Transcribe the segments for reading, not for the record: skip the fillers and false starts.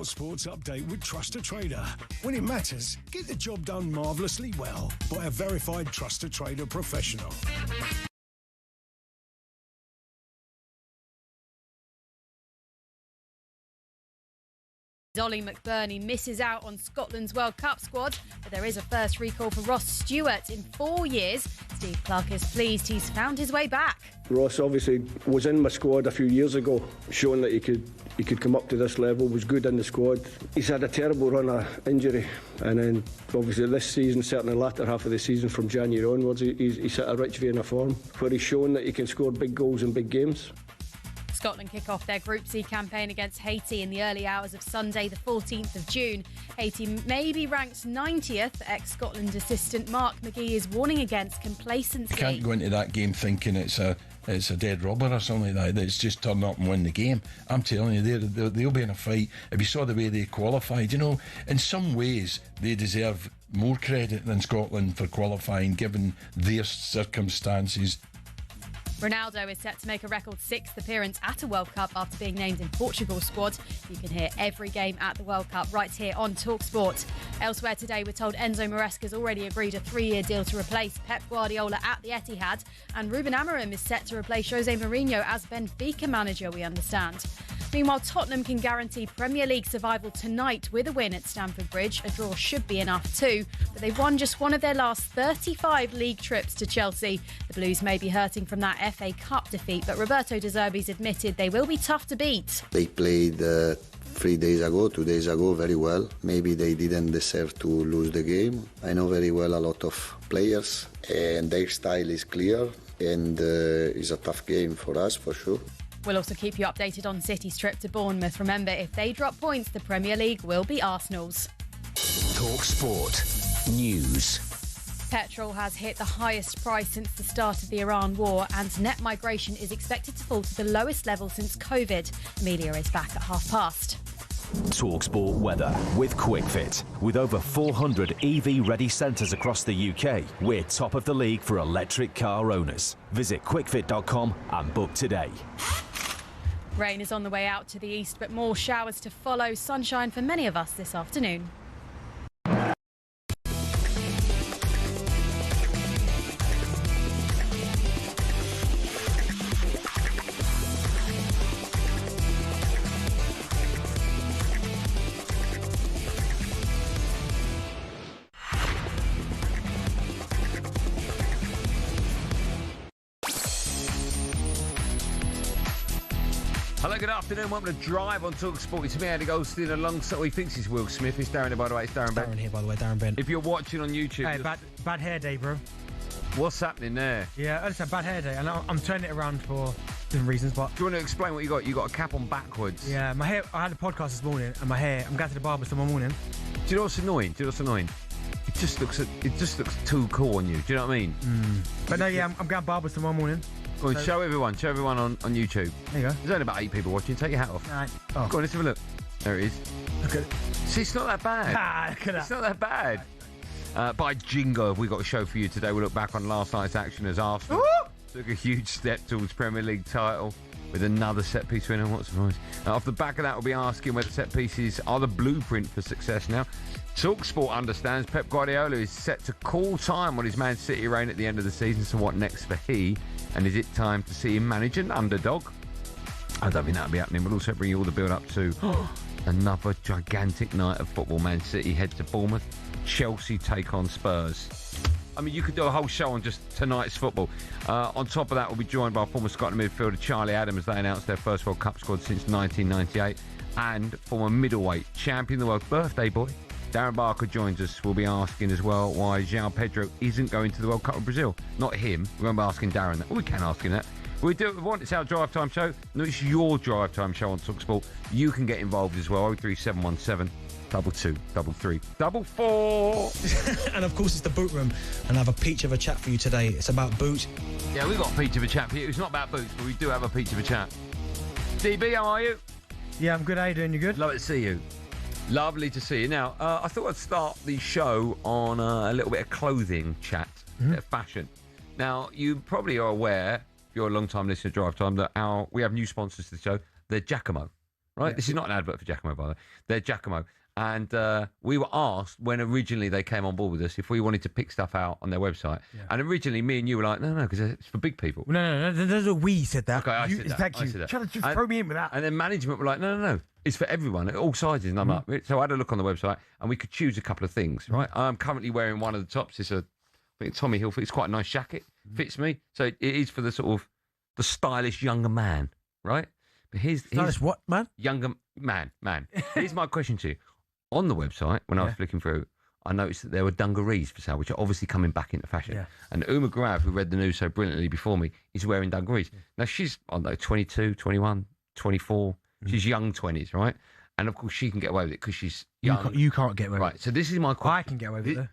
talkSPORT's update with Trust a Trader. When it matters, get the job done marvellously well by a verified Trust a Trader professional. Ollie McBurney misses out on Scotland's World Cup squad, but there is a first recall for Ross Stewart in 4 years. Steve Clark is pleased he's found his way back. Ross obviously was in my squad a few years ago, showing that he could come up to this level, was good in the squad. He's had a terrible run of injury, and then obviously this season, certainly the latter half of the season from January onwards, he's at a rich vein of form, where he's shown that he can score big goals in big games. Scotland kick off their Group C campaign against Haiti in the early hours of Sunday, the 14th of June. Haiti may be ranked 90th. Ex-Scotland assistant Mark McGee is warning against complacency. You can't go into that game thinking it's a dead rubber or something like that. It's just turn up and win the game. I'm telling you, they'll be in a fight. If you saw the way they qualified, you know, in some ways they deserve more credit than Scotland for qualifying, given their circumstances. Ronaldo is set to make a record 6th appearance at a World Cup after being named in Portugal's squad. You can hear every game at the World Cup right here on talkSPORT. Elsewhere today, we're told Enzo Maresca's already agreed a 3-year deal to replace Pep Guardiola at the Etihad. And Ruben Amorim is set to replace Jose Mourinho as Benfica manager, we understand. Meanwhile, Tottenham can guarantee Premier League survival tonight with a win at Stamford Bridge. A draw should be enough too, but they've won just one of their last 35 league trips to Chelsea. The Blues may be hurting from that FA Cup defeat, but Roberto De Zerbi's admitted they will be tough to beat. They played 2 days ago very well. Maybe they didn't deserve to lose the game. I know very well a lot of players, and their style is clear, and it's a tough game for us for sure. We'll also keep you updated on City's trip to Bournemouth. Remember, if they drop points, the Premier League will be Arsenal's. talkSPORT News. Petrol has hit the highest price since the start of the Iran war, and net migration is expected to fall to the lowest level since COVID. Amelia is back at past. talkSPORT weather with QuickFit. With over 400 EV-ready centres across the UK, we're top of the league for electric car owners. Visit quickfit.com and book today. Rain is on the way out to the east, but more showers to follow. Sunshine for many of us this afternoon. Hello, good afternoon. Welcome to Drive on talkSPORT. It's me, Andy Goldstein, alongside, he thinks he's Will Smith. It's Darren, by the way. It's Darren Bent. Darren here, by the way, Darren Bent. If you're watching on YouTube... Hey, bad hair day, bro. What's happening there? Yeah, it's a bad hair day, and I'm turning it around for different reasons, but... Do you want to explain what you got? You got a cap on backwards. Yeah, my hair, I had a podcast this morning, and my hair, I'm going to the barber tomorrow morning. Do you know what's annoying? It just looks too cool on you. Do you know what I mean? But no, yeah, I'm going to barbers tomorrow morning. Go on, show everyone on YouTube. There you go. There's only about 8 people watching. Take your hat off. Right. Oh. Go on, let's have a look. There it is. Look at it. See, it's not that bad. Look at that. It's not that bad. By jingo, have we got a show for you today? We'll look back on last night's action as Arsenal took a huge step towards Premier League title with another set piece winner. What a surprise. Off the back of that, we'll be asking whether set pieces are the blueprint for success now. talkSPORT understands Pep Guardiola is set to call time on his Man City reign at the end of the season, so what next for he? And is it time to see him manage an underdog? I don't think that'll be happening. We'll also bring you all the build-up to another gigantic night of football. Man City head to Bournemouth. Chelsea take on Spurs. I mean, you could do a whole show on just tonight's football. On top of that, we'll be joined by former Scotland midfielder Charlie Adam as they announced their first World Cup squad since 1998. And former middleweight champion of the world, birthday boy, Darren Barker joins us. We'll be asking as well why João Pedro isn't going to the World Cup of Brazil. Not him. We're going to be asking Darren that. Well, we can ask him that. We do what we want. It's our drive time show. No, it's your drive time show on talkSPORT. You can get involved as well. 03717 22 33 44. And of course, it's the boot room, and I have a peach of a chat for you today. It's about boot. Yeah, we've got a peach of a chat for you. It's not about boots, but we do have a peach of a chat. DB, how are you? Yeah, I'm good. How you doing? You good? Lovely to see you. Lovely to see you. Now, I thought I'd start the show on a little bit of clothing chat, a bit of fashion. Now, you probably are aware, if you're a long-time listener to Drive Time, that we have new sponsors to the show. They're Giacomo. right? This is not an advert for Giacomo, by the way. They're Giacomo. And we were asked when originally they came on board with us if we wanted to pick stuff out on their website. Yeah. And originally me and you were like, no, because it's for big people. No, we said that. Okay, I said that. Thank you. Trying to just throw me in with that. And then management were like, no. It's for everyone at all sizes. And I'm like, so I had a look on the website and we could choose a couple of things, right? I'm currently wearing one of the tops. It's I think Tommy Hilfiger. It's quite a nice jacket. Fits me. So it is for the sort of the stylish younger man, right? But here's what, man? Younger man. Here's my question to you. On the website, when I was flicking through, I noticed that there were dungarees for sale, which are obviously coming back into fashion. Yeah. And Uma Grav, who read the news so brilliantly before me, is wearing dungarees. Yeah. Now, she's, I don't know, 22, 21, 24. She's young 20s, right? And, of course, she can get away with it because she's young. You can't get away with it. Right, so this is my question. I can get away with it.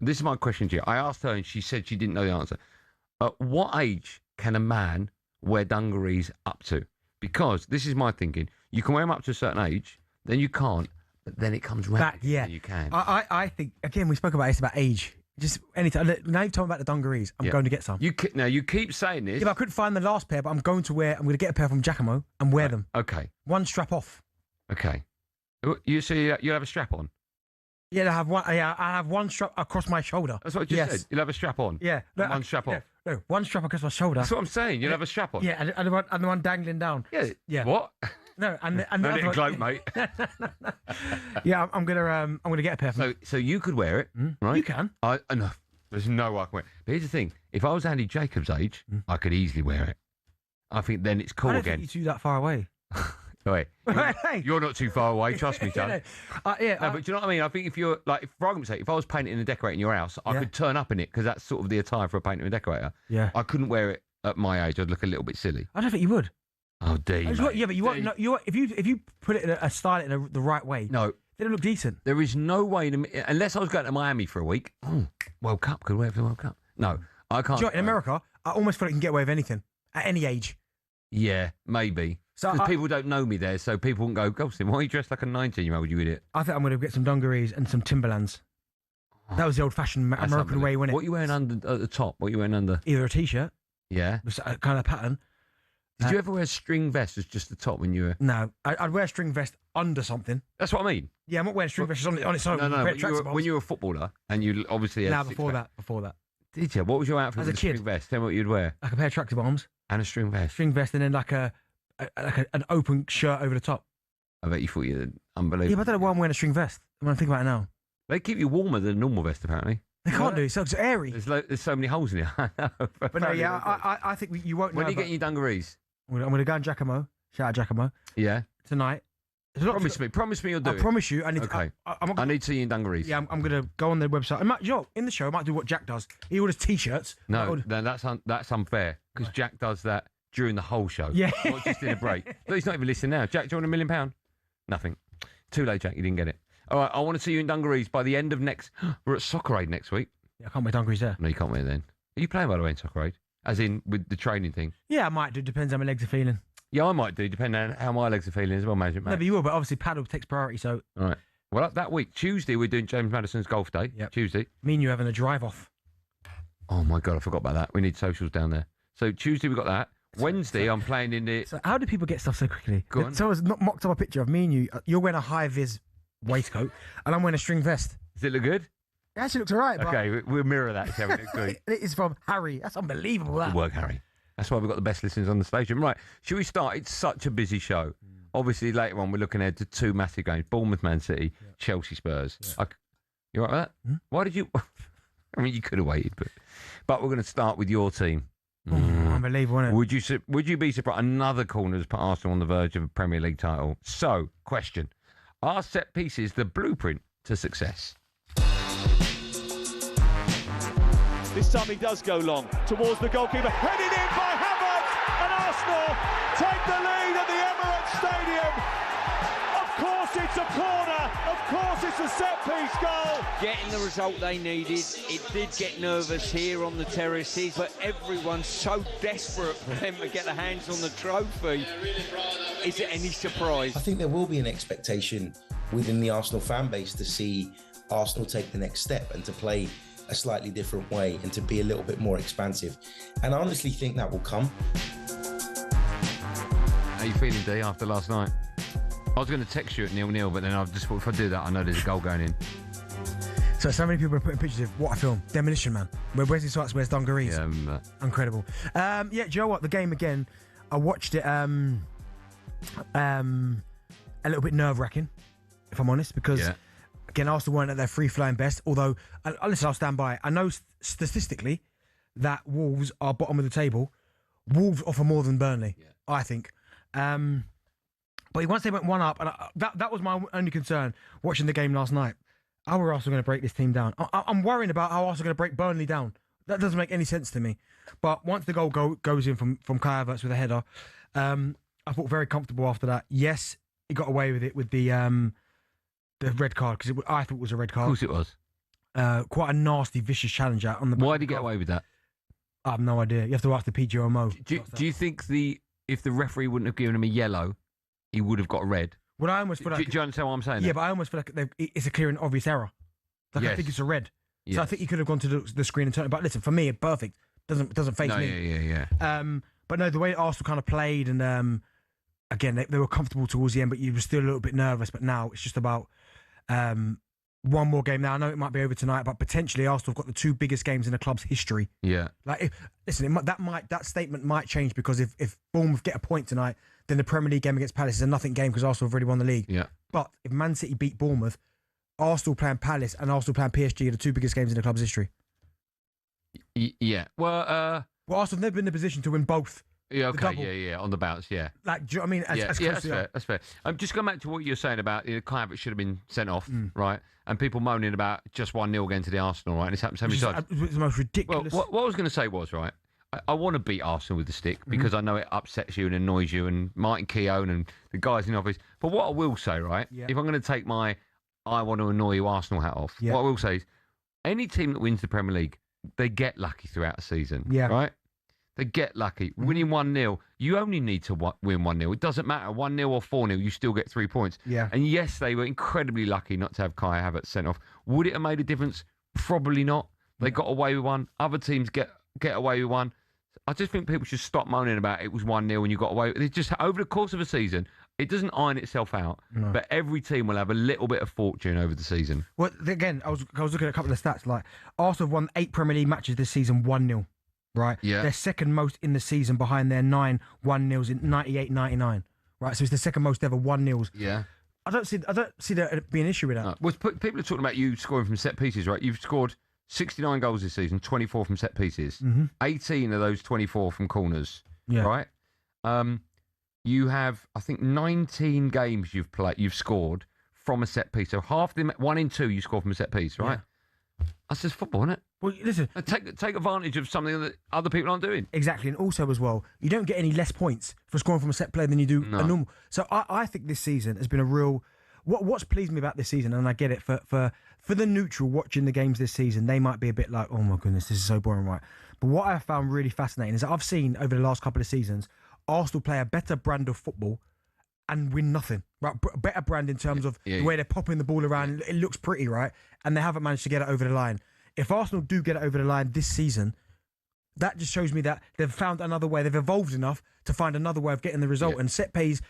This is my question to you. I asked her and she said she didn't know the answer. At what age can a man wear dungarees up to? Because this is my thinking. You can wear them up to a certain age, then you can't. But then it comes round. You can. I think, again, we spoke about this, about age. Just anytime. Now you've told me about the dungarees. I'm going to get some. Now, you keep saying this. Yeah, but I couldn't find the last pair, but I'm going to get a pair from Giacomo and wear them. Okay. One strap off. Okay. You'll have a strap on? Yeah, I have one strap across my shoulder. That's what you said. You'll have a strap on? Yeah. No, one strap off? No, one strap across my shoulder. That's what I'm saying. You'll have a strap on? Yeah, and the one dangling down. Yeah. What? No, and no need to gloat, mate. Yeah, I'm gonna get a pair. So you could wear it, right? You can. No, there's no way I can wear it. But here's the thing: if I was Andy Jacobs' age, I could easily wear it. I think then it's cool I don't again. think you're too that far away. Wait, you're not too far away. Trust me, son. But do you know what I mean? I think if you're like, for argument's sake, if I was painting and decorating your house, I could turn up in it because that's sort of the attire for a painter and decorator. Yeah. I couldn't wear it at my age. I'd look a little bit silly. I don't think you would. Oh, dear. Yeah, but you want if you put it in a style it in the right way. No, it'll look decent. There is no way unless I was going to Miami for a week. World Cup, could wear it for the World Cup. No, I can't. In America, I almost feel like you can get away with anything at any age. Yeah, maybe. Because people don't know me there, so people won't go, Goldstein, why are you dressed like a 19-year-old, you idiot? I think I'm going to get some dungarees and some Timberlands. That was the old-fashioned American way, wasn't it? What are you wearing at the top? What are you wearing under? Either a T-shirt. Yeah. With a kind of pattern. Did you ever wear a string vest as just the top when you were... No, I'd wear a string vest under something. That's what I mean. Yeah, I'm not wearing string vest on its own. No. When you were a footballer and you obviously had before that. Did you? What was your outfit as a kid? String vest? Tell me what you'd wear. Like a pair of tracksuit bottoms. And a string vest. String vest and then like an open shirt over the top. I bet you thought you were unbelievable. Yeah, but I don't know why I'm wearing a string vest. When I think about it now. They keep you warmer than a normal vest, apparently. They can't do it, so it's airy. There's so many holes in it. I know. But no, I think you won't know. When are you getting your dungarees? I'm going to go on Giacomo. Shout out Giacomo. Yeah. Tonight. Promise me you'll do it. I promise you. I need to see you in dungarees. Yeah, I'm going to go on their website. In the show, I might do what Jack does. He orders T-shirts. No, then that's unfair because Jack does that during the whole show. Yeah. Not just in a break. Look, he's not even listening now. Jack, do you want £1 million? Nothing. Too late, Jack. You didn't get it. All right, I want to see you in dungarees by the end of next... We're at Soccer Aid next week. Yeah, I can't wear dungarees there. No, you can't wear then. Are you playing, by the way, in Soccer Aid? As in with the training thing? Yeah, I might do. Depends how my legs are feeling. Yeah, I might do, depending on how my legs are feeling as well, Magic Matt. No, but you will, but obviously paddle takes priority, so... All right. Well, that week, Tuesday, we're doing James Madison's golf day. Yep. Tuesday. Me and you having a drive-off. Oh, my God, I forgot about that. We need socials down there. So Tuesday, we got that. Wednesday, I'm playing in the... So how do people get stuff so quickly? Go on. Someone's mocked up a picture of me and you. You're wearing a high-vis waistcoat, and I'm wearing a string vest. Does it look good? It actually looks all right. Okay, we'll mirror that. Next week. It is from Harry. That's unbelievable, that. Good work, Harry. That's why we've got the best listeners on the station. Right, should we start? It's such a busy show. Obviously, later on, we're looking ahead to two massive games. Bournemouth, Man City, Chelsea, Spurs. Yeah. You all right with that? Why did you... I mean, you could have waited, but we're going to start with your team. Unbelievable, isn't it? Would you be surprised? Another corner has put Arsenal on the verge of a Premier League title. So, question. Are set pieces the blueprint to success? This time he does go long towards the goalkeeper. Headed in by Havertz, and Arsenal take the lead at the Emirates Stadium. Of course it's a corner. Of course it's a set-piece goal. Getting the result they needed. It did get nervous here on the terraces, but everyone's so desperate for them to get their hands on the trophy. Is it any surprise? I think there will be an expectation within the Arsenal fan base to see Arsenal take the next step and to play a slightly different way and to be a little bit more expansive. And I honestly think that will come. How are you feeling, Dee, after last night? I was going to text you at 0-0, but then I just thought if I do that, I know there's a goal going in. So many people are putting pictures of what a film. Demolition Man. Where Wesley Snipes wears dungarees. Yeah, incredible. Yeah, do you know what? The game again, I watched it a little bit nerve-wracking, if I'm honest, because, again, Arsenal weren't at their free-flying best, although, listen, I'll stand by it. I know statistically that Wolves are bottom of the table. Wolves offer more than Burnley, I think. But once they went one up, and that was my only concern watching the game last night. How are Arsenal going to break this team down? I'm worrying about how Arsenal are going to break Burnley down. That doesn't make any sense to me. But once the goal goes in from Kai Havertz with a header, I felt very comfortable after that. Yes, he got away with it with the red card, because I thought it was a red card. Of course it was. Quite a nasty, vicious challenge out on the. Why did he get away with that? I have no idea. You have to ask the PGMO. Do you think if the referee wouldn't have given him a yellow, he would have got a red? Well, I almost feel like... Do you understand what I'm saying? Yeah, but I almost feel like it's a clear and obvious error. Like, I think it's a red. So I think he could have gone to the screen and turned it. But listen, for me, perfect. Doesn't faze me. Yeah. But no, the way Arsenal kind of played, and again, they were comfortable towards the end, but you were still a little bit nervous. But now it's just about one more game. Now, I know it might be over tonight, but potentially Arsenal have got the two biggest games in the club's history. Yeah. Like, that statement might change, because if Bournemouth get a point tonight, then the Premier League game against Palace is a nothing game, because Arsenal have already won the league. Yeah. But if Man City beat Bournemouth, Arsenal playing Palace and Arsenal playing PSG are the two biggest games in the club's history. Yeah. Well, Arsenal have never been in a position to win both. Yeah, okay, on the bounce, yeah. Like, do you know what I mean? That's fair. Just going back to what you're saying about Kai Havertz should have been sent off, right? And people moaning about just 1-0 against the Arsenal, right? And it's happened so many times. It's the most ridiculous. Well, what I was going to say was, right, I want to beat Arsenal with the stick, because I know it upsets you and annoys you, and Martin Keown and the guys in the office. But what I will say, right, if I'm going to take my I want to annoy you Arsenal hat off, what I will say is, any team that wins the Premier League, they get lucky throughout the season, right? They get lucky. Winning 1-0, you only need to win 1-0. It doesn't matter, 1-0 or 4-0, you still get 3 points. Yeah. And yes, they were incredibly lucky not to have Kai Havertz sent off. Would it have made a difference? Probably not. They got away with one. Other teams get away with one. I just think people should stop moaning about it was 1-0 and you got away with it. It's just over the course of a season, it doesn't iron itself out. No. But every team will have a little bit of fortune over the season. Well, again, I was looking at a couple of stats. Like, Arsenal have won 8 Premier League matches this season 1-0. Right? Yeah. They're second most in the season behind their 9 1-0s in 98-99. Right? So it's the second most ever 1-0s. Yeah. I don't see there being an issue with that. No. Well, people are talking about you scoring from set pieces, right? You've scored 69 goals this season, 24 from set pieces. 18 of those 24 from corners. Yeah. Right? You have, I think, 19 games you've scored from a set piece. So half them, 1 in 2 you score from a set piece, right? Yeah. That's just football, isn't it? Well, listen, take advantage of something that other people aren't doing. Exactly, and also as well, you don't get any less points for scoring from a set play than you do a normal. So I think this season has been a real. What's pleased me about this season, and I get it for the neutral watching the games this season, they might be a bit like, oh my goodness, this is so boring, right? But what I found really fascinating is that I've seen over the last couple of seasons, Arsenal play a better brand of football and win nothing. Right, better brand in terms of the way they're popping the ball around. It looks pretty, right? And they haven't managed to get it over the line. If Arsenal do get it over the line this season, that just shows me that they've found another way. They've evolved enough to find another way of getting the result. And set plays,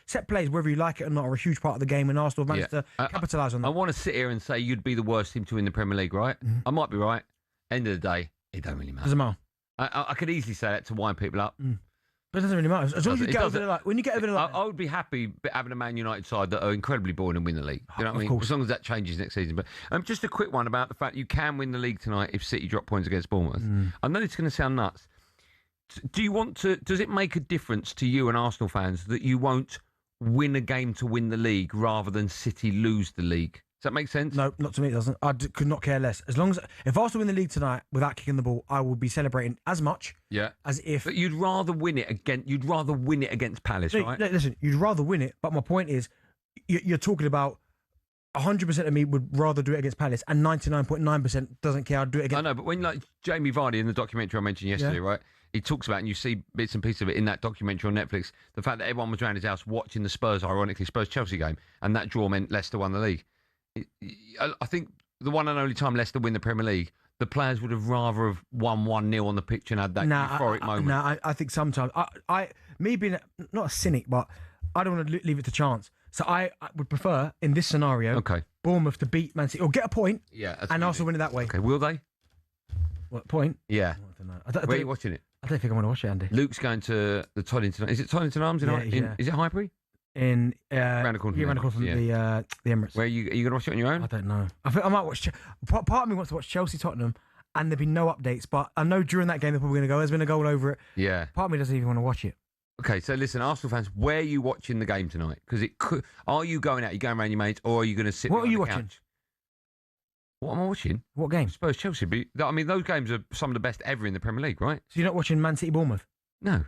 whether you like it or not, are a huge part of the game, and Arsenal have managed to capitalise on that. I want to sit here and say you'd be the worst team to win the Premier League, right? I might be right. End of the day, it don't really matter. Doesn't matter. I could easily say that to wind people up. But it doesn't really matter. As long as you get over the line. When you get over the line. I would be happy having a Man United side that are incredibly boring and win the league. You know what I mean? As long as that changes next season. But just a quick one about the fact you can win the league tonight if City drop points against Bournemouth. I know it's going to sound nuts. Do you want to? Does it make a difference to you and Arsenal fans that you won't win a game to win the league rather than City lose the league? Does that make sense? No, not to me. It doesn't. Could not care less. As long as if Arsenal win the league tonight without kicking the ball, I will be celebrating as much. As if. But you'd rather win it against Palace, right? Listen, you'd rather win it. But my point is, you're talking about 100% of me would rather do it against Palace, and 99.9% doesn't care. I'd do it against. I know, but when like Jamie Vardy in the documentary I mentioned yesterday, right? He talks about, and you see bits and pieces of it in that documentary on Netflix, the fact that everyone was around his house watching the Spurs Chelsea game, and that draw meant Leicester won the league. I think the one and only time Leicester win the Premier League, the players would have rather have won 1-0 on the pitch and had that euphoric moment. I think sometimes, me being not a cynic, but I don't want to leave it to chance. So I would prefer, in this scenario, Bournemouth to beat Man City or get a point and also win it that way. Okay, will they? What, point? Yeah. I don't know. Where are you watching it? I don't think I want to watch it, Andy. Luke's going to the Toddington. Is it Toddington Arms? Is it Highbury? In round the corner from the Emirates. Where are you going to watch it on your own? I don't know. I think I might watch. Part of me wants to watch Chelsea Tottenham, and there'll be no updates. But I know during that game they're probably going to go. There's been a goal over it. Yeah. Part of me doesn't even want to watch it. Okay, so listen, Arsenal fans, where are you watching the game tonight? Because it could. Are you going out? Are you going around your mates, or are you going to sit? What are you on the watching? Couch? What am I watching? What game? Spurs Chelsea. I mean, those games are some of the best ever in the Premier League, right? So you're not watching Man City Bournemouth? No.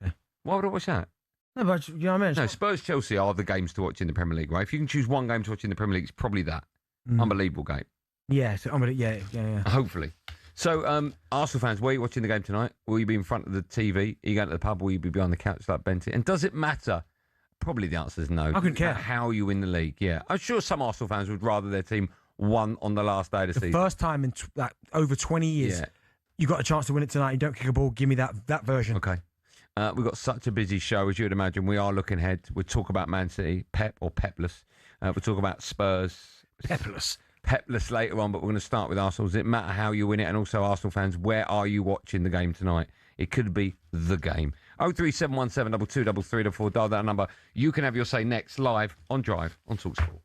Okay. Why would I watch that? No, but you know what I mean? No, Spurs Chelsea are the games to watch in the Premier League, right? If you can choose one game to watch in the Premier League, it's probably that. Unbelievable game. Yeah, yeah. Hopefully. So, Arsenal fans, where are you watching the game tonight? Will you be in front of the TV? Are you going to the pub? Will you be behind the couch like Bent? And does it matter? Probably the answer is no. I couldn't care. How you win the league, yeah. I'm sure some Arsenal fans would rather their team won on the last day of the season. First time in over 20 years, you got a chance to win it tonight. You don't kick a ball. Give me that version. Okay. We've got such a busy show, as you would imagine. We are looking ahead. We'll talk about Man City, Pep or Pepless. We'll talk about Spurs. Pepless later on, but we're going to start with Arsenal. Does it matter how you win it? And also, Arsenal fans, where are you watching the game tonight? It could be the game. 03717 223344. Dial that number. You can have your say next live on Drive on talkSPORT.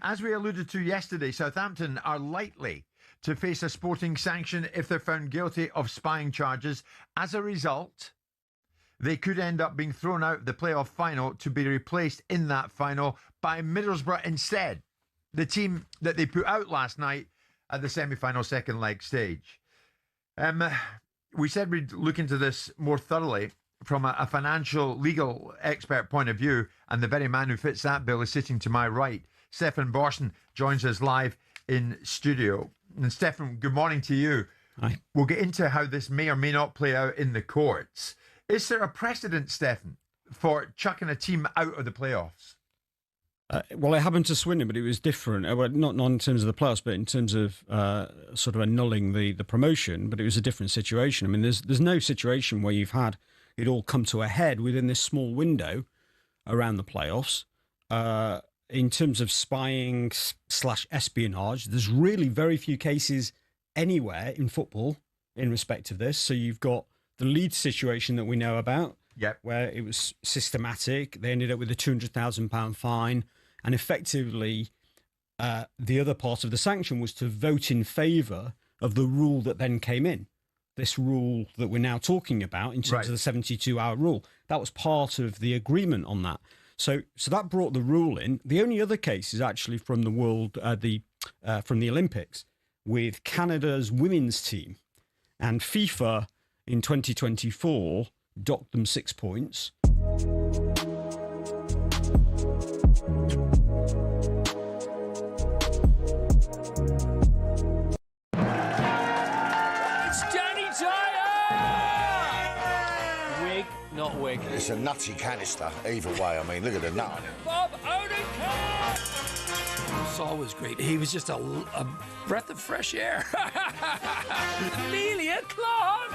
As we alluded to yesterday, Southampton are likely to face a sporting sanction if they're found guilty of spying charges. As a result, they could end up being thrown out of the playoff final to be replaced in that final by Middlesbrough instead, the team that they put out last night at the semi-final second leg stage. We said we'd look into this more thoroughly from a financial, legal expert point of view, and the very man who fits that bill is sitting to my right. Stefan Borsten joins us live in studio. And Stefan, good morning to you. Hi. We'll get into how this may or may not play out in the courts. Is there a precedent, Stefan, for chucking a team out of the playoffs? Well, it happened to Swindon, but it was different. Well, not in terms of the playoffs, but in terms of sort of annulling the promotion. But it was a different situation. I mean, there's no situation where you've had it all come to a head within this small window around the playoffs. In terms of spying / espionage, there's really very few cases anywhere in football in respect of this. So you've got the Leeds situation that we know about, where it was systematic. They ended up with a £200,000 fine. And effectively, the other part of the sanction was to vote in favour of the rule that then came in. This rule that we're now talking about in terms of the 72-hour rule. That was part of the agreement on that. So that brought the rule in. The only other case is actually from the from the Olympics with Canada's women's team, and FIFA in 2024 docked them 6 points. Not wig. It's a nutty canister, either way. I mean, look at the nut on it. Bob Odenkirk! Saul was great. He was just a breath of fresh air. Amelia Clark!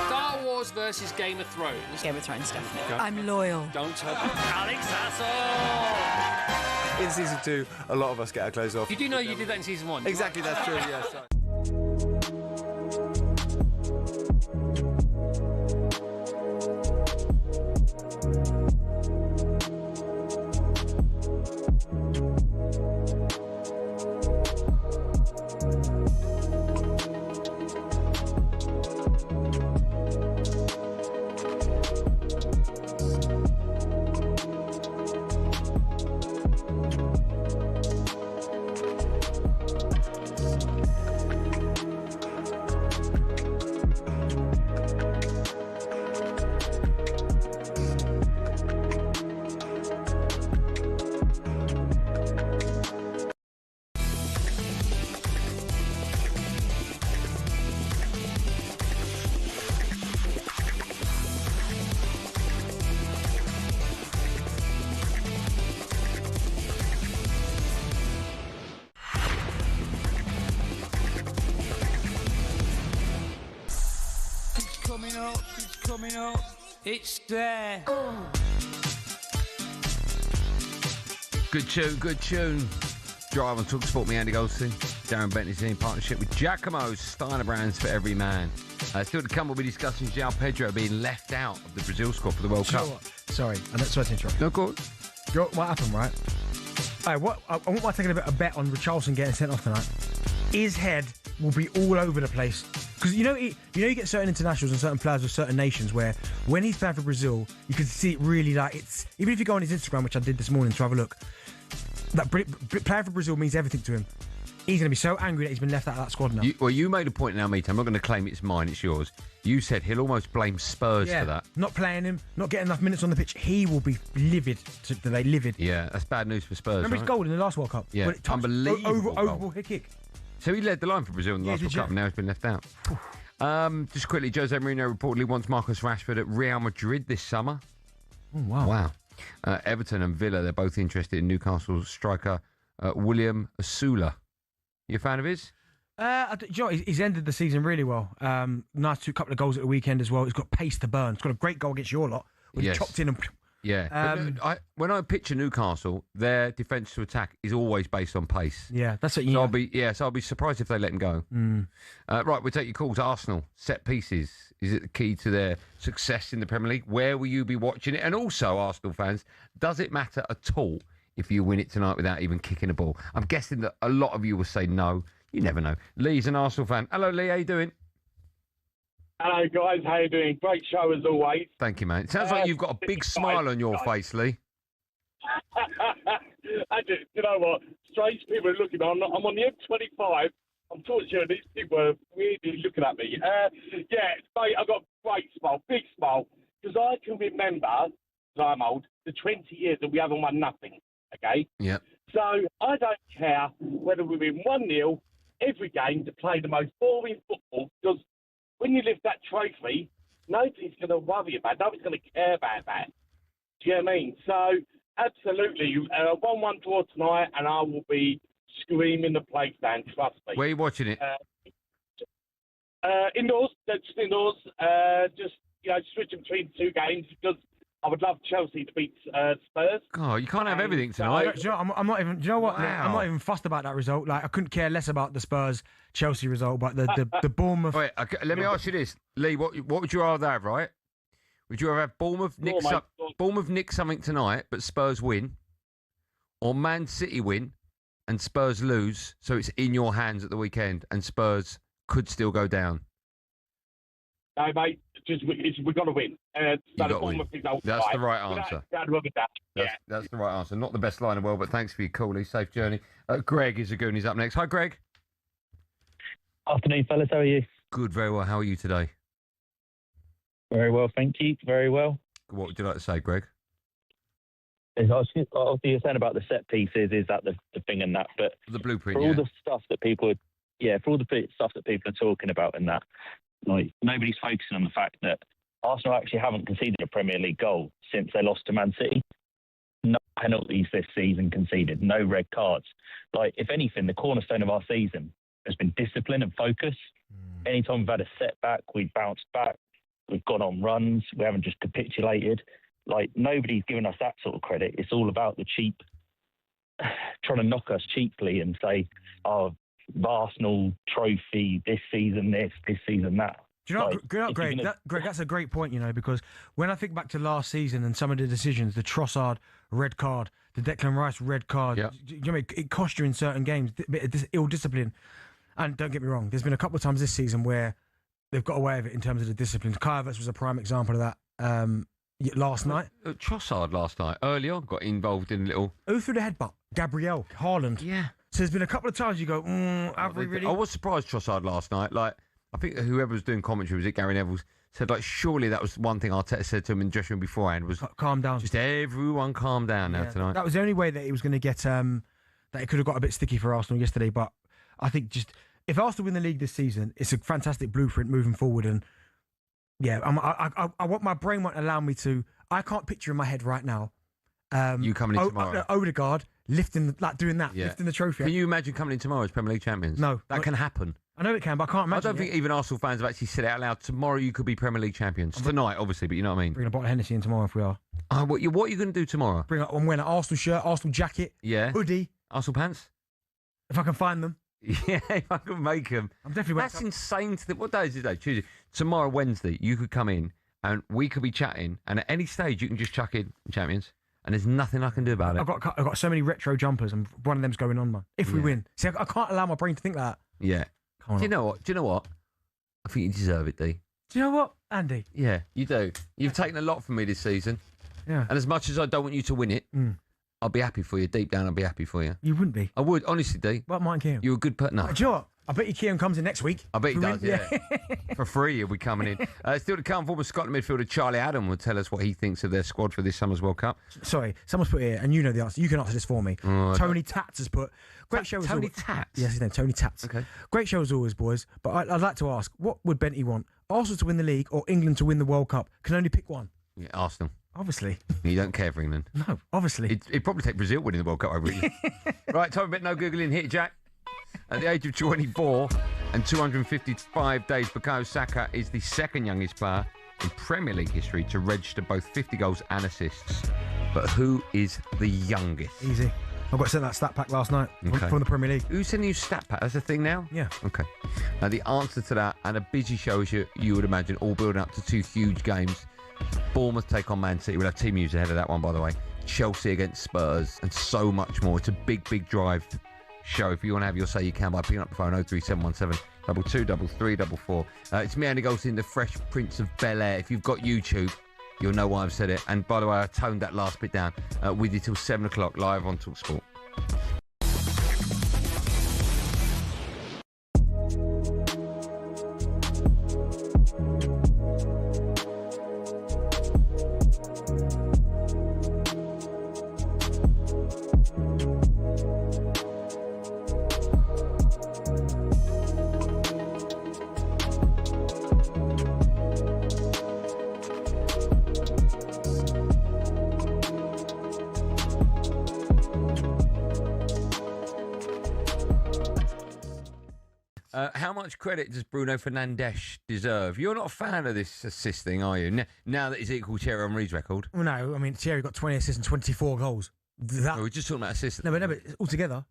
Star Wars versus Game of Thrones. Game of Thrones, definitely. Go. I'm loyal. Don't tell Alex Hassel! In season 2, a lot of us get our clothes off. You do know you did that in season 1. Exactly, that's true, yes. coming up, it's there. Good tune, good tune. Drive on talkSPORT, me, Andy Goldstein. Darren Bent is in partnership with Giacomo's Steiner Brands for every man. Still to come, we'll be discussing João Pedro being left out of the Brazil squad for the World Cup. Sorry, I'm not sorry to interrupt. No, go on. You know what happened, right? I want my taking a bet on Richarlison getting sent off tonight. His head will be all over the place. Because you get certain internationals and certain players with certain nations where when he's playing for Brazil, you can see it really like it's. Even if you go on his Instagram, which I did this morning to have a look, that playing for Brazil means everything to him. He's going to be so angry that he's been left out of that squad now. You made a point now, mate. I'm not going to claim it's mine, it's yours. You said he'll almost blame Spurs for that. Not playing him, not getting enough minutes on the pitch. He will be livid today, livid. Yeah, that's bad news for Spurs. Remember his goal in the last World Cup? Yeah, unbelievable Overball hit kick. So he led the line for Brazil in the last World Cup and now he's been left out. Just quickly, Jose Mourinho reportedly wants Marcus Rashford at Real Madrid this summer. Oh, wow. Everton and Villa, they're both interested in Newcastle's striker William Asula. You a fan of his? You know, he's ended the season really well. Nice couple of goals at the weekend as well. He's got pace to burn. He's got a great goal against your lot. When he chopped in and... Yeah. When I picture Newcastle, their defence to attack is always based on pace. Yeah, that's what you know. So I'll be surprised if they let him go. Right, we'll take your calls. Arsenal, set pieces. Is it the key to their success in the Premier League? Where will you be watching it? And also, Arsenal fans, does it matter at all if you win it tonight without even kicking a ball? I'm guessing that a lot of you will say no. You never know. Lee's an Arsenal fan. Hello, Lee. How you doing? Hello, guys. How you doing? Great show as always. Thank you, mate. It sounds like you've got a big smile on your face, Lee. I do. You know what? Strange people are looking on. I'm on the M25. I'm talking to you, and these people are weirdly looking at me. Mate, I've got a great smile, big smile, because I can remember, because I'm old, the 20 years that we haven't won nothing, okay? Yeah. So I don't care whether we win 1-0 every game to play the most boring football, because when you lift that trophy, nobody's going to worry about it. Nobody's going to care about that. Do you know what I mean? So, absolutely, 1-1 draw tonight, and I will be screaming the place down, trust me. Where are you watching it? Indoors, just indoors. Switching between two games, because I would love Chelsea to beat Spurs. God, you can't have everything tonight. Do you know, I'm not even. Do you know what? Wow. I'm not even fussed about that result. Like I couldn't care less about the Spurs Chelsea result, but the Bournemouth. Wait, okay, let me ask you this, Lee. What would you rather have? Right? Would you rather have Bournemouth nick something tonight, but Spurs win, or Man City win and Spurs lose, so it's in your hands at the weekend, and Spurs could still go down? No, mate. We've got to win. That's the right answer. That's the right answer. Not the best line in the world, but thanks for your call, Lee. Safe journey. Greg is a goon. He's up next. Hi, Greg. Afternoon, fellas. How are you? Good, very well. How are you today? Very well, thank you. Very well. What would you like to say, Greg? Obviously, you're saying about the set pieces, is that the thing and that? But the blueprint, for all the stuff that people are talking about in that, like nobody's focusing on the fact that Arsenal actually haven't conceded a Premier League goal since they lost to Man City. No penalties this season conceded, no red cards. Like, if anything, the cornerstone of our season has been discipline and focus. Anytime we've had a setback, we've bounced back, we've gone on runs, we haven't just capitulated. Like, nobody's given us that sort of credit. It's all about the cheap, trying to knock us cheaply and say, oh, Arsenal trophy, this season this season that. Do you know, Greg, that's a great point, because when I think back to last season and some of the decisions, the Trossard red card, the Declan Rice red card, it cost you in certain games, ill discipline. And don't get me wrong, there's been a couple of times this season where they've got away with it in terms of the discipline. Kai Havertz was a prime example of that last night. Trossard last night, early on, got involved in a little... Who threw the headbutt? Gabriel, Haaland. Yeah. So there's been a couple of times you go, have we really? I was surprised Trossard last night. Like, I think whoever was doing commentary, was it Gary Neville, said, like, surely that was one thing Arteta said to him in the dressing room beforehand was... Calm down. Just everyone calm down now tonight. That was the only way that he was going to get... that it could have got a bit sticky for Arsenal yesterday. But I think just... If Arsenal win the league this season, it's a fantastic blueprint moving forward. And, yeah, I want my brain won't allow me to... I can't picture in my head right now... you coming in tomorrow. Odegaard lifting, doing that, lifting the trophy. Can you imagine coming in tomorrow as Premier League champions? No. That can happen. I know it can, but I can't imagine. I don't think even Arsenal fans have actually said it out loud. Tomorrow you could be Premier League champions. Tonight, obviously, but you know what I mean. Bring a bottle of Hennessy in tomorrow if we are. What are you going to do tomorrow? I'm wearing an Arsenal shirt, Arsenal jacket, hoodie. Arsenal pants? If I can find them. Yeah, if I can make them. I'm definitely. That's insane. What day is it today? Tuesday. Tomorrow, Wednesday, you could come in and we could be chatting, and at any stage you can just chuck in champions, and there's nothing I can do about it. I've got so many retro jumpers, and one of them's going on, man. If we win, see, I can't allow my brain to think that. Yeah. Do you know what? I think you deserve it, D. Do you know what, Andy? Yeah, you do. You've taken a lot from me this season. Yeah. And as much as I don't want you to win it, I'll be happy for you. Deep down, I'll be happy for you. You wouldn't be. I would, honestly, D. What, Mike Keown? You're a good person. No. Do you know what? I bet you Keown comes in next week. I bet he does, yeah. For free, he'll be coming in. Still to come, former Scotland midfielder Charlie Adam will tell us what he thinks of their squad for this summer's World Cup. Sorry, someone's put here, and you know the answer. You can answer this for me. Tony Tats has put... Great show as always. Tony Tats? Yes, his name, Tony Tats. Okay. Great show as always, boys. But I'd like to ask, what would Benty want? Arsenal to win the league or England to win the World Cup? Can only pick one. Yeah, Arsenal. Obviously. You don't care for England. No, obviously. It'd probably take Brazil winning the World Cup over you. Right, time a bit, no Googling. Hit it, Jack. At the age of 24 and 255 days, Bukayo Saka is the second youngest player in Premier League history to register both 50 goals and assists. But who is the youngest? Easy. I got sent that stat pack last night from the Premier League. Who's sending you stat pack? That's a thing now? Yeah. Okay. Now, the answer to that, and a busy show as you would imagine, all building up to two huge games. Bournemouth take on Man City. We'll have team news ahead of that one, by the way. Chelsea against Spurs, and so much more. It's a big drive show. If you want to have your say, you can by picking up the phone 03717 223344. It's me, Andy Goldstein, the Fresh Prince of Bel-Air. If you've got YouTube, you'll know why I've said it. And by the way, I toned that last bit down with you till 7 o'clock live on talkSPORT. How much credit does Bruno Fernandes deserve? You're not a fan of this assist thing, are you? Now that he's equal Thierry Henry's record. Well, no, I mean, Thierry got 20 assists and 24 goals. We're just talking about assists. No, but altogether.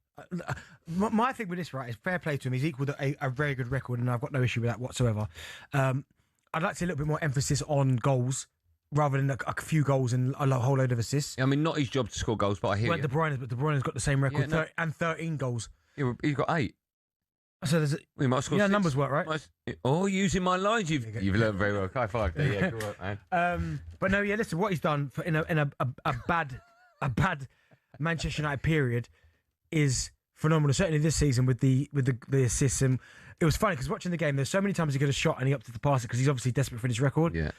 My thing with this, right, is fair play to him. He's equal to a very good record, and I've got no issue with that whatsoever. I'd like to see a little bit more emphasis on goals rather than a few goals and a whole load of assists. I mean, not his job to score goals, but I hear you. De Bruyne's got the same record, and 13 goals. Yeah, he's got 8. So there's we might score 6. Numbers work, right? Using my lines, you've learned very well. High five there, yeah, good work, man. But no, yeah, listen, what he's done in a bad Manchester United period is phenomenal. Certainly this season with the assists, and it was funny because watching the game, there's so many times he could have shot and he opted to pass it because he's obviously desperate for his record. Yeah.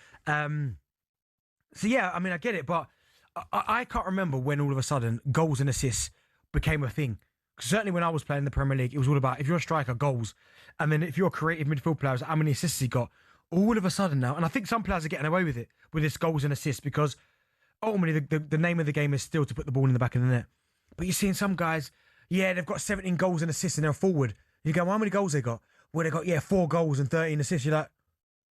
So yeah, I mean, I get it, but I can't remember when all of a sudden goals and assists became a thing. Certainly when I was playing in the Premier League, it was all about, if you're a striker, goals. And then if you're a creative midfield player, how many assists he got. All of a sudden now, and I think some players are getting away with it, with this goals and assists, because ultimately the name of the game is still to put the ball in the back of the net. But you're seeing some guys, they've got 17 goals and assists and they're forward. You go, well, how many goals they got? Well, they got, 4 goals and 13 assists. You're like,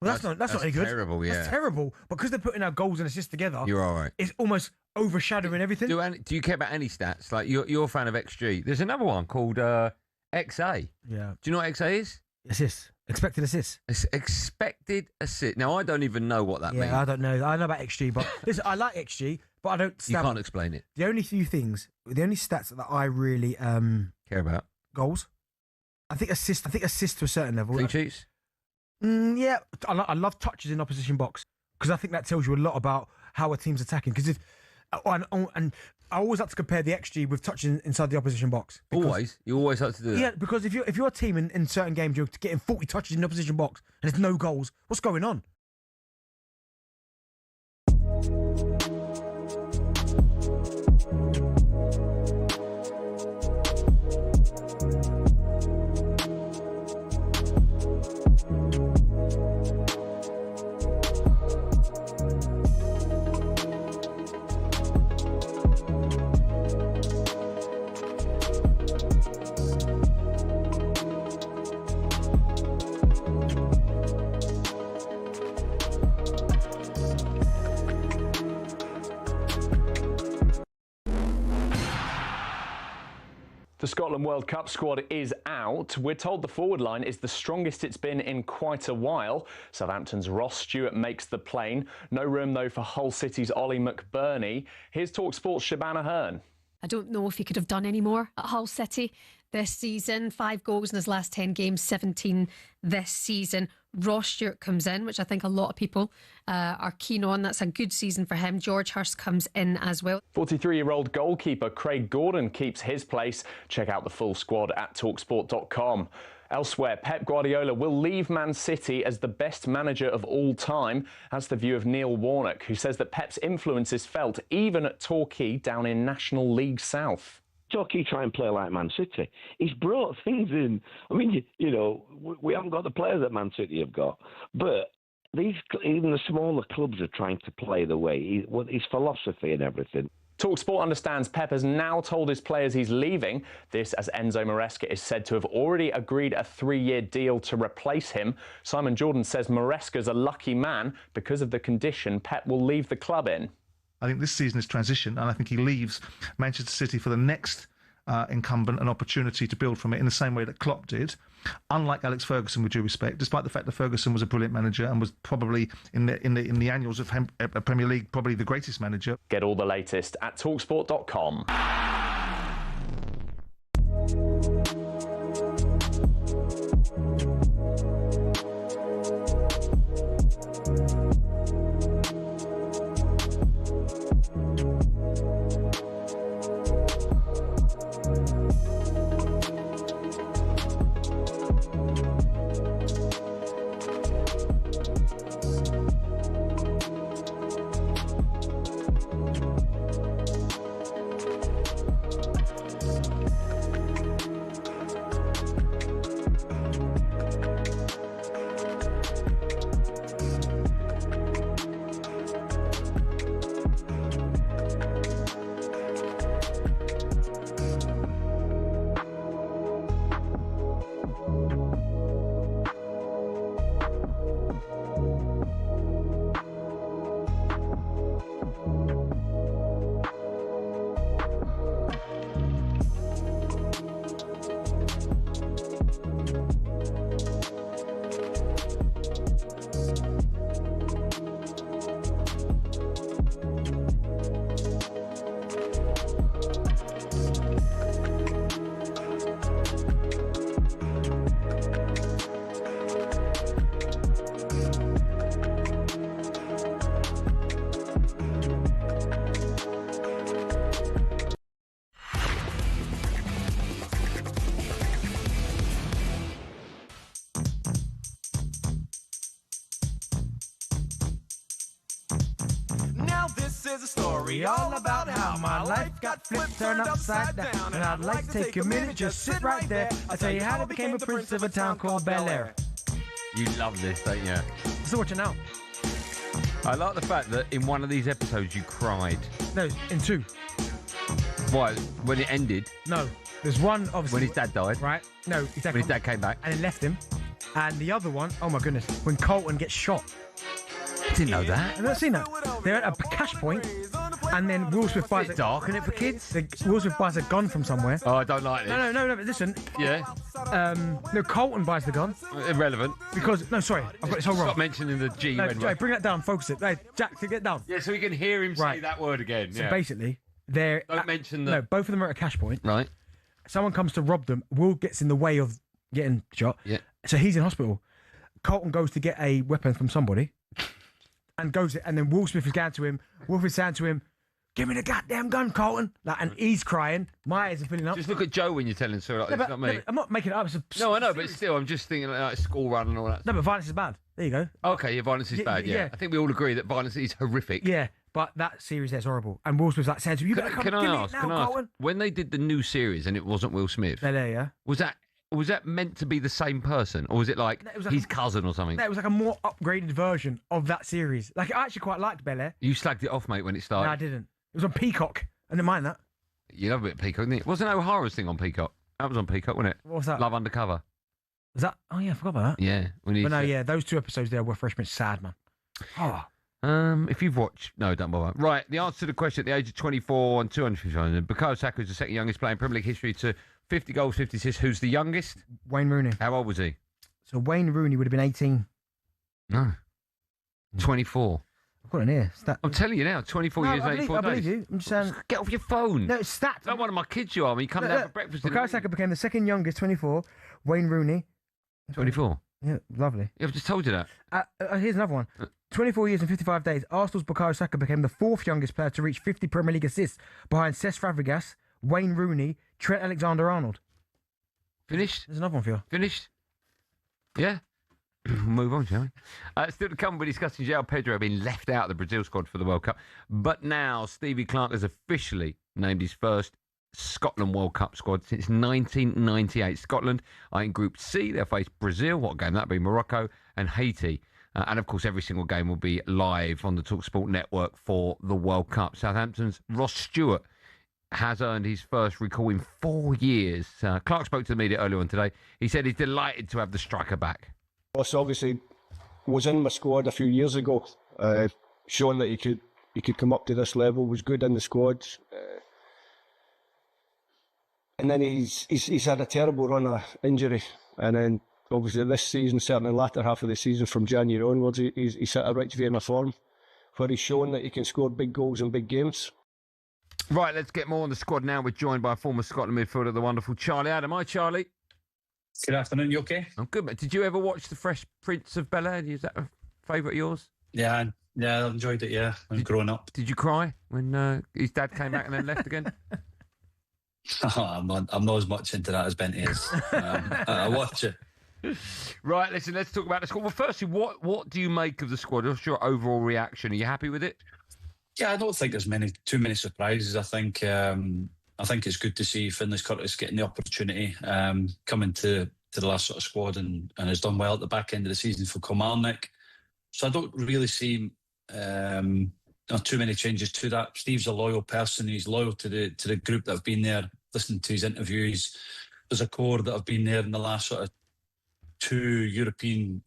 well, that's not any good. Terrible, yeah. That's terrible. Because they're putting out goals and assists together. You're all right. It's almost overshadowing everything. Do you care about any stats? Like, you're a fan of XG. There's another one called XA. Yeah. Do you know what XA is? Assists. Expected assists. It's expected assist. Now, I don't even know what that means. Yeah, I don't know. I know about XG, but listen, I like XG, but I don't... You can't explain it. The only stats that I really... care about? Goals. I think assist to a certain level. Clean sheets? Yeah. I love touches in opposition box because I think that tells you a lot about how a team's attacking. Because and I always like to compare the XG with touches inside the opposition box. Always? You always like to do that? Yeah, because if you're a team in certain games, you're getting 40 touches in the opposition box and there's no goals, what's going on? The Scotland World Cup squad is out. We're told the forward line is the strongest it's been in quite a while. Southampton's Ross Stewart makes the plane. No room, though, for Hull City's Ollie McBurney. Here's talkSPORT's Shabana Hearn. I don't know if he could have done any more at Hull City this season. 5 goals in his last 10 games, 17 this season. Ross Stewart comes in, which I think a lot of people are keen on. That's a good season for him. George Hurst comes in as well. 43-year-old goalkeeper Craig Gordon keeps his place. Check out the full squad at talksport.com. Elsewhere, Pep Guardiola will leave Man City as the best manager of all time. That's the view of Neil Warnock, who says that Pep's influence is felt even at Torquay down in National League South. Torquay try and play like Man City. He's brought things in. I mean, you know, we haven't got the players that Man City have got, but even the smaller clubs are trying to play the way his philosophy and everything. talkSPORT understands Pep has now told his players he's leaving. This as Enzo Maresca is said to have already agreed a 3-year deal to replace him. Simon Jordan says Maresca's a lucky man because of the condition Pep will leave the club in. I think this season is transition, and I think he leaves Manchester City for the next incumbent an opportunity to build from it in the same way that Klopp did. Unlike Alex Ferguson, with due respect, despite the fact that Ferguson was a brilliant manager and was probably in the annals of Premier League probably the greatest manager. Get all the latest at talksport.com. Is a story all about how my life got flipped, turned upside down. And I'd like to take a minute, just sit right there. I'll tell you how I became a prince of a town called Bel Air. You love this, don't you? So watch it now. I like the fact that in one of these episodes you cried. No, in 2. Why? When it ended? No. There's one, obviously. When his dad died? Right. No, his dad when his dad came back. And then left him. And the other one, oh my goodness, when Colton gets shot. Didn't know that. I've not seen that. They're at a cash point, and then Will Smith buys dark, isn't it, for kids? Will Smith buys a gun from somewhere. Oh, I don't like this. No, but listen. Yeah. No, Colton buys the gun. Irrelevant. Because, no, sorry, I've got this whole wrong. Stop mentioning the G. No, Joe, bring that down, focus it. Hey, Jack, get down. Yeah, so we can hear him say that word again. So yeah. basically, they're... Don't mention the... No, both of them are at a cash point. Right. Someone comes to rob them. Will gets in the way of getting shot. Yeah. So he's in hospital. Colton goes to get a weapon from somebody. And then Will Smith is going to him. Wolf is saying to him, "Give me the goddamn gun, Colton!" And he's crying. My eyes are filling up. Just look at Joe when you're telling story like this, not me. No, I'm not making it up. No, I know, but still, I'm just thinking like school run and all that. No, but violence is bad. There you go. Okay, yeah, violence is bad. Yeah. I think we all agree that violence is horrific. Yeah, but that series there's horrible. And Will Smith's like saying to him, "You gotta come Can give I me ask? it now, Can I ask? Colton." When they did the new series and it wasn't Will Smith, yeah. Was that meant to be the same person, or was it like, his cousin or something? No, it was like a more upgraded version of that series. Like, I actually quite liked Bel Air. You slagged it off, mate, when it started. No, I didn't. It was on Peacock. I didn't mind that. You love a bit of Peacock, didn't it? Wasn't O'Hara's thing on Peacock? That was on Peacock, wasn't it? What was that? Love Undercover. Was that? Oh, yeah, I forgot about that. Yeah. But no, yeah, those 2 episodes there were Freshman sad, man. Oh. If you've watched... No, don't bother. Right, the answer to the question at the age of 24 on 250, Bukayo Saka is the second youngest player in Premier League history to 50 goals, 50 assists. Who's the youngest? Wayne Rooney. How old was he? So Wayne Rooney would have been 18. No. 24. I've got an ear. I'm telling you now, 24 years and 84 I days. believe you. I'm just saying. Get off your phone. No, it's stats. Not one of my kids you are. I mean, you come down for breakfast. Bukayo Saka became the second youngest, 24. Wayne Rooney. 24. Yeah, lovely. Yeah, I've just told you that. Here's another one. 24 years and 55 days, Arsenal's Bukayo Saka became the fourth youngest player to reach 50 Premier League assists behind Cesc Fabregas, Wayne Rooney, Trent Alexander-Arnold. Finished? There's another one for you. Finished? Yeah? Move on, shall we? Still to come, we're discussing João Pedro being left out of the Brazil squad for the World Cup. But now Stevie Clarke has officially named his first Scotland World Cup squad since 1998. Scotland are in Group C. They'll face Brazil. What game? That'll be Morocco and Haiti. And, of course, every single game will be live on the talkSPORT network for the World Cup. Southampton's Ross Stewart has earned his first recall in 4 years. Clarke spoke to the media earlier on today. He said he's delighted to have the striker back. Ross obviously was in my squad a few years ago, showing that he could come up to this level, was good in the squad. And then he's had a terrible run of injury, and then obviously this season, certainly latter half of the season from January onwards, he's hit a right vein of form where he's shown that he can score big goals in big games. Right, let's get more on the squad now. We're joined by former Scotland midfielder, the wonderful Charlie Adam. Hi, Charlie. Good afternoon, you okay? I'm good, mate. Did you ever watch The Fresh Prince of Bel-Air? Is that a favourite of yours? Yeah, I enjoyed it, yeah, when growing up. Did you cry when his dad came back and then left again? I'm not as much into that as Bent is. I watch it. Right, listen, let's talk about the squad. Well, firstly, what do you make of the squad? What's your overall reaction? Are you happy with it? Yeah, I don't think there's too many surprises. I think it's good to see Finlay's Curtis getting the opportunity, coming to the last sort of squad and has done well at the back end of the season for Kilmarnock. So I don't really see not too many changes to that. Steve's a loyal person. He's loyal to the group that have been there, listening to his interviews. There's a core that have been there in the last sort of 2 European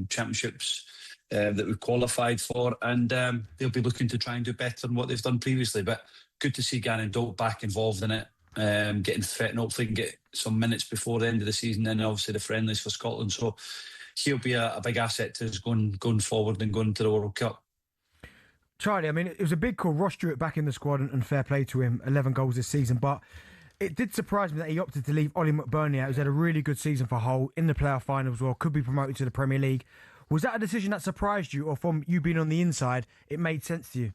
championships that we qualified for, and they'll be looking to try and do better than what they've done previously. But good to see Gavin Doak back involved in it, getting fit, and hopefully can get some minutes before the end of the season, and obviously the friendlies for Scotland. So he'll be a big asset to us going forward and going to the World Cup. Charlie, I mean, it was a big call. Ross Stewart back in the squad, and fair play to him, 11 goals this season. But it did surprise me that he opted to leave Ollie McBurney out, who's had a really good season for Hull, in the playoff final as well, could be promoted to the Premier League. Was that a decision that surprised you, or from you being on the inside, it made sense to you?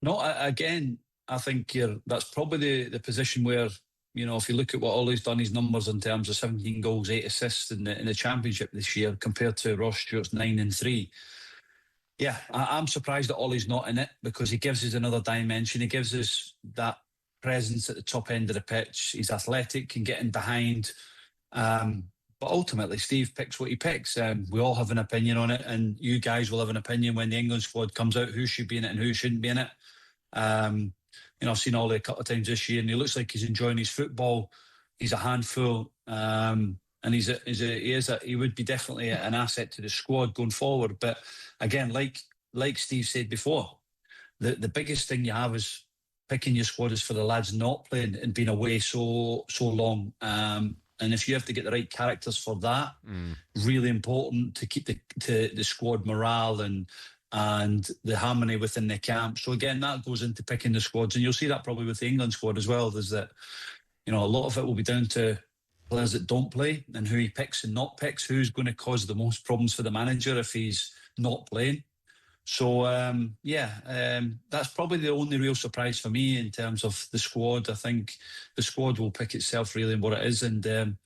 No, again, I think that's probably the position where, if you look at what Ollie's done, his numbers in terms of 17 goals, 8 assists in the Championship this year compared to Ross Stewart's 9 and 3. Yeah, I'm surprised that Ollie's not in it, because he gives us another dimension. He gives us that presence at the top end of the pitch. He's athletic, can get in behind. But ultimately, Steve picks what he picks. We all have an opinion on it, and you guys will have an opinion when the England squad comes out, who should be in it and who shouldn't be in it. I've seen Ollie a couple of times this year, and he looks like he's enjoying his football. He's a handful, and he would be definitely an asset to the squad going forward. But again, like Steve said before, the biggest thing you have is picking your squad is for the lads not playing and being away so long. And if you have to get the right characters for that, really important to keep the squad morale and the harmony within the camp. So again, that goes into picking the squads, and you'll see that probably with the England squad as well. There's that, a lot of it will be down to players that don't play and who he picks and not picks, who's going to cause the most problems for the manager if he's not playing. So, that's probably the only real surprise for me in terms of the squad. I think the squad will pick itself really in what it is. And,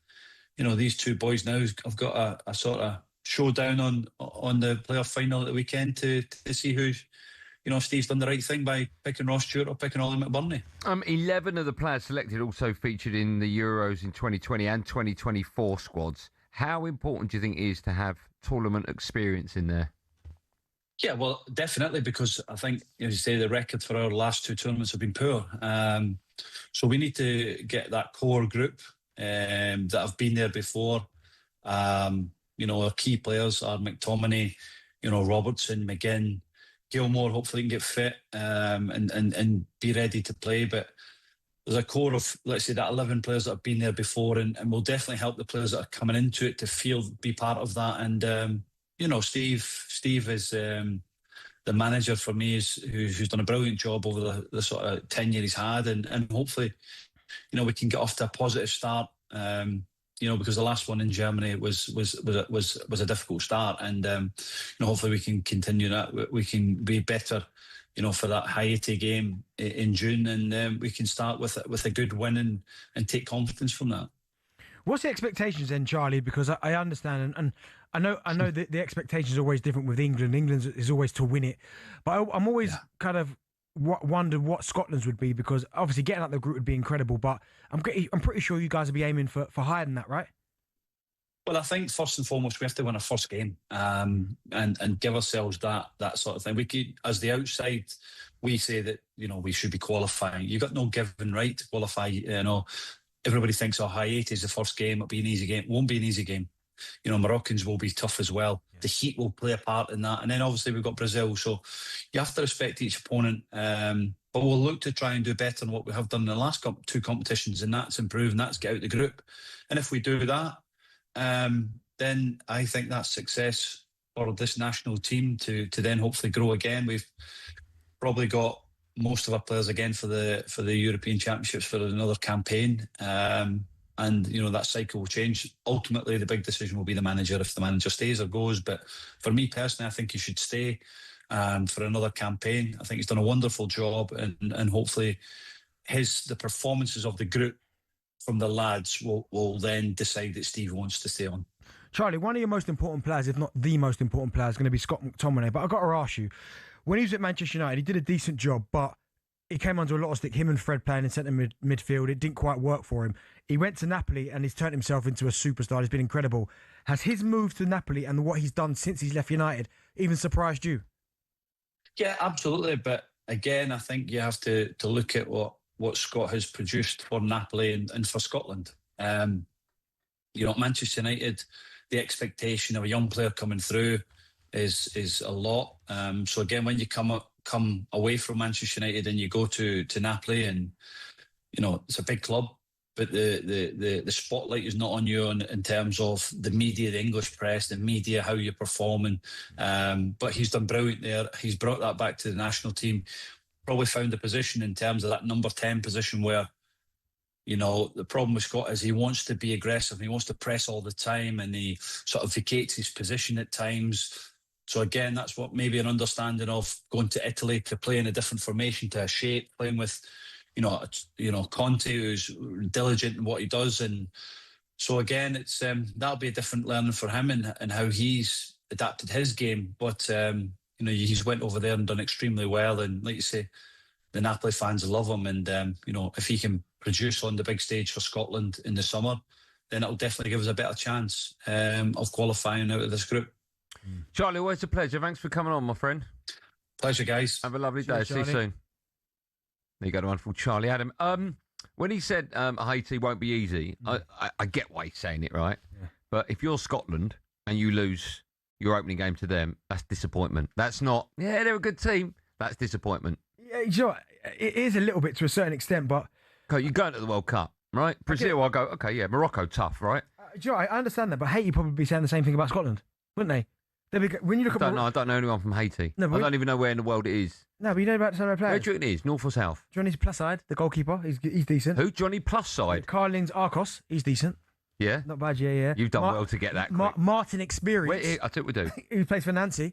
these two boys now have got a sort of showdown on the playoff final at the weekend to see who, Steve's done the right thing by picking Ross Stewart or picking Ollie McBurney. 11 of the players selected also featured in the Euros in 2020 and 2024 squads. How important do you think it is to have tournament experience in there? Yeah, well, definitely, because I think, as you say, the record for our last 2 tournaments have been poor. So we need to get that core group that have been there before. Our key players are McTominay, Robertson, McGinn, Gilmore hopefully can get fit and be ready to play. But there's a core of, let's say, that 11 players that have been there before, and will definitely help the players that are coming into it to be part of that. And Steve is the manager for me, who's done a brilliant job over the sort of tenure he's had, and hopefully, we can get off to a positive start. Because the last one in Germany was a difficult start, and hopefully we can continue that. We can be better, for that Haiti game in June, and we can start with a good win and take confidence from that. What's the expectations then, Charlie? Because I understand, and I know that the expectations are always different with England. England's is always to win it, but I'm always kind of wondered what Scotland's would be, because obviously getting out of the group would be incredible, but I'm pretty sure you guys will be aiming for higher than that, right? Well, I think first and foremost we have to win our first game, and give ourselves that sort of thing. We could, as the outside, we say that we should be qualifying. You've got no given right to qualify. Everybody thinks Haiti is the first game, it'll be an easy game. It won't be an easy game. Moroccans will be tough as well. The heat will play a part in that. And then obviously we've got Brazil. So you have to respect each opponent. But we'll look to try and do better than what we have done in the last two competitions. And that's improve, and that's get out the group. And if we do that, then I think that's success for this national team to then hopefully grow again. We've probably got most of our players again for the European Championships for another campaign. And that cycle will change. Ultimately, the big decision will be the manager, if the manager stays or goes. But for me personally, I think he should stay for another campaign. I think he's done a wonderful job, and hopefully the performances of the group from the lads will then decide that Steve wants to stay on. Charlie, one of your most important players, if not the most important player, is going to be Scott McTominay. But I've got to ask you, when he was at Manchester United, he did a decent job, but he came under a lot of stick, him and Fred playing in centre midfield. It didn't quite work for him. He went to Napoli and he's turned himself into a superstar. He's been incredible. Has his move to Napoli and what he's done since he's left United even surprised you? Yeah, absolutely. But again, I think you have to look at what Scott has produced for Napoli and for Scotland. Manchester United, the expectation of a young player coming through is a lot. So again, when you come away from Manchester United and you go to Napoli, and it's a big club, but the spotlight is not on you in terms of the media, the English press, the media, how you're performing. But he's done brilliant there. He's brought that back to the national team. Probably found a position in terms of that number 10 position where, the problem with Scott is he wants to be aggressive. He wants to press all the time, and he sort of vacates his position at times. So again, that's what maybe an understanding of going to Italy to play in a different formation, to a shape, playing with, Conte, who's diligent in what he does. And so again, it's that'll be a different learning for him and how he's adapted his game. But he's went over there and done extremely well. And like you say, the Napoli fans love him. And if he can produce on the big stage for Scotland in the summer, then it'll definitely give us a better chance of qualifying out of this group. Charlie, always a pleasure. Thanks for coming on, my friend. Pleasure, guys. Have a lovely day. Cheers, See you soon. There you go, the wonderful Charlie Adam. When he said Haiti won't be easy, I get why he's saying it, right? Yeah. But if you're Scotland and you lose your opening game to them, that's disappointment. That's not, they're a good team. That's disappointment. Yeah, you know what? It is a little bit to a certain extent, but... Okay, you're going to the World Cup, right? Brazil, I'll go, okay, yeah, Morocco, tough, right? Do you know, I understand that, but Haiti probably be saying the same thing about Scotland, wouldn't they? When you look I don't know anyone from Haiti. No, I don't even know where in the world it is. No, but you know about some of the players. Where do you think it is? North or south? Johnny's plus side, the goalkeeper. He's decent. Who? Johnny plus side? Carlins Arcos. He's decent. Yeah? Not bad, yeah. You've done well to get that quick. Martin Experience. I think we do. Who plays for Nancy.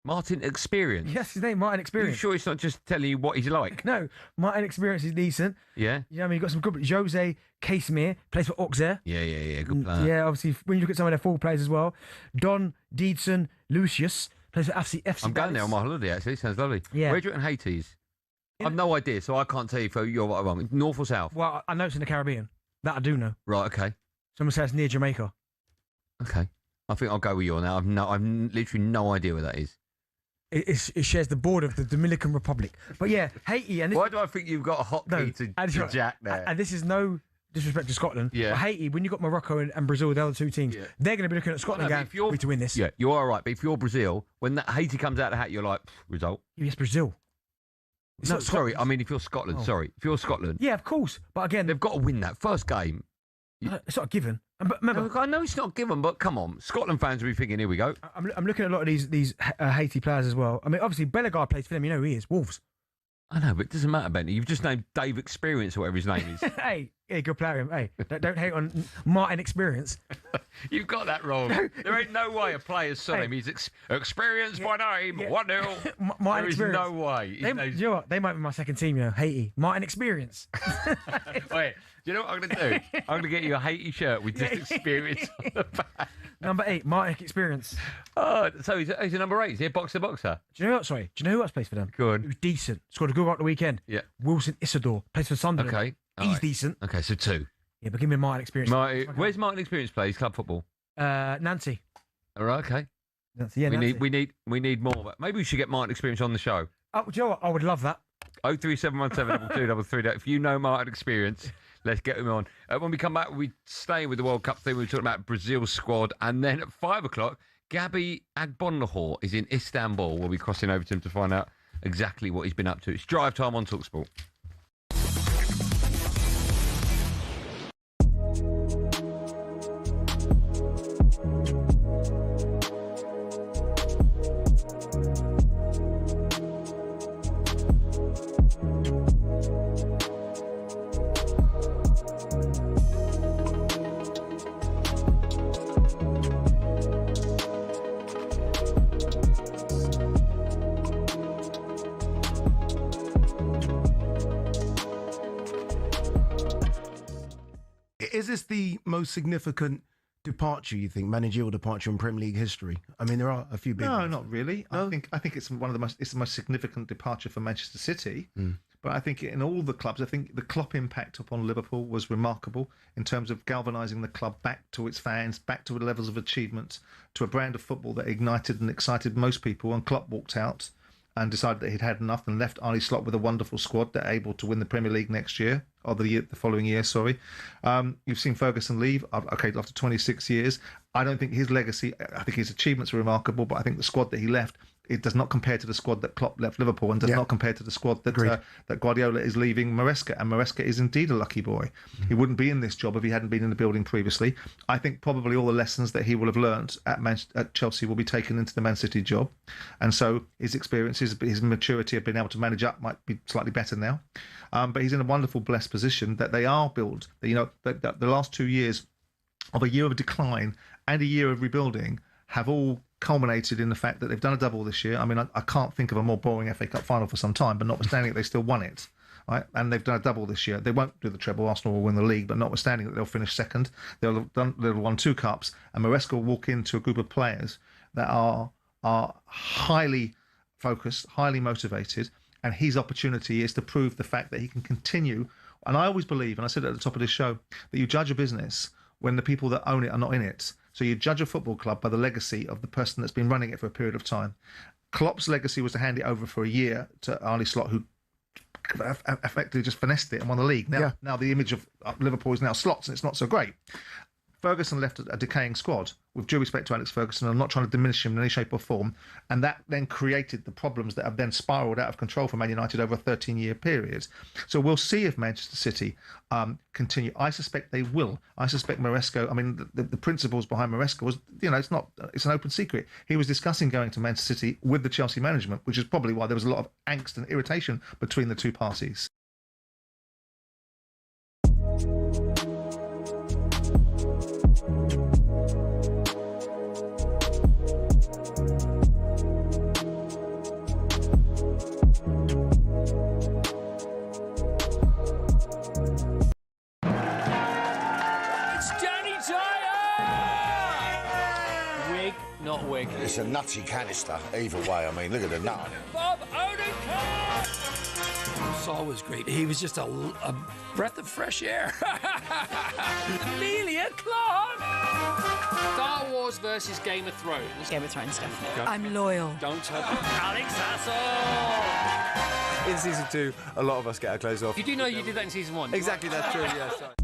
Martin Experience? Yes, his name, Martin Experience. Are you sure it's not just telling you what he's like? No, Martin Experience is decent. Yeah? You know what I mean? You've got some good... Jose Casemir plays for Auxerre. Yeah. Good player. Yeah, obviously, when you look at some of their full players as well. Don Deedson Lucius plays for FC I'm going there on my holiday, actually. Sounds lovely. Yeah. Where do you reckon Haiti is? I've no idea, so I can't tell you if you're right or wrong. North or south? Well, I know it's in the Caribbean. That I do know. Right, okay. Someone says near Jamaica. Okay. I think I'll go with you on that. I've literally no idea where that is. It shares the border of the Dominican Republic. But yeah, Haiti... and why do I think you've got a hotkey to Jack there? And this is no disrespect to Scotland. Yeah. But Haiti, when you've got Morocco and Brazil, the other two teams, they're going to be looking at Scotland going, we need to win this. Yeah, you're all right. But if you're Brazil, when that Haiti comes out of the hat, you're like, result. Yes, Brazil. No, sorry. I mean, if you're Scotland, sorry. If you're Scotland. Yeah, of course. But again, they've got to win that first game. It's not a given. But remember, I know it's not a given, but come on. Scotland fans will be thinking, here we go. I'm looking at a lot of these Haiti players as well. I mean, obviously, Bellegarde plays for them. You know who he is. Wolves. I know, but it doesn't matter, Benny. You've just named Dave Experience or whatever his name is. Hey, good player. Hey, don't hate on Martin Experience. You've got that wrong. There ain't no way a player's surname is Experienced by name, 1-0. Martin There is Experience. no way. You know what? They might be my second team, Haiti. Martin Experience. Wait, do you know what I'm going to do? I'm going to get you a Haiti shirt with just Experience on the back. Number 8, Martin Experience. Oh, so he's a number 8. Is he a boxer? Do you know what? Sorry. Do you know who else plays for them? Go on. Who's decent? Scored a goal at the weekend. Yeah. Wilson Isidore plays for Sunderland. Okay. He's decent. Okay, so 2. Yeah, but give me Martin Experience. Where's Martin Experience plays? Club football. Nancy. All right. Okay. Nancy. Yeah, we need more. But maybe we should get Martin Experience on the show. Oh, do you know what? I would love that. 03717 2233. If you know Martin Experience, let's get him on. When we come back, we'll be staying with the World Cup thing. We're talking about Brazil's squad. And then at 5 o'clock, Gabby Agbonlahor is in Istanbul. We'll be crossing over to him to find out exactly what he's been up to. It's Drive Time on talkSPORT. Is this the most significant departure, you think, managerial departure in Premier League history? I mean, there are a few big No, ones. not really. No? I think it's the most significant departure for Manchester City. But I think in all the clubs, I think the Klopp impact upon Liverpool was remarkable in terms of galvanising the club back to its fans, back to the levels of achievement, to a brand of football that ignited and excited most people. And Klopp walked out and decided that he'd had enough and left Arne Slot with a wonderful squad that are able to win the Premier League next year, or the following year, sorry. You've seen Ferguson leave, after 26 years. I don't think his legacy, I think his achievements are remarkable, but I think the squad that he left, it does not compare to the squad that Klopp left Liverpool, and does not compare to the squad that Guardiola is leaving Maresca. And Maresca is indeed a lucky boy. He wouldn't be in this job if he hadn't been in the building previously. I think probably all the lessons that he will have learnt at Chelsea will be taken into the Man City job. And so his experiences, his maturity of being able to manage up might be slightly better now. But he's in a wonderful, blessed position that they are built. The last 2 years of a year of decline and a year of rebuilding have all culminated in the fact that they've done a double this year. I mean, I can't think of a more boring FA Cup final for some time, but notwithstanding it, they still won it. Right? And they've done a double this year. They won't do the treble. Arsenal will win the league, but notwithstanding that they'll finish second, they'll have won 2 cups, and Maresca will walk into a group of players that are highly focused, highly motivated, and his opportunity is to prove the fact that he can continue. And I always believe, and I said it at the top of this show, that you judge a business when the people that own it are not in it. So you judge a football club by the legacy of the person that's been running it for a period of time. Klopp's legacy was to hand it over for a year to Arne Slot, who effectively just finessed it and won the league. Now the image of Liverpool is now Slot's, and it's not so great. Ferguson left a decaying squad, with due respect to Alex Ferguson. I'm not trying to diminish him in any shape or form. And that then created the problems that have then spiralled out of control for Man United over a 13-year period. So we'll see if Manchester City continue. I suspect they will. I suspect Maresca, I mean, the principles behind Maresca was, it's an open secret. He was discussing going to Manchester City with the Chelsea management, which is probably why there was a lot of angst and irritation between the two parties. Not wig. It's a nutty canister, either way. I mean, look at the nut on it. Bob Odenkirk! Saul was great. He was just a breath of fresh air. Amelia Clark! Star Wars versus Game of Thrones. Game of Thrones, definitely. I'm loyal. Don't tell Alex Hassel! In season 2, a lot of us get our clothes off. You do know you did that in season 1. Exactly, that's true, yeah. Sorry.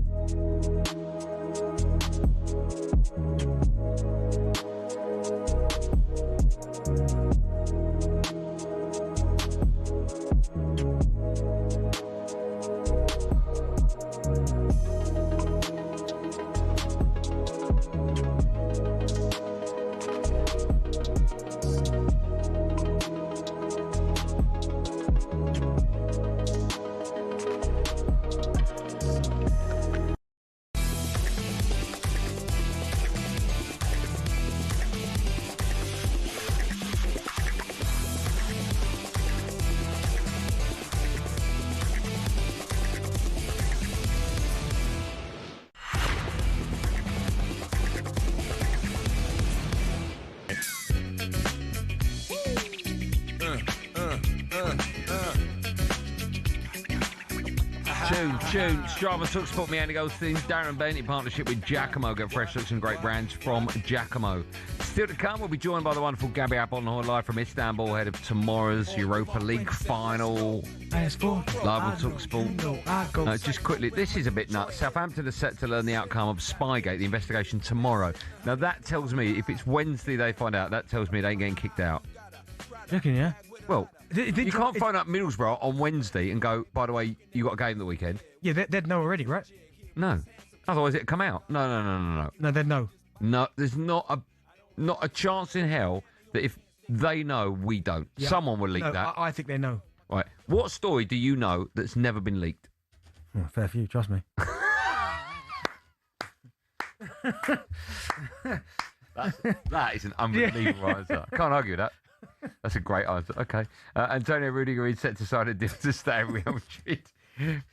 Tune. Strava talkSPORT, me, Andy Goldstein Darren Bent, in partnership with Giacomo. Get fresh looks and great brands from Giacomo. Still to come, we'll be joined by the wonderful Gabby Apollon live from Istanbul ahead of tomorrow's Europa League final. Live on talkSPORT. Just quickly, this is a bit nuts. Southampton are set to learn the outcome of Spygate, the investigation, tomorrow. Now, that tells me, if it's Wednesday they find out, that tells me they ain't getting kicked out. Reckon, yeah? Well, you can't phone up Middlesbrough on Wednesday and go, by the way, you got a game the weekend. Yeah, they'd know already, right? No. Otherwise it'd come out. No. No, they'd know. No, there's not a chance in hell that if they know, we don't. Yeah. Someone will leak that. I think they know. Right. What story do you know that's never been leaked? Oh, fair few, trust me. That is an unbelievable answer. I can't argue with that. That's a great answer. Okay. Antonio Rudiger is set to sign a deal to stay at Real Madrid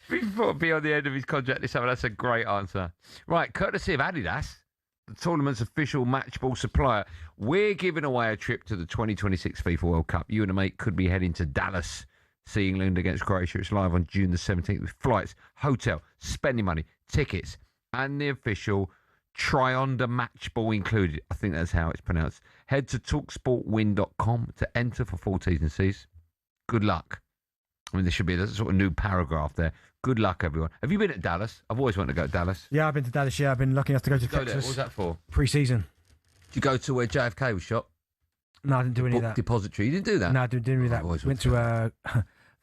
before beyond the end of his contract this summer. That's a great answer. Right, courtesy of Adidas, the tournament's official match ball supplier, we're giving away a trip to the 2026 FIFA World Cup. You and a mate could be heading to Dallas, see England against Croatia. It's live on June the 17th with flights, hotel, spending money, tickets, and the official Trionda match ball included. I think that's how it's pronounced. Head to talksportwin.com to enter for full T's and C's. Good luck. I mean, there should be a sort of new paragraph there. Good luck, everyone. Have you been at Dallas? I've always wanted to go to Dallas. Yeah, I've been to Dallas. Yeah, I've been lucky enough to go to Texas. There. What was that for? Pre-season. Did you go to where JFK was shot? No, I didn't do any of that. Depository. You didn't do that? No, I didn't do that. Went to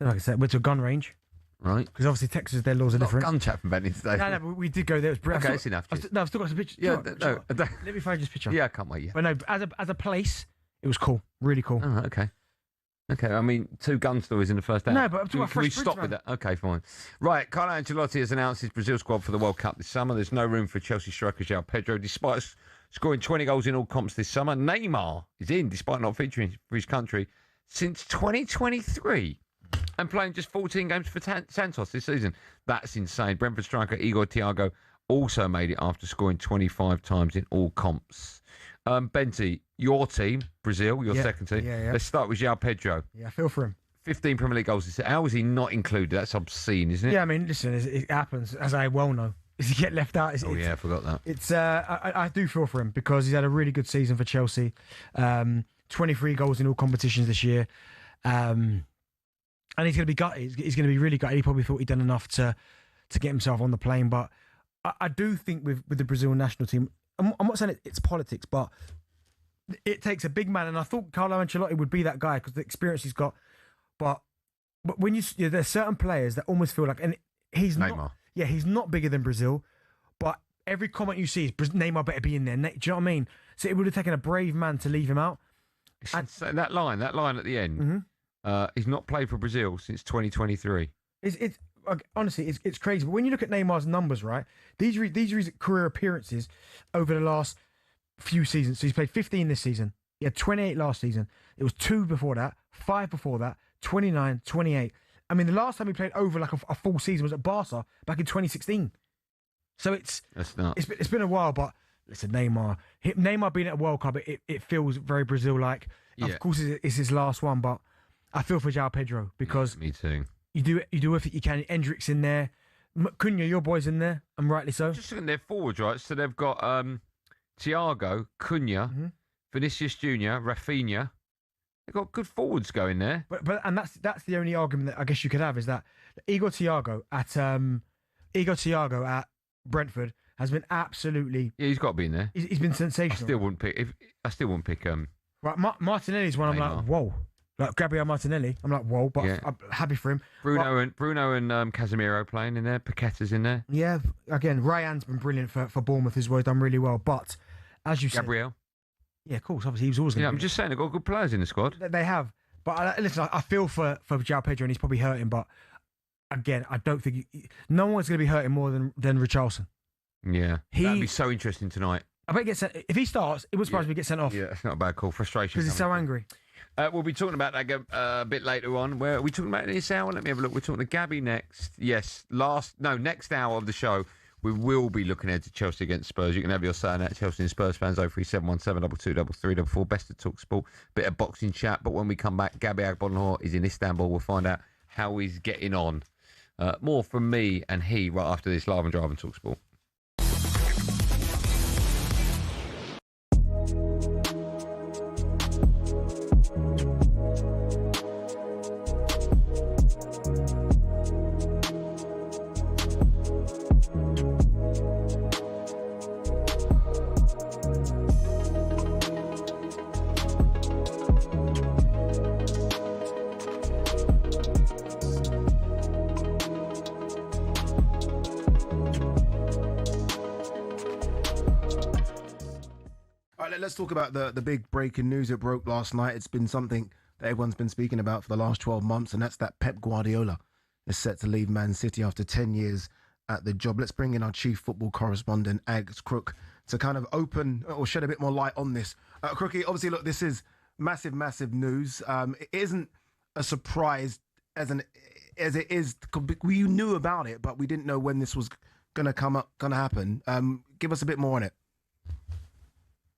like I said, went to a gun range. Right. Because obviously Texas, their laws are different. Gun chat from Benny today. No, but we did go there. It was okay, it's enough. I've still got some pictures. Yeah, let me find this picture. Yeah, I can't wait. Yeah. But no, as a place, it was cool. Really cool. Oh, okay. Okay, I mean, 2 gun stories in the first hour. No, but I'm talking about Can we Fresh stop Prince, with that? Okay, fine. Right, Carlo Ancelotti has announced his Brazil squad for the World Cup this summer. There's no room for Chelsea striker João Pedro, despite scoring 20 goals in all comps this summer. Neymar is in, despite not featuring for his country, since 2023. And playing just 14 games for Santos this season. That's insane. Brentford striker Igor Thiago also made it after scoring 25 times in all comps. Benty, your team, Brazil, your second team. Yeah. Let's start with João Pedro. Yeah, I feel for him. 15 Premier League goals. How was he not included? That's obscene, isn't it? Yeah, I mean, listen, it happens, as I well know. Is he get left out? I forgot that. It's I do feel for him because he's had a really good season for Chelsea. 23 goals in all competitions this year. And he's going to be gutted. He's going to be really gutted. He probably thought he'd done enough to get himself on the plane. But I do think with the Brazil national team, I'm not saying it's politics, but it takes a big man. And I thought Carlo Ancelotti would be that guy because the experience he's got. But when there's certain players that almost feel like, and he's Neymar. not. Yeah, he's not bigger than Brazil. But every comment you see is Neymar better be in there. Do you know what I mean? So it would have taken a brave man to leave him out. And that line at the end. He's not played for Brazil since 2023. It's honestly, it's crazy. But when you look at Neymar's numbers, right, these are his career appearances over the last few seasons. So he's played 15 this season. He had 28 last season. It was 2 before that, 5 before that, 29, 28. I mean, the last time he played over like a full season was at Barca back in 2016. So it's been a while, but listen, Neymar being at a World Cup, it feels very Brazil-like. Yeah. Of course, it's his last one, but I feel for João Pedro because me too. You do everything you can. Hendrick's in there, Cunha, your boy's in there, and rightly so. Just looking at their forwards, right? So they've got Thiago, Cunha, Vinicius Junior, Rafinha. They've got good forwards going there. But that's the only argument that I guess you could have is that Igor Thiago at Brentford has been absolutely. Yeah, he's got to be in there. He's been sensational. I still wouldn't pick. Right, Martinelli's one. I'm like, whoa. Like Gabriel Martinelli, I'm like, whoa, but I'm happy for him. Bruno and Casemiro playing in there. Paqueta's in there. Yeah, again, Ryan's been brilliant for Bournemouth as well. He's done really well. But as you said, Gabriel. Yeah, of course. Obviously, he was always going to. I'm just saying they've got good players in the squad. They have. But listen, I feel for João Pedro, and he's probably hurting. But again, I don't think no one's going to be hurting more than Richarlison. Yeah, that'd be so interesting tonight. I bet he gets sent. If he starts, it would surprise me to get sent off. Yeah, it's not a bad call. Frustration because he's so angry. We'll be talking about that a bit later on. Where are we talking about this hour? Let me have a look. We're talking to Gabby next. Yes, next hour of the show, we will be looking ahead to Chelsea against Spurs. You can have your say on that. Chelsea and Spurs fans, 0371 722 best of talkSPORT. Bit of boxing chat. But when we come back, Gabby Agbonlahor is in Istanbul. We'll find out how he's getting on. More from me and he right after this live and drive and talk sport. Let's talk about the big breaking news that broke last night. It's been something that everyone's been speaking about for the last 12 months, and that's that Pep Guardiola is set to leave Man City after 10 years at the job. Let's bring in our chief football correspondent, Ags Crook, to kind of open or shed a bit more light on this. Crookie, obviously, look, this is massive, massive news. It isn't a surprise as it is. We knew about it, but we didn't know when this was going to happen. Give us a bit more on it.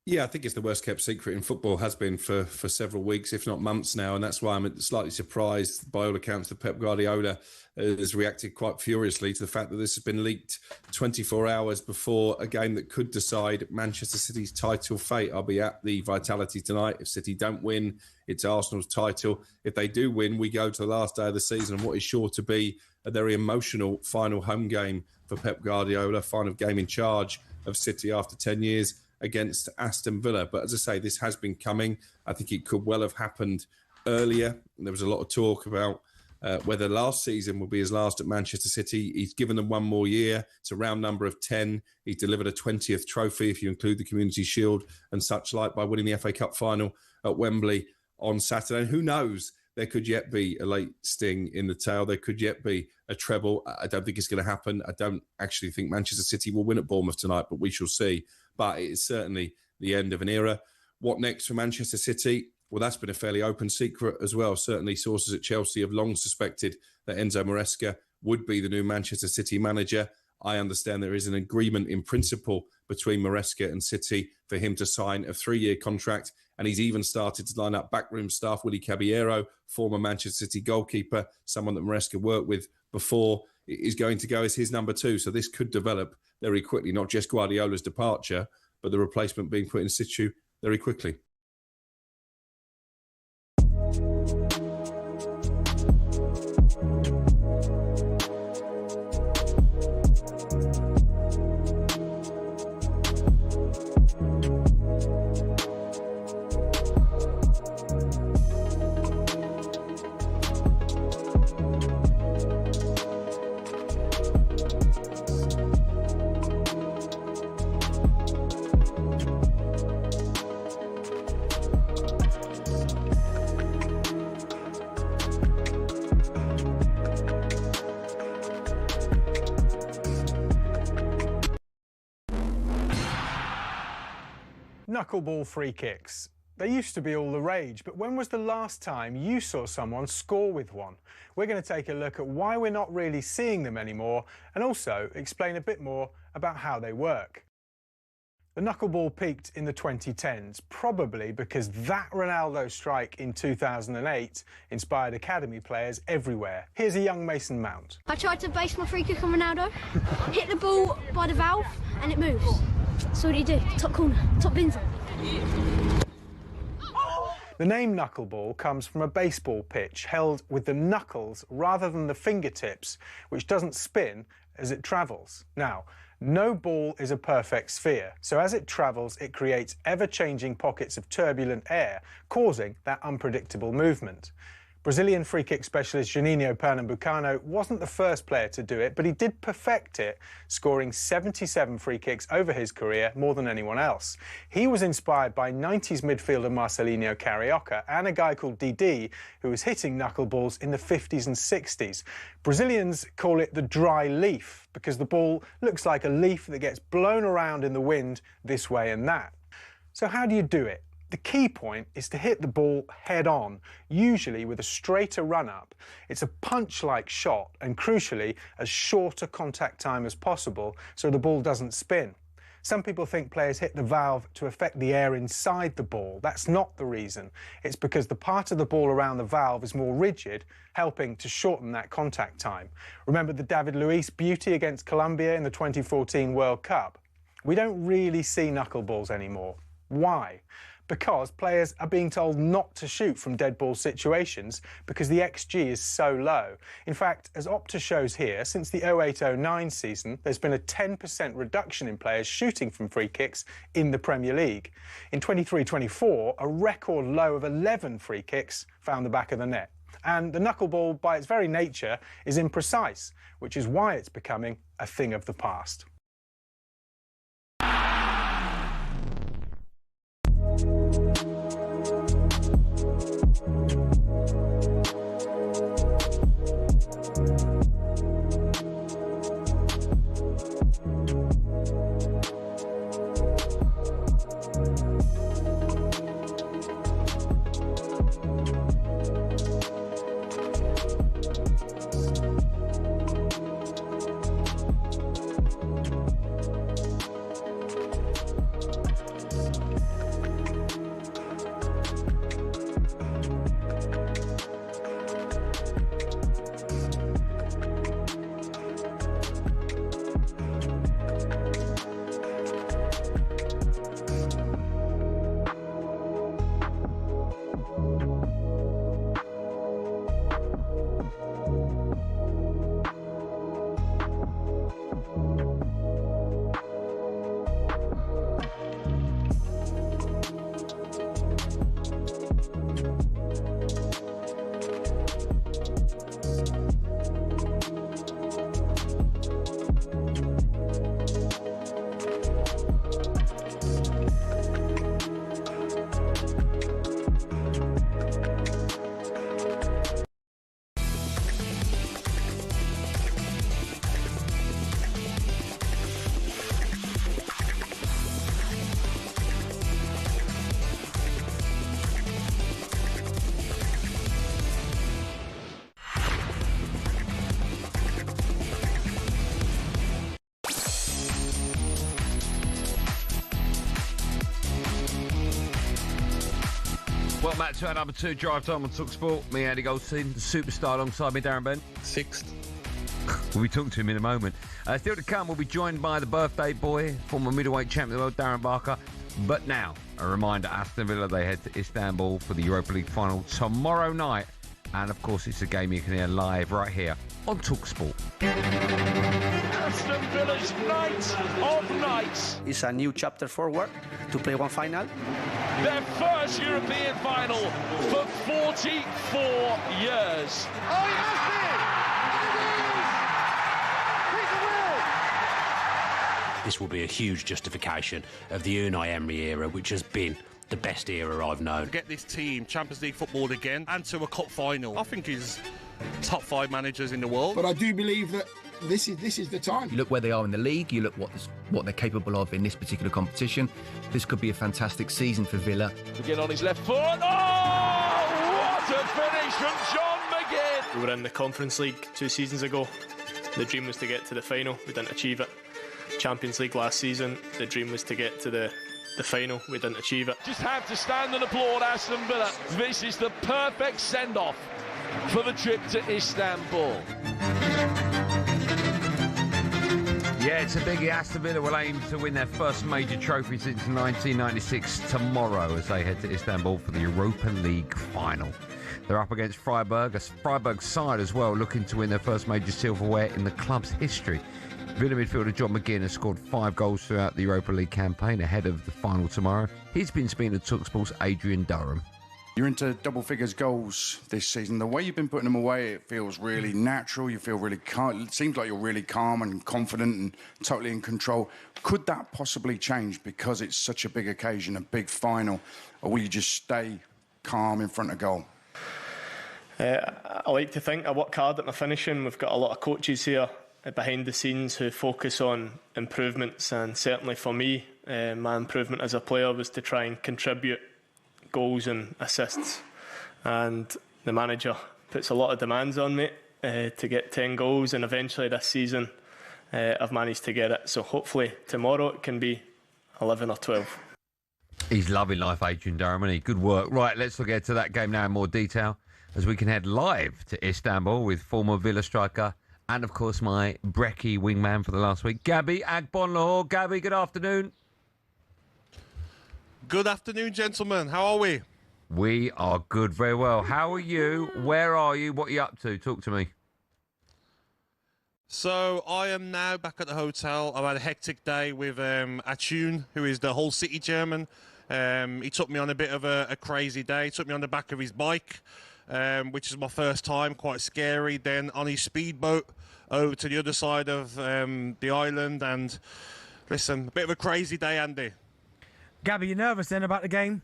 Yeah, I think it's the worst kept secret in football, has been for several weeks, if not months now. And that's why I'm slightly surprised, by all accounts, that Pep Guardiola has reacted quite furiously to the fact that this has been leaked 24 hours before a game that could decide Manchester City's title fate. I'll be at the Vitality tonight. If City don't win, it's Arsenal's title. If they do win, we go to the last day of the season and what is sure to be a very emotional final home game for Pep Guardiola, final game in charge of City after 10 years. Against Aston Villa. But as I say, this has been coming. I think it could well have happened earlier. There was a lot of talk about whether last season will be his last at Manchester City. He's given them one more year. It's a round number of 10. He delivered a 20th trophy, if you include the Community Shield and such like, by winning the FA Cup final at Wembley on Saturday. And who knows, there could yet be a late sting in the tail. There could yet be a treble. I don't think it's going to happen. I don't actually think Manchester City will win at Bournemouth tonight, but we shall see. But it is certainly the end of an era. What next for Manchester City? Well, that's been a fairly open secret as well. Certainly sources at Chelsea have long suspected that Enzo Maresca would be the new Manchester City manager. I understand there is an agreement in principle between Maresca and City for him to sign a 3-year contract. And he's even started to line up backroom staff. Willy Caballero, former Manchester City goalkeeper, someone that Maresca worked with before, is going to go as his number 2. So this could develop very quickly, not just Guardiola's departure, but the replacement being put in situ very quickly. Knuckleball free kicks. They used to be all the rage, but when was the last time you saw someone score with one? We're going to take a look at why we're not really seeing them anymore and also explain a bit more about how they work. The knuckleball peaked in the 2010s, probably because that Ronaldo strike in 2008 inspired academy players everywhere. Here's a young Mason Mount. I tried to base my free kick on Ronaldo, hit the ball by the valve and it moves. So what do? Top corner, top bins. The name knuckleball comes from a baseball pitch held with the knuckles rather than the fingertips, which doesn't spin as it travels. Now, no ball is a perfect sphere, so as it travels, it creates ever-changing pockets of turbulent air, causing that unpredictable movement. Brazilian free-kick specialist Juninho Pernambucano wasn't the first player to do it, but he did perfect it, scoring 77 free-kicks over his career, more than anyone else. He was inspired by 90s midfielder Marcelinho Carioca and a guy called Didi, who was hitting knuckleballs in the 50s and 60s. Brazilians call it the dry leaf, because the ball looks like a leaf that gets blown around in the wind this way and that. So how do you do it? The key point is to hit the ball head on, usually with a straighter run-up. It's a punch-like shot and, crucially, as short a contact time as possible so the ball doesn't spin. Some people think players hit the valve to affect the air inside the ball. That's not the reason. It's because the part of the ball around the valve is more rigid, helping to shorten that contact time. Remember the David Luiz beauty against Colombia in the 2014 World Cup? We don't really see knuckleballs anymore. Why? Because players are being told not to shoot from dead ball situations because the XG is so low. In fact, as Opta shows here, since the 08-09 season, there's been a 10% reduction in players shooting from free kicks in the Premier League. In 23-24, a record low of 11 free kicks found the back of the net. And the knuckleball, by its very nature, is imprecise, which is why it's becoming a thing of the past. Welcome back to our number 2 Drive Time on talkSPORT. Me, Andy Goldstein, the superstar alongside me, Darren Bent. Sixth. We'll be talking to him in a moment. Still to come, we'll be joined by the birthday boy, former middleweight champion of the world, Darren Barker. But now, a reminder, Aston Villa, they head to Istanbul for the Europa League final tomorrow night. And, of course, it's a game you can hear live right here on talkSPORT. Aston Villa's night of nights. It's a new chapter forward to play one final. Their first European final for 44 years. Oh, he has it! This will be a huge justification of the Unai Emery era, which has been the best era I've known. Get this team Champions League football again and to a cup final. I think he's top 5 managers in the world. But I do believe that this is the time. You look where they are in the league, you look what they're capable of in this particular competition. This could be a fantastic season for Villa. McGinn on his left foot. Oh, what a finish from John McGinn. We were in the Conference League 2 seasons ago. The dream was to get to the final. We didn't achieve it. Champions League last season, the dream was to get to the final. We didn't achieve it. Just have to stand and applaud Aston Villa. This is the perfect send-off for the trip to Istanbul. Yeah, it's a biggie. Aston Villa will aim to win their first major trophy since 1996 tomorrow as they head to Istanbul for the Europa League final. They're up against Freiburg, a Freiburg side as well, looking to win their first major silverware in the club's history. Villa midfielder John McGinn has scored 5 goals throughout the Europa League campaign ahead of the final tomorrow. He's been speaking to talkSPORT's Adrian Durham. You're into double figures goals this season. The way you've been putting them away, it feels really natural. You feel really calm. It seems like you're really calm and confident and totally in control. Could that possibly change because it's such a big occasion, a big final? Or will you just stay calm in front of goal? I like to think I work hard at my finishing. We've got a lot of coaches here behind the scenes who focus on improvements, and certainly for me, my improvement as a player was to try and contribute goals and assists, and the manager puts a lot of demands on me to get 10 goals, and eventually this season I've managed to get it. So hopefully tomorrow it can be 11 or 12. He's loving life, Adrian Durham, and good work. Right, let's look ahead to that game now in more detail as we can head live to Istanbul with former Villa striker and, of course, my Brekkie wingman for the last week, Gabby Agbonlahor. Gabby, good afternoon. Good afternoon, gentlemen. How are we? We are good, very well. How are you? Where are you? What are you up to? Talk to me. So I am now back at the hotel. I've had a hectic day with Atun, who is the Hull City chairman. He took me on a bit of a crazy day. He took me on the back of his bike, which is my first time, quite scary. Then on his speedboat over to the other side of the island. And listen, a bit of a crazy day, Andy. Gabby, you're nervous then about the game?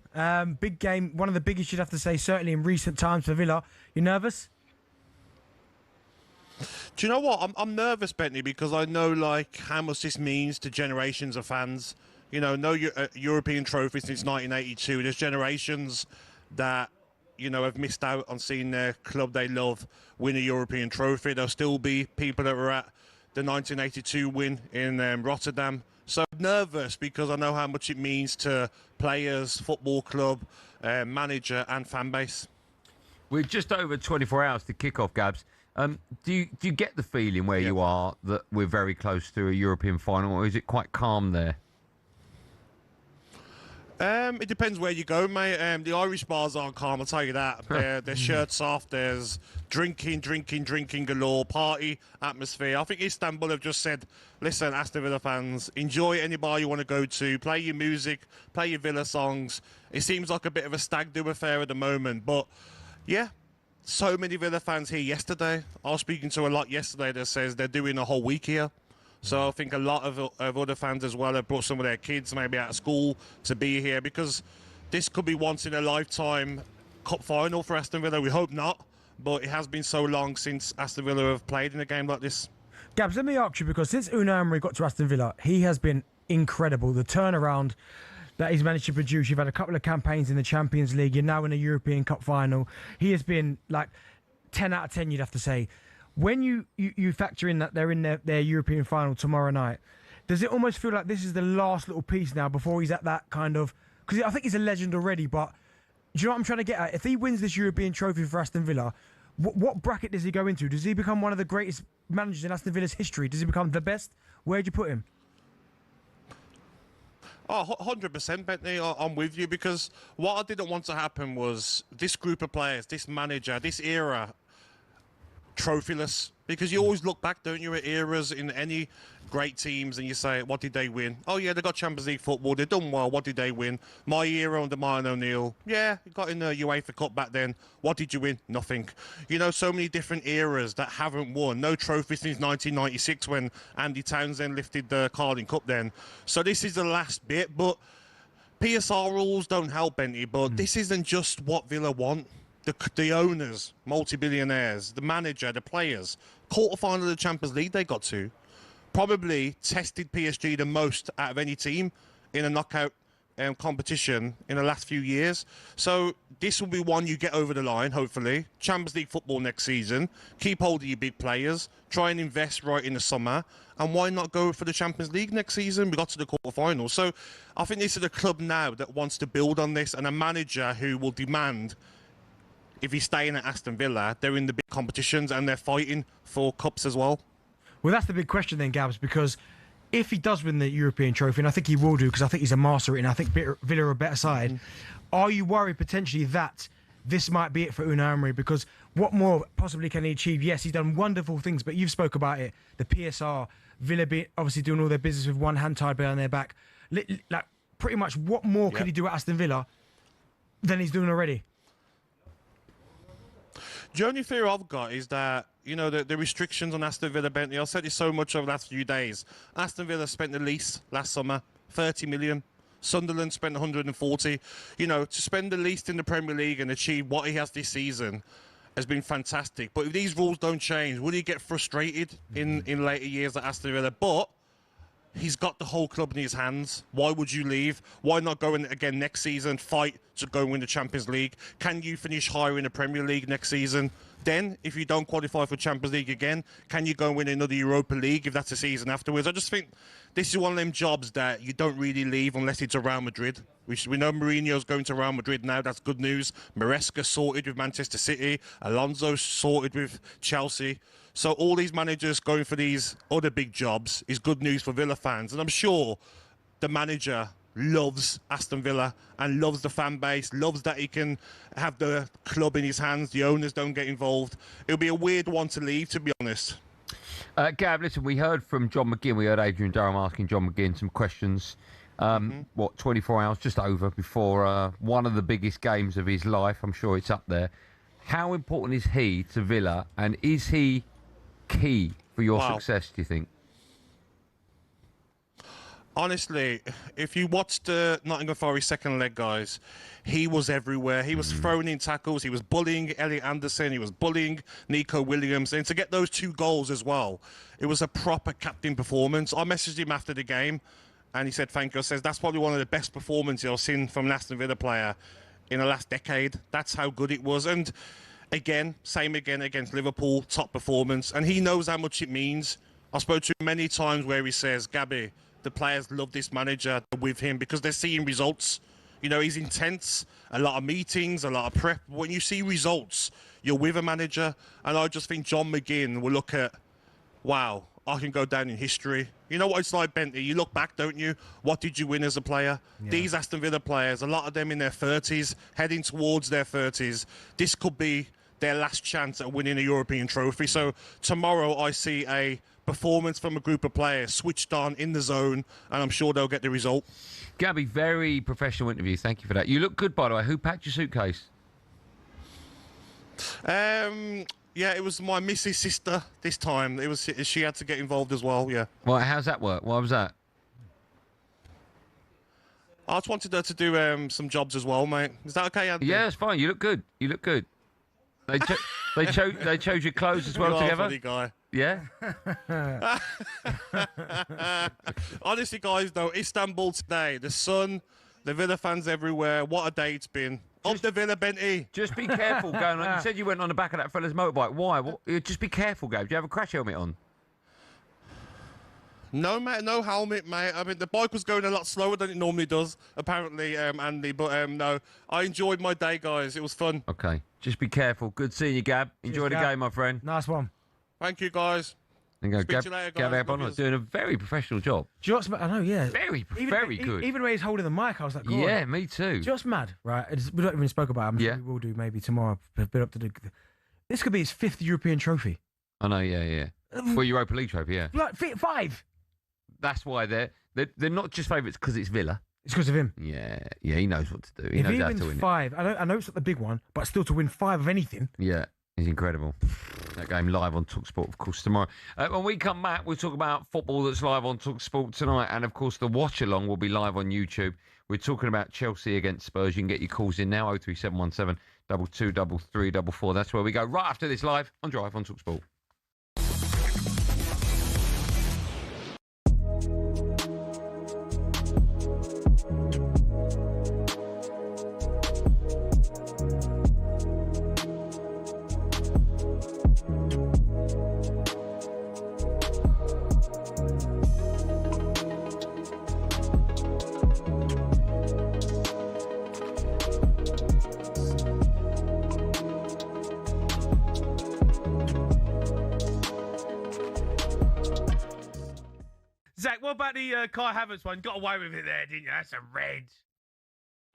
Big game, one of the biggest, you'd have to say, certainly in recent times for Villa. You nervous? Do you know what? I'm nervous, Bentley, because I know how much this means to generations of fans. You know, no European trophy since 1982. There's generations that, have missed out on seeing their club they love win a European trophy. There'll still be people that were at the 1982 win in Rotterdam. So nervous because I know how much it means to players, football club, manager and fan base. We're just over 24 hours to kick off, Gabs. Do you get the feeling where you are that we're very close to a European final, or is it quite calm there? It depends where you go, mate. The Irish bars aren't calm, I'll tell you that. There's shirts off, there's drinking galore, party atmosphere. I think Istanbul have just said, listen, Aston Villa fans, enjoy any bar you want to go to, play your music, play your Villa songs. It seems like a bit of a stag do affair at the moment, but yeah, so many Villa fans here yesterday. I was speaking to a lot yesterday that says they're doing a whole week here. So I think a lot of other fans as well have brought some of their kids maybe out of school to be here because this could be once in a lifetime cup final for Aston Villa. We hope not, but it has been so long since Aston Villa have played in a game like this. Gabs, let me ask you, because since Unai Emery got to Aston Villa, he has been incredible. The turnaround that he's managed to produce. You've had a couple of campaigns in the Champions League. You're now in a European Cup final. He has been 10 out of 10, you'd have to say. When you factor in that they're in their European final tomorrow night, does it almost feel like this is the last little piece now before he's at that kind of... Because I think he's a legend already, but do you know what I'm trying to get at? If he wins this European trophy for Aston Villa, what bracket does he go into? Does he become one of the greatest managers in Aston Villa's history? Does he become the best? Where'd you put him? Oh, 100%, Bentley, I'm with you, because what I didn't want to happen was this group of players, this manager, this era... trophyless, because you always look back, don't you, at eras in any great teams and you say, what did they win? Oh yeah, they got Champions League football, they've done well, what did they win? My era under Martin O'Neill, yeah, you got in the UEFA Cup back then, what did you win? Nothing. You know, so many different eras that haven't won, no trophy since 1996 when Andy Townsend lifted the Carling Cup then. So this is the last bit, but PSR rules don't help, Benty, but this isn't just what Villa want. The owners, multi-billionaires, the manager, the players, quarter-final of the Champions League they got to, probably tested PSG the most out of any team in a knockout competition in the last few years. So this will be one you get over the line, hopefully. Champions League football next season. Keep hold of your big players. Try and invest right in the summer. And why not go for the Champions League next season? We got to the quarter-final. So I think this is a club now that wants to build on this, and a manager who will demand... if he's staying at Aston Villa, they're in the big competitions and they're fighting for cups as well. Well, that's the big question then, Gabs, because if he does win the European trophy, and I think he will do, because I think he's a master at it, and I think Villa are a better side, are you worried potentially that this might be it for Unai Emery? Because what more possibly can he achieve? Yes, he's done wonderful things, but you've spoke about it, the PSR, Villa obviously doing all their business with one hand tied behind their back. Like, pretty much what more could he do at Aston Villa than he's doing already? The only fear I've got is that, you know, the restrictions on Aston Villa, Bentley, I've said this so much over the last few days. Aston Villa spent the least last summer, 30 million. Sunderland spent 140. You know, to spend the least in the Premier League and achieve what he has this season has been fantastic. But if these rules don't change, will he get frustrated in later years at Aston Villa? But he's got the whole club in his hands. Why would you leave? Why not go in again next season, fight to go and win the Champions League? Can you finish higher in the Premier League next season? Then, if you don't qualify for Champions League again, can you go and win another Europa League if that's the season afterwards? I just think this is one of them jobs that you don't really leave unless it's a Real Madrid. We know Mourinho's going to Real Madrid now. That's good news. Maresca sorted with Manchester City. Alonso sorted with Chelsea. So all these managers going for these other big jobs is good news for Villa fans. And I'm sure the manager loves Aston Villa and loves the fan base, loves that he can have the club in his hands. The owners don't get involved. It'll be a weird one to leave, to be honest. Gab, listen, we heard from John McGinn. We heard Adrian Durham asking John McGinn some questions. 24 hours, just over, before one of the biggest games of his life. I'm sure it's up there. How important is he to Villa, and is he key for your success, do you think? Honestly, if you watched the Nottingham Forest second leg, guys, he was everywhere. He was throwing in tackles. He was bullying Elliot Anderson. He was bullying Nico Williams. And to get those 2 goals as well, it was a proper captain performance. I messaged him after the game, and he said, thank you. I says, that's probably one of the best performances I've seen from an Aston Villa player in the last decade. That's how good it was. And again, same again against Liverpool, top performance. And he knows how much it means. I spoke to him many times where he says, Gabby, the players love this manager with him because they're seeing results. You know, he's intense, a lot of meetings, a lot of prep. When you see results, you're with a manager. And I just think John McGinn will look at, wow, I can go down in history. You know what it's like, Bentley? You look back, don't you? What did you win as a player? Yeah. These Aston Villa players, a lot of them in their 30s, heading towards their 30s. This could be their last chance at winning a European trophy. So tomorrow I see a performance from a group of players switched on in the zone, and I'm sure they'll get the result. Gabby, very professional interview. Thank you for that. You look good, by the way. Who packed your suitcase? Yeah, it was my missus' sister this time. She had to get involved as well, yeah. Well, how's that work? Why was that? I just wanted her to do some jobs as well, mate. Is that okay, Andy? Yeah, it's fine. You look good. You look good. They chose your clothes as well you together? Are a funny guy. Yeah? Honestly, guys, though, Istanbul today, the sun, the Villa fans everywhere. What a day it's been. Up the Villa, Benty. Just be careful going on. You said you went on the back of that fella's motorbike. Why? Just be careful, Gabe. Do you have a crash helmet on? No, mate, no helmet, mate. I mean, the bike was going a lot slower than it normally does, apparently, Andy. But no, I enjoyed my day, guys. It was fun. Okay, just be careful. Good seeing you, Gab. Enjoy the game, my friend. Nice one. Thank you, guys. And go, Speak to you later, guys. Gab Abon doing a very professional job. Do you know what's, I know, yeah. Very good. Even the way he's holding the mic, I was like, God. Yeah, me too. Do you know what's mad, right? We don't even spoke about it. I'm sure we will do maybe tomorrow. A bit up to the. This could be his 5th European trophy. I know, yeah. Well, Europa League trophy, yeah. Like 5. That's why they're not just favourites because it's Villa. It's because of him. Yeah, he knows what to do. He if knows he how wins to win 5, I know it's not the big one, but still to win 5 of anything. Yeah, he's incredible. That game live on talkSPORT, of course, tomorrow. When we come back, we'll talk about football that's live on talkSPORT tonight, and of course the watch along will be live on YouTube. We're talking about Chelsea against Spurs. You can get your calls in now, 03717 22 33 That's where we go right after this live on Drive on talkSPORT. Zach, what about the Kai Havertz one? Got away with it there, didn't you? That's a red.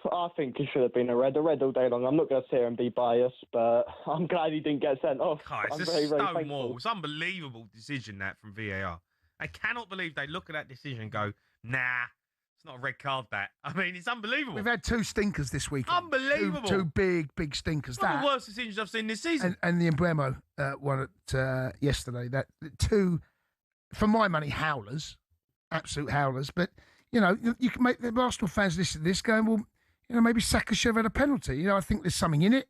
I think it should have been a red all day long. I'm not going to sit here and be biased, but I'm glad he didn't get sent off. It's a stonewall. It's an unbelievable decision, that, from VAR. I cannot believe they look at that decision and go, nah, it's not a red card, that. I mean, it's unbelievable. We've had 2 stinkers this week. Unbelievable. Two big stinkers. One of the worst decisions I've seen this season. And the Embuemo one at yesterday. That 2, for my money, howlers. Absolute howlers. But, you know, you can make the Arsenal fans listen to this going, well, you know, maybe Saka should have had a penalty. You know, I think there's something in it.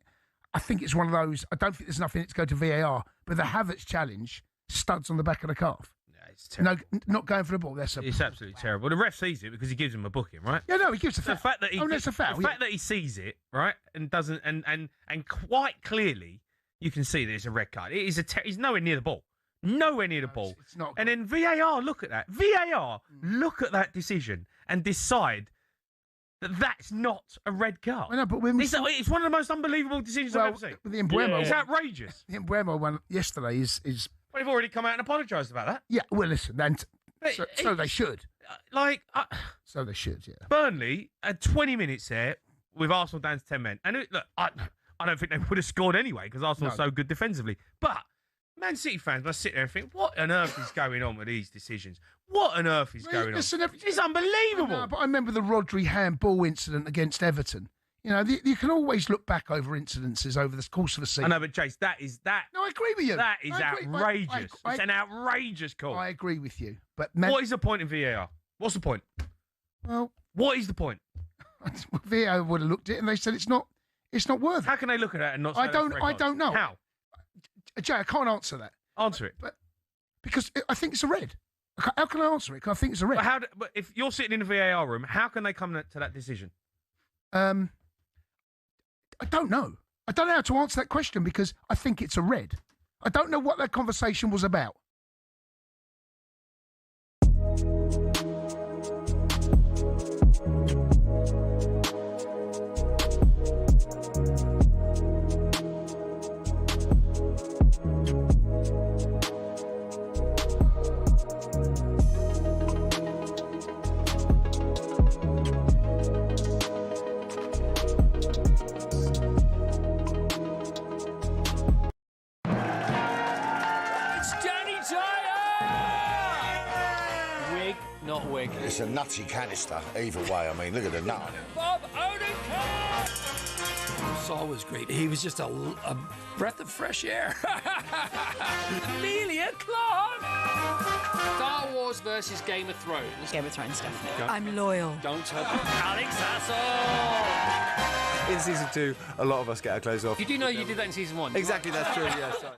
I think it's one of those, I don't think there's enough in it to go to VAR, but the Havertz challenge, studs on the back of the calf. it's terrible. No, not going for the ball. It's absolutely terrible. The ref sees it because he gives him a booking, right? Yeah, no, he gives a foul. The fact that that's a foul. The fact that he sees it, right, and doesn't, and quite clearly, you can see that it's a red card. It is he's nowhere near the ball. Nowhere near the ball. It's not. And then VAR look at that. VAR look at that decision and decide that that's not a red card. I know, but when it's one of the most unbelievable decisions I've ever seen. The Embuemo It's outrageous. The Embuemo one yesterday is. Well, they've already come out and apologised about that. Yeah, well, listen, then so they should. So they should, yeah. Burnley had 20 minutes there with Arsenal down to 10 men. And look, I don't think they would have scored anyway because Arsenal are so good defensively. But Man City fans must sit there and think, what on earth is going on with these decisions? What on earth is going on? It's unbelievable. No, but I remember the Rodri handball incident against Everton. You know, you can always look back over incidences over the course of a season. I know, but Chase, that is that. No, I agree with you. That is outrageous. It's an outrageous call. I agree with you. But what is the point in VAR? What's the point? Well, what is the point? VAR would have looked at it and they said it's not worth it. How can they look at that and not say I don't know. How? Jay, I can't answer that. Answer it. But because I think it's a red. How can I answer it? Because I think it's a red. But if you're sitting in the VAR room, how can they come to that decision? I don't know. I don't know how to answer that question because I think it's a red. I don't know what that conversation was about. Not wig. It's a nutty canister, either way. I mean, look at the nut on it. Bob Odenkirk! Saul was great. He was just a breath of fresh air. Amelia Clark! Star Wars versus Game of Thrones. Game of Thrones, definitely. I'm loyal. Don't tell Alex Hassel! In season 2, a lot of us get our clothes off. You do know you did that in season 1. Exactly, that's true, yeah. Sorry.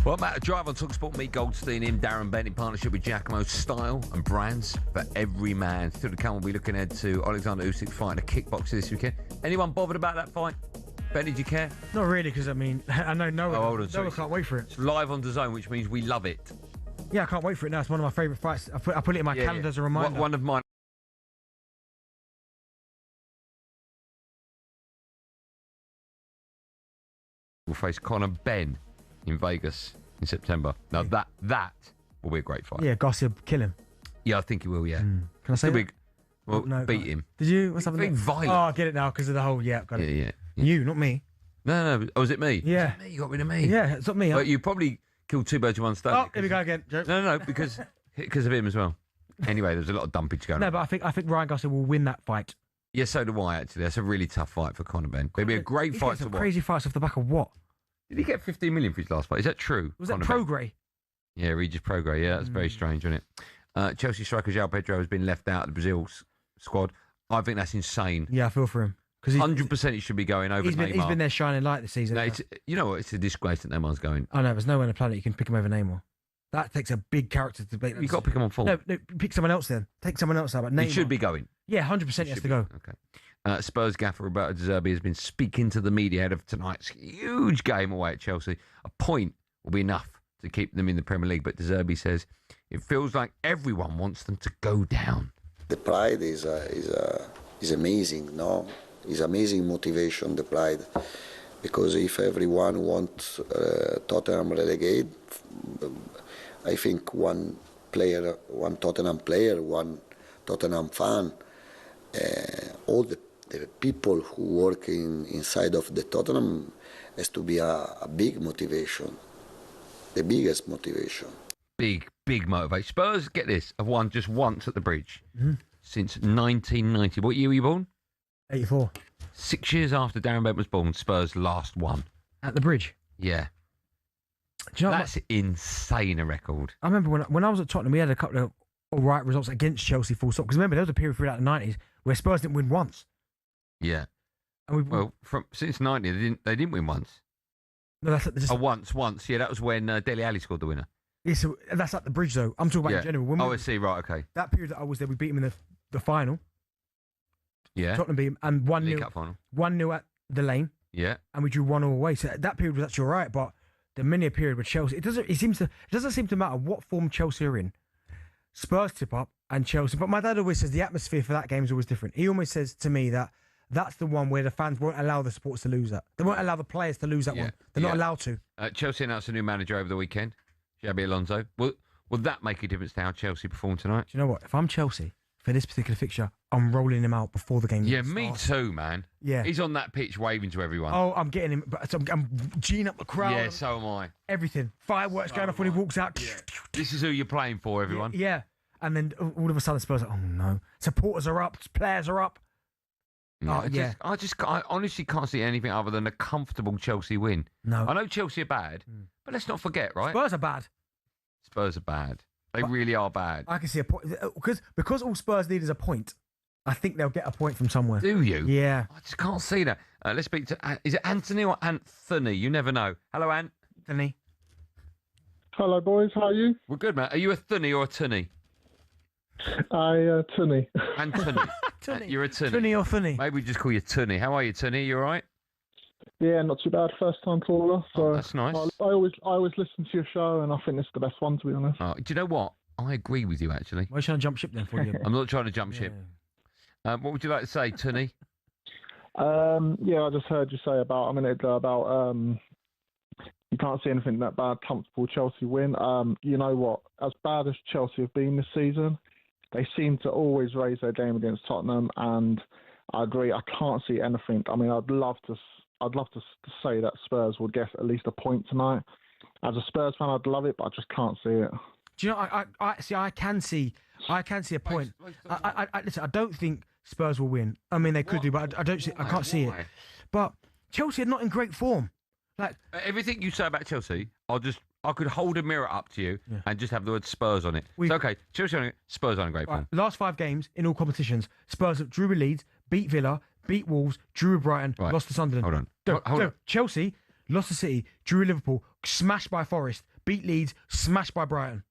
Well, Matt, drive on talkSPORT, me, Goldstein, him, Darren Bent, in partnership with Giacomo. Style and brands for every man. Still to come, we'll be looking ahead to Alexander Usyk fighting a kickboxer this weekend. Anyone bothered about that fight? Ben, did you care? Not really, because, I mean, I know no one can't wait for it. It's live on DAZN, which means we love it. Yeah, I can't wait for it now. It's one of my favourite fights. I put it in my calendar as a reminder. One of mine. Will face Conor Ben in Vegas in September. Now that will be a great fight. Yeah, Gossip, kill him. Yeah, I think he will. Yeah. Can I say that? Well, No, beat him. Did you? What's happening? Being violent. Oh, I get it now because of the whole. Yeah, got it. Yeah. You, not me. No. Oh, was it me? Yeah. Was it me? You got rid of me. Yeah, it's not me. But you probably killed two birds with one stone. Oh, here we go again. Joke. No, because of him as well. Anyway, there's a lot of dumpage going on. No, but I think Ryan Gossip will win that fight. Yeah, so do I, actually. That's a really tough fight for Conor Ben. It'll be a great fight to watch. Crazy fights off the back of what? Did he get 15 million for his last fight? Is that true? Was that Prograis? Yeah, Regis Prograis. Yeah, that's very strange, isn't it? Chelsea striker João Pedro has been left out of the Brazil squad. I think that's insane. Yeah, I feel for him. 100% he should be going over Neymar. He's been their shining light this season. No, you know what? It's a disgrace that Neymar's going. Oh, no, there's nowhere on the planet you can pick him over Neymar. That takes a big character to beat. You've got to pick him on full. No, pick someone else then. Take someone else out. But Neymar. He should be going. Yeah, 100% he has to go. Okay. Spurs gaffer Roberto De Zerbi has been speaking to the media ahead of tonight's huge game away at Chelsea. A point will be enough to keep them in the Premier League, but De Zerbi says it feels like everyone wants them to go down. The pride is amazing, no? It's amazing motivation, the pride, because if everyone wants Tottenham relegated, I think one Tottenham player, one Tottenham fan, all the people who work inside of the Tottenham has to be a big motivation, the biggest motivation. Big motivation. Spurs, get this, have won just once at the Bridge since 1990. What year were you born? 84. 6 years after Darren Bent was born, Spurs last won. At the Bridge? Yeah. Do you know That's insane a record. I remember when I was at Tottenham, we had a couple of all right results against Chelsea full stop. Because remember, there was a period throughout the 90s where Spurs didn't win once. Yeah. And since 90, they didn't win once. No, that's once. Yeah, that was when Dele Alli scored the winner. Yeah, so that's at the Bridge, though. I'm talking about in general. When I see. Right, okay. That period that I was there, we beat them in the final. Yeah. Tottenham beat them, and 1-0. League Cup final. 1-0 at the Lane. Yeah. And we drew 1-0 away. So that period was actually all right, but the many a period with Chelsea, it doesn't seem to matter what form Chelsea are in. Spurs tip up and Chelsea. But my dad always says the atmosphere for that game is always different. He always says to me that that's the one where the fans won't allow the supporters to lose that. They won't allow the players to lose that one. They're not allowed to. Chelsea announced a new manager over the weekend, Xabi Alonso. Will that make a difference to how Chelsea perform tonight? Do you know what? If I'm Chelsea, for this particular fixture, I'm rolling him out before the game Yeah, starts. me too, man. Yeah. He's on that pitch waving to everyone. Oh, I'm getting him. But I'm geeing up the crowd. Yeah, so am I. Everything. Fireworks going off when he walks out. Yeah. This is who you're playing for, everyone. Yeah. And then all of a sudden, Spurs are like, oh no. Supporters are up. Players are up. No, I honestly can't see anything other than a comfortable Chelsea win. No. I know Chelsea are bad, but let's not forget, right? Spurs are bad. Spurs are bad. They really are bad. I can see a point. Because all Spurs need is a point. I think they'll get a point from somewhere. Do you? Yeah. I just can't see that. Let's speak to... is it Anthony or Anthony? You never know. Hello, Anthony. Hello, boys. How are you? We're good, man. Are you a Thunny or a Tunny? Tunny. Anthony. You're a Tunny. Tunny or Thunny? Maybe we just call you Tunny. How are you, Tunny? You all right? Yeah, not too bad. First time caller. So that's nice. I always listen to your show, and I think this is the best one, to be honest. Do you know what? I agree with you, actually. Why are you trying to jump ship then for you? I'm not trying to jump ship. What would you like to say, Tunny? Yeah, I just heard you say about a minute ago about you can't see anything that bad, comfortable Chelsea win. You know what? As bad as Chelsea have been this season, they seem to always raise their game against Tottenham, and I agree. I can't see anything. I mean, I'd love to say that Spurs will get at least a point tonight. As a Spurs fan, I'd love it, but I just can't see it. Do you know? I can see a point. Listen, I don't think Spurs will win. I mean, they could do, but I can't see it. But Chelsea are not in great form. Like everything you say about Chelsea, I could hold a mirror up to you and just have the word Spurs on it. It's okay. Chelsea, Spurs aren't in great form. Last 5 games in all competitions, Spurs drew with Leeds, beat Villa, beat Wolves, drew with Brighton, lost to Sunderland. Hold on. Chelsea lost to City, drew with Liverpool, smashed by Forest, beat Leeds, smashed by Brighton.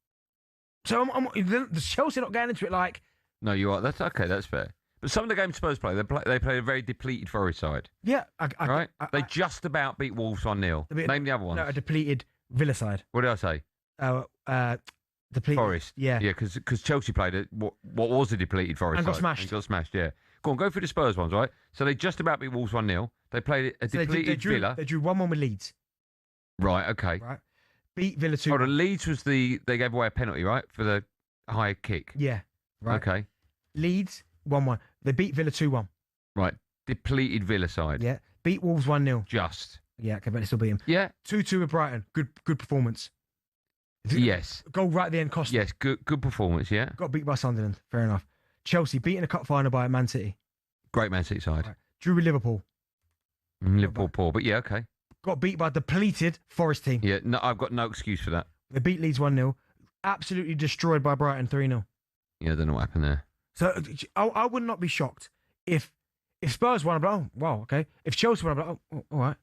So the Chelsea not going into it like... No, you are. That's okay. That's fair. But some of the games Spurs play, they play a very depleted Forest side. Yeah. They just about beat Wolves 1-0. Name the other ones. No, a depleted Villa side. What did I say? Depleted. Forest. Yeah. Yeah, because Chelsea played what was a depleted Forest and side. got smashed. And got smashed, yeah. Go through the Spurs ones, right? So they just about beat Wolves 1-0. They played a depleted Villa. They drew 1-1 with Leeds. Right, okay. Right. Beat Villa 2. Hold on, Leeds was they gave away a penalty, right? For the high kick. Yeah. Right. Okay. Leeds 1-1. They beat Villa 2-1. Right. Depleted Villa side. Yeah. Beat Wolves 1-0. Just. Yeah, okay, but they still beat him. Yeah. 2-2 with Brighton. Good performance. Yes. Goal right at the end cost them. Yes, good performance, yeah. Got beat by Sunderland. Fair enough. Chelsea beating a cup final by Man City. Great Man City side. Right. Drew with Liverpool. Liverpool poor, but yeah, okay. Got beat by a depleted Forest team. Yeah, no, I've got no excuse for that. They beat Leeds 1-0. Absolutely destroyed by Brighton 3-0. Yeah, I don't know what happened there. So I would not be shocked if Spurs won. I'd be like, oh, wow, okay. If Chelsea won, I'd be like, oh, all right.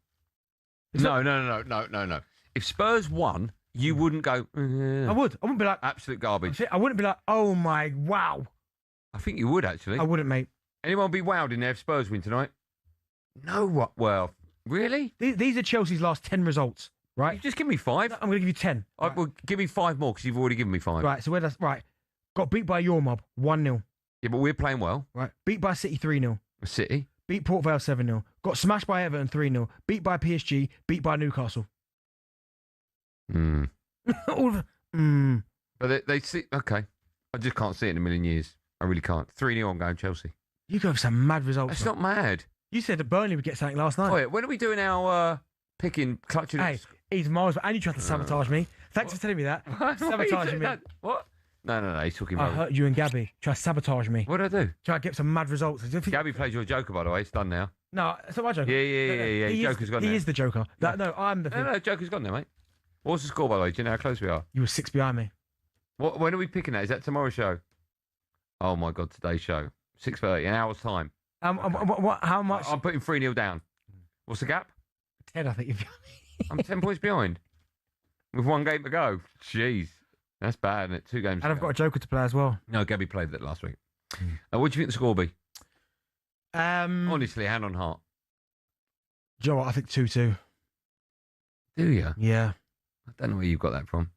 No. If Spurs won, you wouldn't go. I would. I wouldn't be like absolute garbage. I wouldn't be like, oh my wow. I think you would actually. I wouldn't, mate. Anyone be wowed in there if Spurs win tonight? No, what? Well, really? These are Chelsea's last 10 results, right? Just give me 5. I'm going to give you 10. Right. Well, give me 5 more because you've already given me 5. Right, so where does... Right. Got beat by your mob, 1-0. Yeah, but we're playing well. Right. Beat by City, 3-0. City? Beat Port Vale, 7-0. Got smashed by Everton, 3-0. Beat by PSG. Beat by Newcastle. All of them. But they see... Okay. I just can't see it in a million years. I really can't. 3-0, I'm going Chelsea. You go for some mad results. That's not mad. You said that Burnley would get something last night. Oh, yeah. When are we doing our picking, clutching... Hey, he's miles... And you tried to sabotage me. Thanks for telling me that. Sabotaging me. What? No. He's talking about... I hurt you and Gabby. Try to sabotage me. What did I do? Try to get some mad results. Gabby plays your Joker, by the way. It's done now. No, it's not my Joker. Yeah. Joker's gone now. He is the Joker. No, I'm the... No, Joker's gone now, mate. What's the score, by the way? Do you know how close we are? You were 6 behind me. When are we picking that? Is that tomorrow's show? Oh, my God, today's show. 6:30, an hour's time. How much? I'm putting 3-0 down. What's the gap? 10, I think. I'm 10 points behind. With 1 game to go. Jeez. That's bad, isn't it? 2 games. And I've got a Joker to play as well. No, Gabby played that last week. What do you think the score will be? Honestly, hand on heart. Do you know what? I think 2-2. Do you? Yeah. I don't know where you got that from.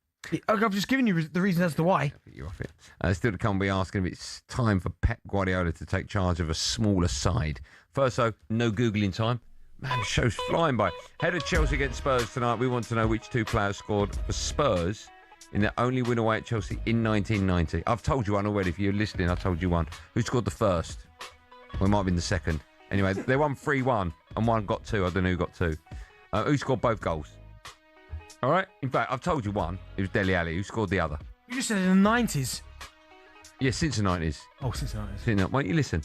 I've just given you the reason as to why. You're off it. Still to come, be asking if it's time for Pep Guardiola to take charge of a smaller side. First, though, no Googling time. Man, the show's flying by. Head of Chelsea against Spurs tonight. We want to know which 2 players scored for Spurs in their only win away at Chelsea in 1990. I've told you one already. If you're listening, I've told you one. Who scored the first? Well, it might have been the second. Anyway, they won 3-1 and one got 2. I don't know who got 2. Who scored both goals? All right. In fact, I've told you one. It was Dele Alli. Who scored the other? You just said in the 90s. Yeah, since the 90s. Oh, since the 90s. Why don't you listen?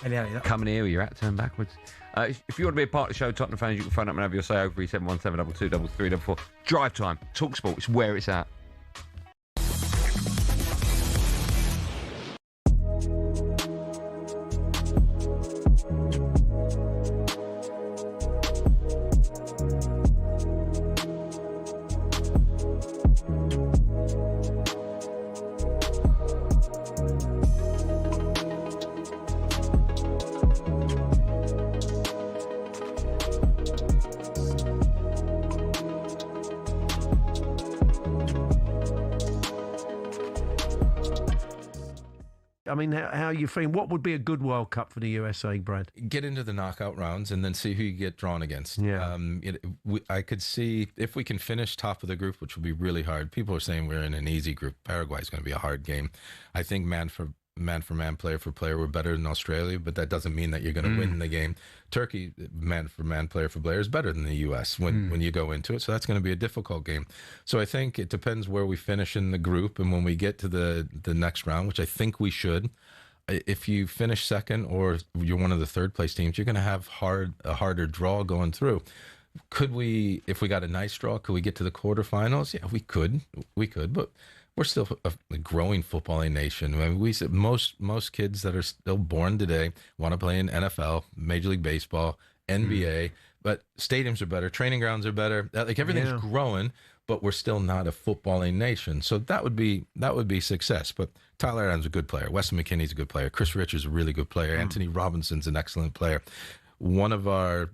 Dele Alli. Coming here with your hat turned backwards. If you want to be a part of the show, Tottenham fans, you can phone up and have your say over 3717 22 33 44. Drive time. talkSPORT. It's where it's at. I mean, how are you feeling? What would be a good World Cup for the USA, Brad? Get into the knockout rounds and then see who you get drawn against. Yeah. I could see if we can finish top of the group, which will be really hard. People are saying we're in an easy group. Paraguay is going to be a hard game. I think man for man, player for player, we're better than Australia, but that doesn't mean that you're going to win the game. Turkey, man for man, player for player, is better than the U.S. when you go into it, so that's going to be a difficult game. So I think it depends where we finish in the group, and when we get to the next round, which I think we should, if you finish second or you're one of the third place teams, you're going to have a harder draw going through. Could we, if we got a nice draw, could we get to the quarterfinals? Yeah, we could, but we're still a growing footballing nation. I mean, we said most kids that are still born today want to play in NFL, Major League Baseball, NBA, but stadiums are better, training grounds are better. Like everything's growing, but we're still not a footballing nation. So that would be success. But Tyler Adams is a good player. Weston McKennie's a good player. Chris Richards is a really good player. Anthony Robinson's an excellent player. One of our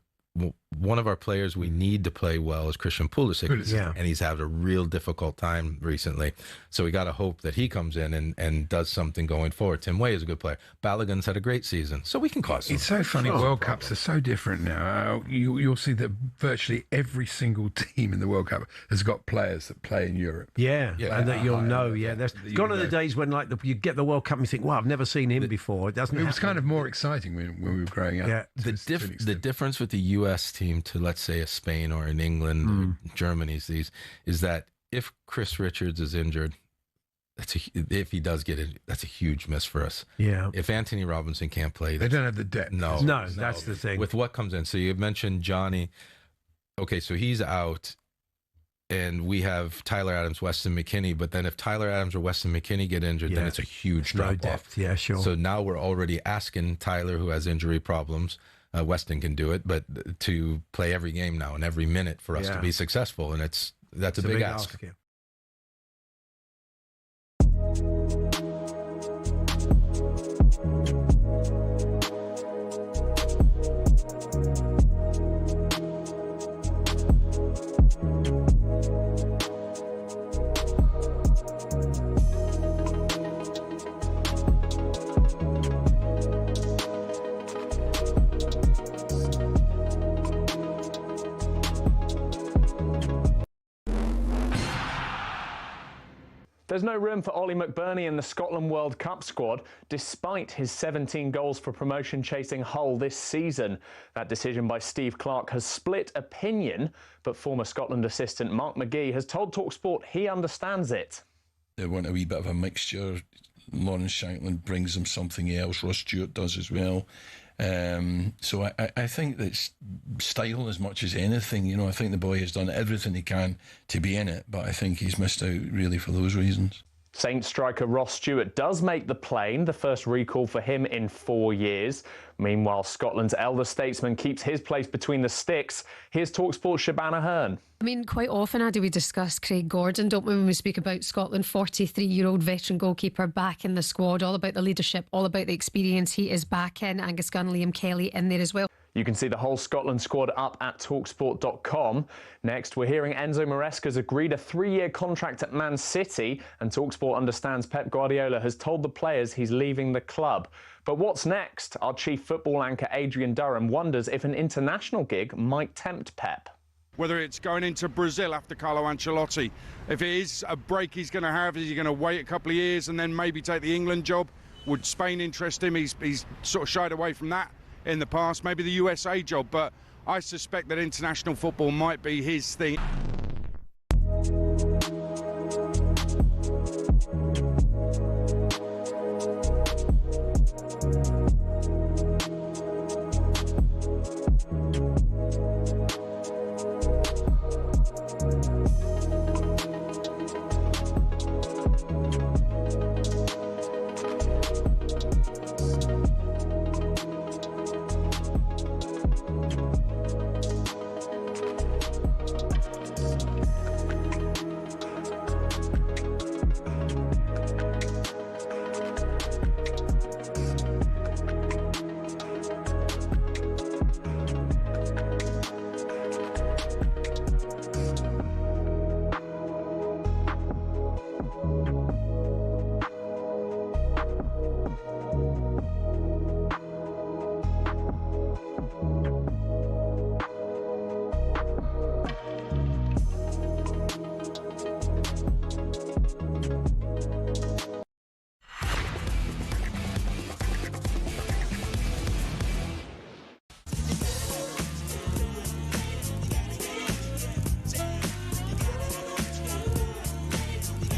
players we need to play well is Christian Pulisic, and he's had a real difficult time recently. So we got to hope that he comes in and does something going forward. Tim Weah is a good player. Balogun's had a great season, so we can cause It's so funny. World Cups are so different now. You'll see that virtually every single team in the World Cup has got players that play in Europe. Yeah, and that you'll know. Yeah, there's gone are the days when you get the World Cup and you think, "Wow, I've never seen him before." It was kind of more exciting when we were growing up. Yeah, the difference with the U.S. team to, let's say, a Spain or an England or Germany's is that if Chris Richards is injured, if he does get it, that's a huge miss for us. Yeah. If Anthony Robinson can't play, they don't have the depth. No, that's the thing. With what comes in, so you mentioned Johnny. Okay, so he's out, and we have Tyler Adams, Weston McKennie. But then if Tyler Adams or Weston McKennie get injured, then it's a huge drop off. Yeah, sure. So now we're already asking Tyler, who has injury problems. Weston can do it, but to play every game now and every minute for us to be successful, and that's a big ask. Yeah. There's no room for Ollie McBurney in the Scotland World Cup squad, despite his 17 goals for promotion chasing Hull this season. That decision by Steve Clarke has split opinion, but former Scotland assistant Mark McGee has told talkSPORT he understands it. They want a wee bit of a mixture. Lawrence Shankland brings them something else. Ross Stewart does as well. So I think that's style as much as anything. You know, I think the boy has done everything he can to be in it, but I think he's missed out really for those reasons. Saints striker Ross Stewart does make the plane, the first recall for him in 4 years. Meanwhile, Scotland's elder statesman keeps his place between the sticks. Here's talkSPORT's Shabana Hearn. I mean, quite often, Andy, we discuss Craig Gordon, don't we, when we speak about Scotland, 43-year-old veteran goalkeeper back in the squad, all about the leadership, all about the experience he is back in. Angus Gunn, Liam Kelly in there as well. You can see the whole Scotland squad up at talksport.com. Next, we're hearing Enzo Maresca's agreed a 3-year contract at Man City, and talkSPORT understands Pep Guardiola has told the players he's leaving the club. But what's next? Our chief football anchor Adrian Durham wonders if an international gig might tempt Pep. Whether it's going into Brazil after Carlo Ancelotti, if it is a break he's going to have, is he going to wait a couple of years and then maybe take the England job? Would Spain interest him? He's sort of shied away from that in the past. Maybe the USA job, but I suspect that international football might be his thing.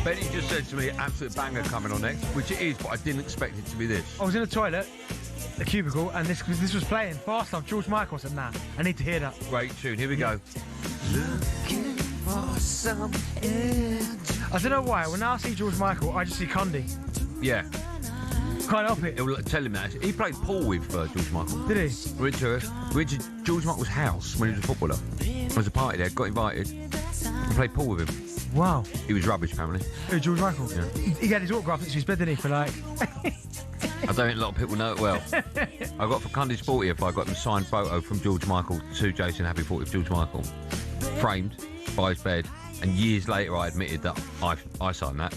Benny just said to me, absolute banger coming on next, which it is, but I didn't expect it to be this. I was in the toilet, the cubicle, and this was playing. Fast Love, George Michael. I said, nah, I need to hear that. Great tune, here we go. Looking for some edge. I don't know why, when I see George Michael, I just see Condi. Yeah. Can't help it. Tell him that. He played pool with George Michael. Did he? Went to George Michael's house when he was a footballer. There was a party there, got invited, and played pool with him. Wow. He was rubbish, apparently. Who, George Michael? Yeah. He had his autograph next to his bed, didn't he, for like... I don't think a lot of people know it well. I got for Cundy's 40th, I got him signed photo from George Michael to Jason, happy 40th, George Michael. Framed by his bed, and years later I admitted that I signed that.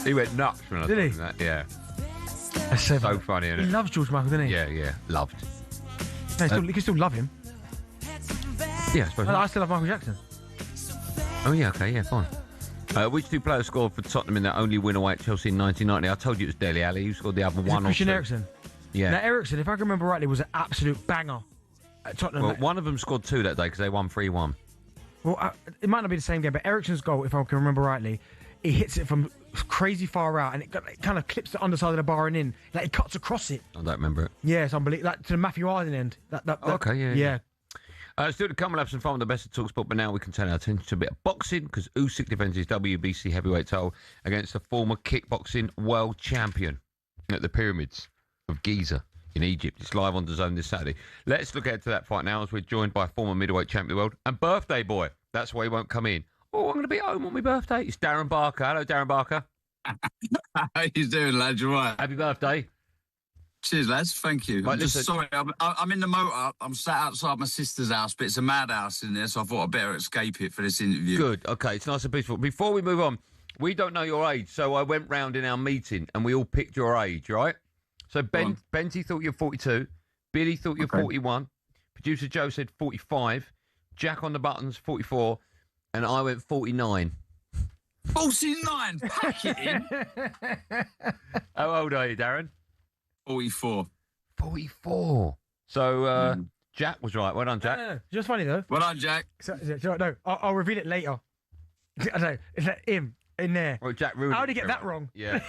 He went nuts when I told him that, yeah. That's so funny, isn't it? He loves George Michael, doesn't he? Yeah, loved. No, you can still love him. Yeah, I suppose. I still love Michael Jackson. Oh, yeah, okay, yeah, fine. Which two players scored for Tottenham in their only win away at Chelsea in 1990? I told you it was Dele Alli. Who scored the other one? Christian Eriksen. Yeah. Now, Eriksen, if I can remember rightly, was an absolute banger at Tottenham. Well, one of them scored 2 that day because they won 3-1. Well, it might not be the same game, but Eriksen's goal, if I can remember rightly, he hits it from crazy far out and it kind of clips the underside of the bar and in. Like, it cuts across it. I don't remember it. Yeah, it's unbelievable. Like, to the Matthew Arden end. Okay, yeah. Yeah. Still to come, we'll have some fun with the best of talkSPORT, but now we can turn our attention to a bit of boxing because Usyk defends his WBC heavyweight title against the former kickboxing world champion at the pyramids of Giza in Egypt. It's live on DAZN this Saturday. Let's look ahead to that fight now as we're joined by former middleweight champion of the world and birthday boy. That's why he won't come in. Oh, I'm going to be at home on my birthday. It's Darren Barker. Hello, Darren Barker. How you doing, lad? You right? Happy birthday. Cheers, lads. Thank you. Right, I'm just sorry. I'm in the motor. I'm sat outside my sister's house, but it's a madhouse in there, so I thought I'd better escape it for this interview. Good. Okay, it's nice and peaceful. Before we move on, we don't know your age, so I went round in our meeting and we all picked your age, right? So Benty thought you're 42, Billy thought you're 41, producer Joe said 45, Jack on the buttons 44, And I went 49. 49, pack it in. How old are you, Darren? 44. 44. So Jack was right. Well done, Jack. No. Just funny though. Well done, Jack. No, I'll reveal it later. I know. It's like him in there. Well, Jack ruined How did he it get that wrong? Yeah.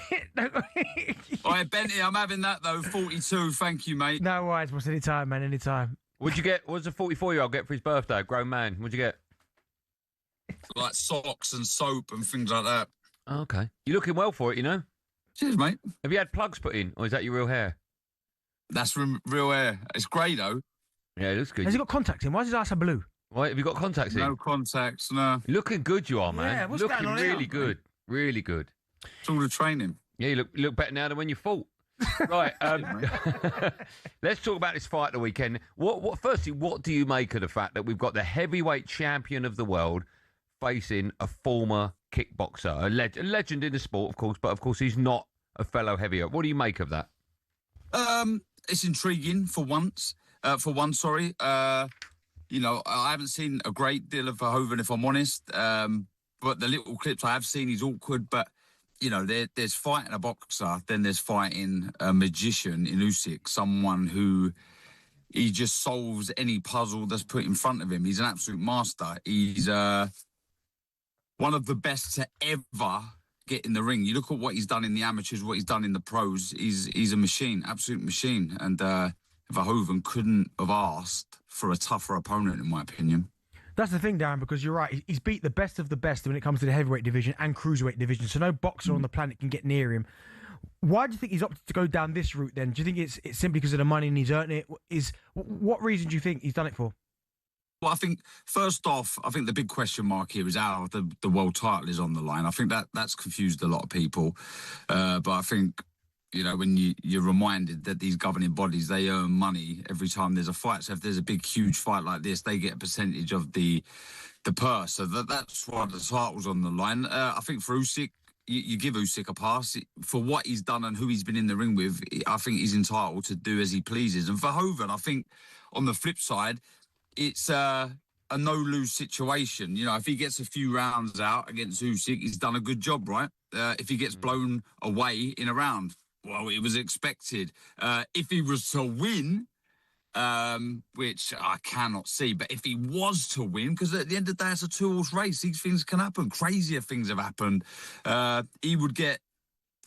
All right, Benty, I'm having that though. 42. Thank you, mate. No worries, boss. Anytime, man. Anytime. What'd you get? What does a 44-year-old get for his birthday? A grown man. What'd you get? Like socks and soap and things like that. Oh, okay. You're looking well for it, you know? Cheers, mate. Have you had plugs put in, or is that your real hair? That's real hair. It's grey, though. Yeah, it looks good. Has he got contacts in? Why is his eyes so blue? Why, have you got contacts in? No contacts, no. Looking good you are, man. Yeah, what's looking going on really here? good. Really good. It's all the training. Yeah, you look better now than when you fought. Right. Let's talk about this fight of the weekend. Firstly, what do you make of the fact that we've got the heavyweight champion of the world facing a former kickboxer, a legend in the sport, of course, but of course he's not a fellow heavyweight. What do you make of that? It's intriguing for once. You know, I haven't seen a great deal of Verhoeven, if I'm honest. But the little clips I have seen, he's awkward. But, you know, there's fighting a boxer, then there's fighting a magician in Usyk, someone who he just solves any puzzle that's put in front of him. He's an absolute master. He's one of the best to ever get in the ring. You look at what he's done in the amateurs, what he's done in the pros. He's a machine, absolute machine. And Verhoeven couldn't have asked for a tougher opponent, in my opinion. That's the thing, Darren, because you're right. He's beat the best of the best when it comes to the heavyweight division and cruiserweight division, so no boxer on the planet can get near him. Why do you think he's opted to go down this route then? Do you think it's simply because of the money and he's earned it? What reason do you think he's done it for? Well, I think, first off, I think the big question mark here is how the world title is on the line. I think that's confused a lot of people. But I think, you know, when you're reminded that these governing bodies, they earn money every time there's a fight. So if there's a big, huge fight like this, they get a percentage of the purse. So that's why the title's on the line. I think for Usyk, you give Usyk a pass. For what he's done and who he's been in the ring with, I think he's entitled to do as he pleases. And Verhoeven, I think, on the flip side, it's a no-lose situation. You know, if he gets a few rounds out against Usyk, he's done a good job, right? If he gets blown away in a round, well, it was expected. If he was to win, which I cannot see, but if he was to win, because at the end of the day, it's a two-horse race. These things can happen. Crazier things have happened. He would get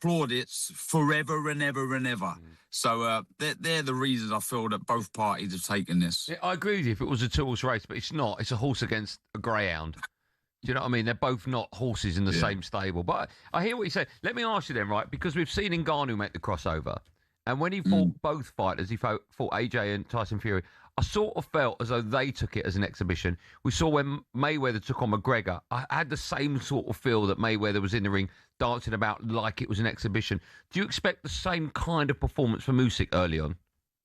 plaudits forever and ever and ever. So they're the reasons I feel that both parties have taken this. Yeah, I agree with you if it was a two-horse race, but it's not. It's a horse against a greyhound. Do you know what I mean? They're both not horses in the same stable. But I hear what you say. Let me ask you then, right? Because we've seen Ngannou make the crossover. And when he fought both fighters, he fought AJ and Tyson Fury, I sort of felt as though they took it as an exhibition. We saw when Mayweather took on McGregor, I had the same sort of feel that Mayweather was in the ring dancing about like it was an exhibition. Do you expect the same kind of performance from Usyk early on?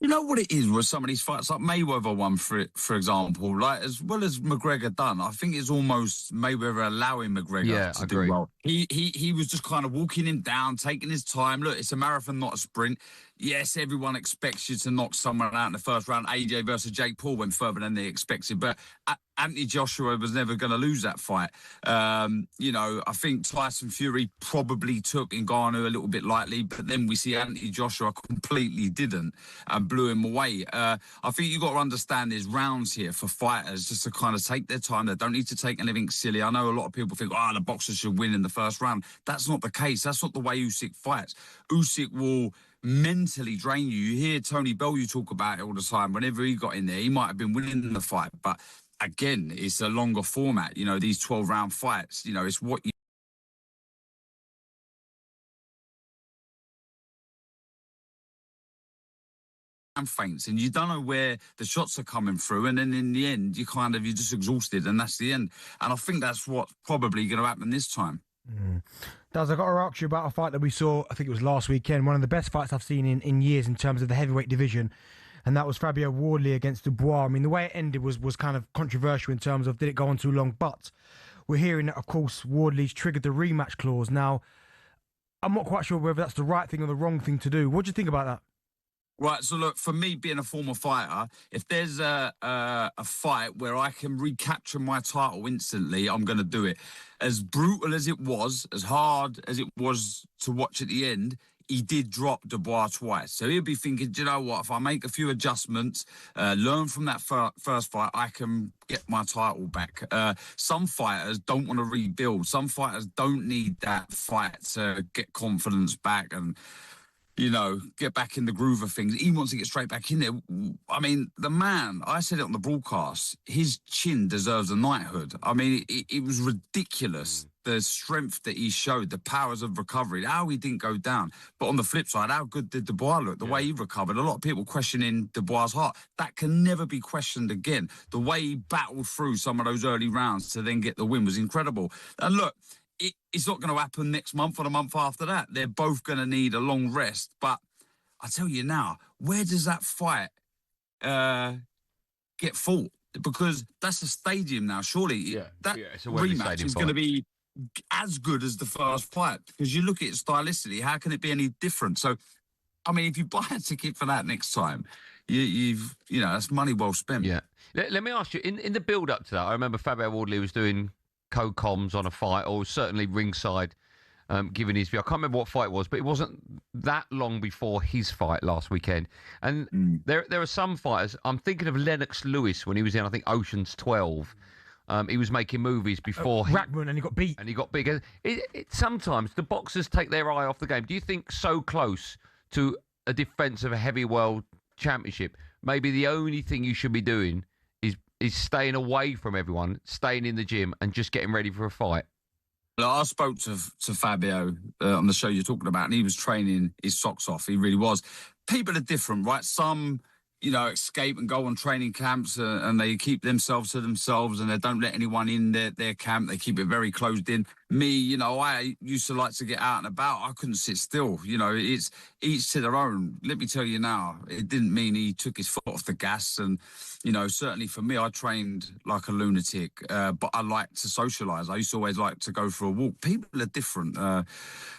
You know what it is with some of these fights, like Mayweather one, for example, like as well as McGregor done, I think it's almost Mayweather allowing McGregor to do well. He was just kind of walking him down, taking his time. Look, it's a marathon, not a sprint. Yes, everyone expects you to knock someone out in the first round. AJ versus Jake Paul went further than they expected, but Anthony Joshua was never going to lose that fight. You know, I think Tyson Fury probably took Ngannou a little bit lightly, but then we see Anthony Joshua completely didn't and blew him away. I think you've got to understand there's rounds here for fighters just to kind of take their time. They don't need to take anything silly. I know a lot of people think, the boxer should win in the first round. That's not the case. That's not the way Usyk fights. Usyk will mentally drain you. You hear Tony Bellew talk about it all the time. Whenever he got in there, he might have been winning the fight, but again, it's a longer format. You know, these 12-round fights, you know, it's what you feints, and you don't know where the shots are coming through, and then in the end, you're just exhausted, and that's the end. And I think that's what's probably going to happen this time. Daz, I've got to ask you about a fight that we saw, I think it was last weekend, one of the best fights I've seen in years in terms of the heavyweight division, and that was Fabio Wardley against Dubois. I mean, the way it ended was kind of controversial in terms of did it go on too long, but we're hearing that, of course, Wardley's triggered the rematch clause. Now, I'm not quite sure whether that's the right thing or the wrong thing to do. What do you think about that? Right, so look, for me being a former fighter, if there's a fight where I can recapture my title instantly, I'm going to do it. As brutal as it was, as hard as it was to watch at the end, he did drop Dubois twice. So he'll be thinking, do you know what, if I make a few adjustments, learn from that first fight, I can get my title back. Some fighters don't want to rebuild. Some fighters don't need that fight to get confidence back and get back in the groove of things. He wants to get straight back in there. I mean, the man, I said it on the broadcast, his chin deserves a knighthood. I mean, it was ridiculous, the strength that he showed, the powers of recovery, how he didn't go down. But on the flip side, how good did Dubois look? The way he recovered. A lot of people questioning Dubois' heart. That can never be questioned again. The way he battled through some of those early rounds to then get the win was incredible. And look, it's not going to happen next month or the month after that. They're both going to need a long rest. But I tell you now, where does that fight get fought? Because that's a stadium now. Surely that it's a Wembley rematch stadium is fight. going to be as good as the first fight. Because you look at it stylistically, how can it be any different? So, I mean, if you buy a ticket for that next time, you've that's money well spent. Yeah. Let me ask you, in the build-up to that, I remember Fabio Wardley was doing co-coms on a fight, or certainly ringside, giving his view. I can't remember what fight it was, but it wasn't that long before his fight last weekend. And there are some fighters. I'm thinking of Lennox Lewis when he was in, I think, Ocean's 12. He was making movies before Rackman, and he got beat. And he got bigger. Sometimes the boxers take their eye off the game. Do you think so close to a defence of a heavy world championship, maybe the only thing you should be doing is staying away from everyone, staying in the gym and just getting ready for a fight? I spoke to Fabio on the show you're talking about, and he was training his socks off. He really was. People are different, right? Some, escape and go on training camps and they keep themselves to themselves and they don't let anyone in their camp. They keep it very closed in. Me, I used to like to get out and about. I couldn't sit still. It's each to their own. Let me tell you now, it didn't mean he took his foot off the gas. And, certainly for me, I trained like a lunatic, but I like to socialise. I used to always like to go for a walk. People are different,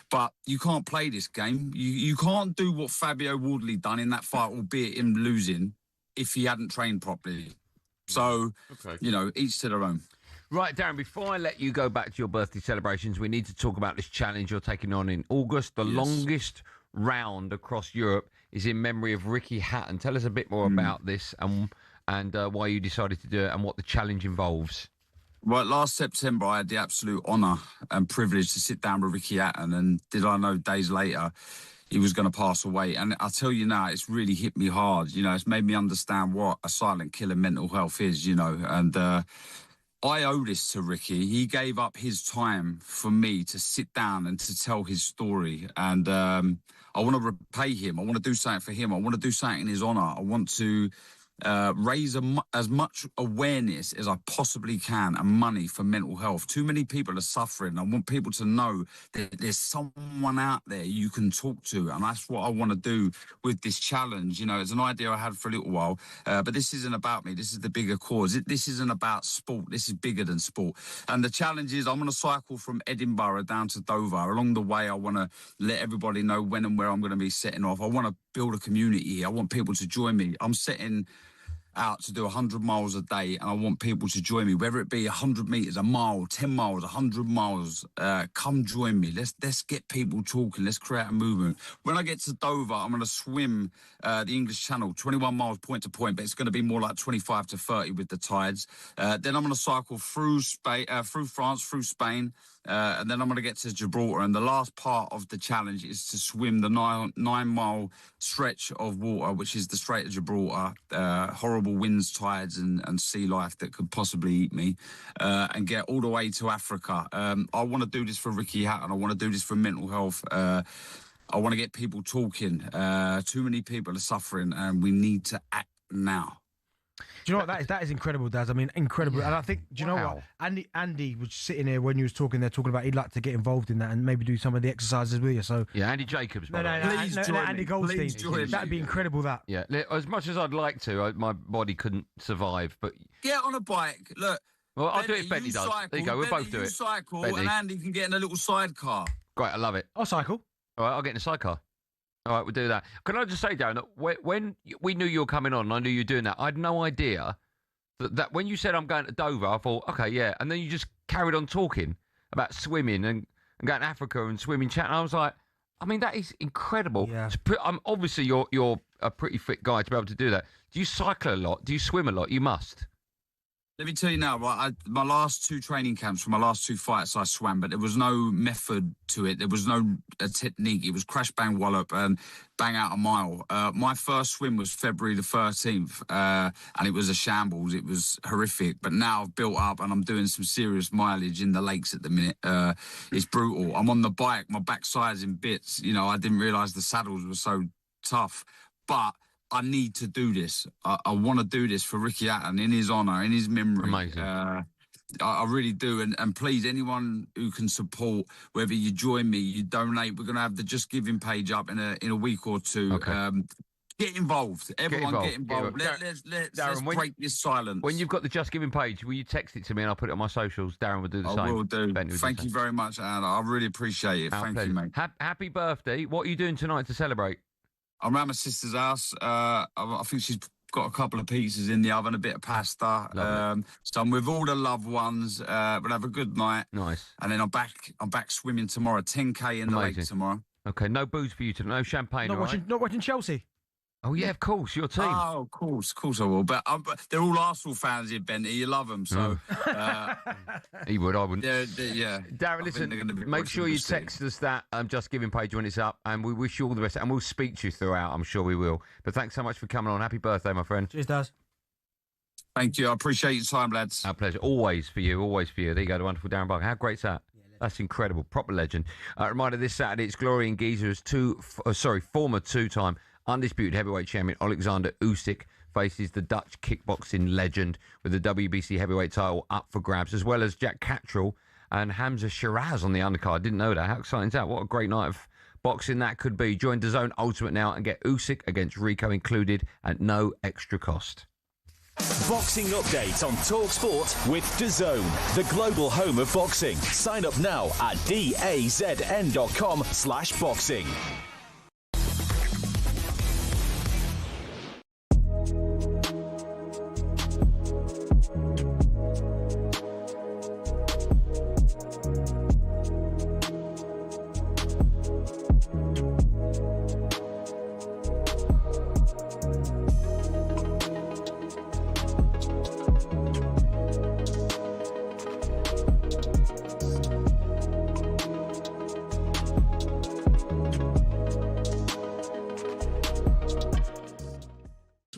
but you can't play this game. You can't do what Fabio Wardley done in that fight, albeit him losing, if he hadn't trained properly. So, each to their own. Right, Darren, before I let you go back to your birthday celebrations, we need to talk about this challenge you're taking on in August. The longest round across Europe is in memory of Ricky Hatton. Tell us a bit more about this and why you decided to do it and what the challenge involves. Well, last September, I had the absolute honour and privilege to sit down with Ricky Hatton, and did I know days later he was going to pass away. And I tell you now, it's really hit me hard. It's made me understand what a silent killer mental health is, and I owe this to Ricky. He gave up his time for me to sit down and to tell his story. And I want to repay him. I want to do something for him. I want to do something in his honour. I want to raise as much awareness as I possibly can and money for mental health. Too many people are suffering. I want people to know that there's someone out there you can talk to, and that's what I want to do with this challenge. It's an idea I had for a little while, but this isn't about me. This is the bigger cause. This isn't about sport. This is bigger than sport. And the challenge is I'm going to cycle from Edinburgh down to Dover. Along the way, I want to let everybody know when and where I'm going to be setting off. I want to build a community here. I want people to join me. I'm setting out to do 100 miles a day, and I want people to join me, whether it be 100 metres, a mile, 10 miles, 100 miles. Come join me. Let's get people talking. Let's create a movement. When I get to Dover, I'm going to swim the English Channel, 21 miles point to point, but it's going to be more like 25 to 30 with the tides. Then I'm going to cycle through France, through Spain, and then I'm going to get to Gibraltar. And the last part of the challenge is to swim the 9-mile stretch of water, which is the Strait of Gibraltar. Horrible winds, tides, and sea life that could possibly eat me, and get all the way to Africa. I want to do this for Ricky Hatton. I want to do this for mental health. I want to get people talking. Too many people are suffering, and we need to act now. Do you know what? That is incredible, Daz. I mean, incredible. Yeah. And I think, do you know what? Andy was sitting here when you was talking there, talking about he'd like to get involved in that and maybe do some of the exercises with you. So Andy Jacobs. Andy Goldstein. That'd be incredible. That. Yeah. As much as I'd like to, my body couldn't survive. But get on a bike. Look. Well, I'll do it if Bentley does. Cycle, there you go. We'll both do it. Cycle, Bentley. And Andy can get in a little sidecar. Great. I love it. I'll cycle. All right. I'll get in a sidecar. All right, we'll do that. Can I just say, Darren, that when we knew you were coming on, and I knew you were doing that, I had no idea that when you said I'm going to Dover, I thought, okay, yeah, and then you just carried on talking about swimming and going to Africa and swimming chat, and I was like, I mean, that is incredible. Yeah. Obviously, you're a pretty fit guy to be able to do that. Do you cycle a lot? Do you swim a lot? You must. Let me tell you now, right? My last 2 training camps for my last 2 fights, I swam, but there was no method to it. There was no technique. It was crash, bang, wallop, and bang out a mile. My first swim was February the 13th, and it was a shambles. It was horrific. But now I've built up, and I'm doing some serious mileage in the lakes at the minute. It's brutal. I'm on the bike. My backside's in bits. You know, I didn't realise the saddles were so tough. But I need to do this. I want to do this for Ricky Hatton in his honour, in his memory. Amazing. I really do. And please, anyone who can support, whether you join me, you donate, we're going to have the Just Giving page up in a week or 2. Okay. Get involved. Everyone get involved. Let's break this silence. When you've got the Just Giving page, will you text it to me and I'll put it on my socials? Darren will do the same. I will do. Ben will Thank you very much, Anna. I really appreciate it. Thank you, mate. Happy birthday. What are you doing tonight to celebrate? I'm around my sister's house. I think she's got a couple of pizzas in the oven, a bit of pasta. So I'm with all the loved ones. We'll have a good night. Nice. And then I'm back swimming tomorrow. 10K in the lake tomorrow. Okay, no booze for you tonight. No champagne. Not watching Chelsea. Oh yeah, of course, your team. Oh, of course I will. But they're all Arsenal fans here, Benty. You love them, so. He would, I wouldn't. Yeah. Darren, listen, make sure you text us that Just Giving page when it's up, and we wish you all the best, and we'll speak to you throughout. I'm sure we will. But thanks so much for coming on. Happy birthday, my friend. Cheers, Daz. Thank you. I appreciate your time, lads. Our pleasure. Always for you. Always for you. There you go, the wonderful Darren Barker. How great's that? That's incredible. Proper legend. Reminder, this Saturday, it's Glory and Geezer as former 2-time undisputed heavyweight champion Alexander Usyk faces the Dutch kickboxing legend with the WBC heavyweight title up for grabs, as well as Jack Catterall and Hamza Shiraz on the undercard. Didn't know that. How exciting is that? What a great night of boxing that could be. Join DAZN Ultimate now and get Usyk against Rico included at no extra cost. Boxing update on talkSPORT with DAZN, the global home of boxing. Sign up now at dazn.com/boxing.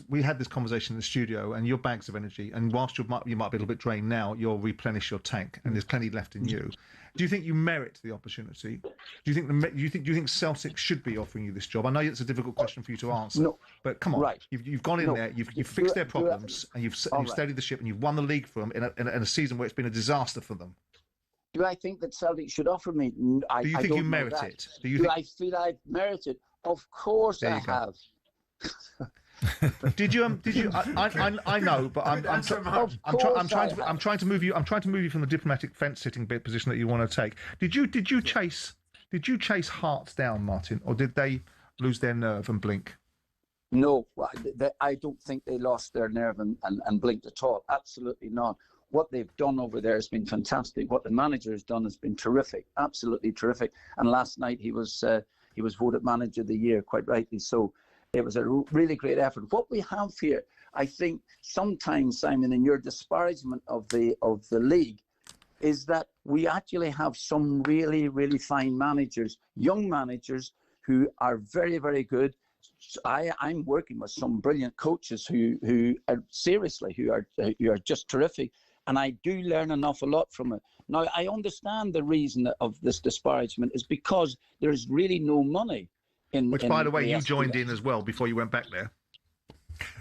We had this conversation in the studio, and your bags of energy, and whilst you might be a little bit drained now, you'll replenish your tank, and there's plenty left in you. Do you think you merit the opportunity? Do you think Celtic should be offering you this job? I know it's a difficult question for you to answer, but come on, right. You've gone in there, you've fixed their problems, and you've steadied the ship, and you've won the league for them in a season where it's been a disaster for them. Do I think that Celtic should offer me? Do you think you merit it? Do I feel I've merited? Of course I have. Did you? I know, but I'm trying to move you. I'm trying to move you from the diplomatic fence-sitting position that you want to take. Did you chase Hearts down, Martin, or did they lose their nerve and blink? No, I don't think they lost their nerve and blinked at all. Absolutely not. What they've done over there has been fantastic. What the manager has done has been terrific, absolutely terrific. And last night he was voted Manager of the Year, quite rightly so. It was a really great effort. What we have here, I think, sometimes, Simon, in your disparagement of the league, is that we actually have some really, really fine managers, young managers who are very, very good. I'm working with some brilliant coaches who are just terrific, and I do learn an awful lot from it. Now, I understand the reason of this disparagement is because there is really no money. Which, by the way, you joined in as well before you went back there.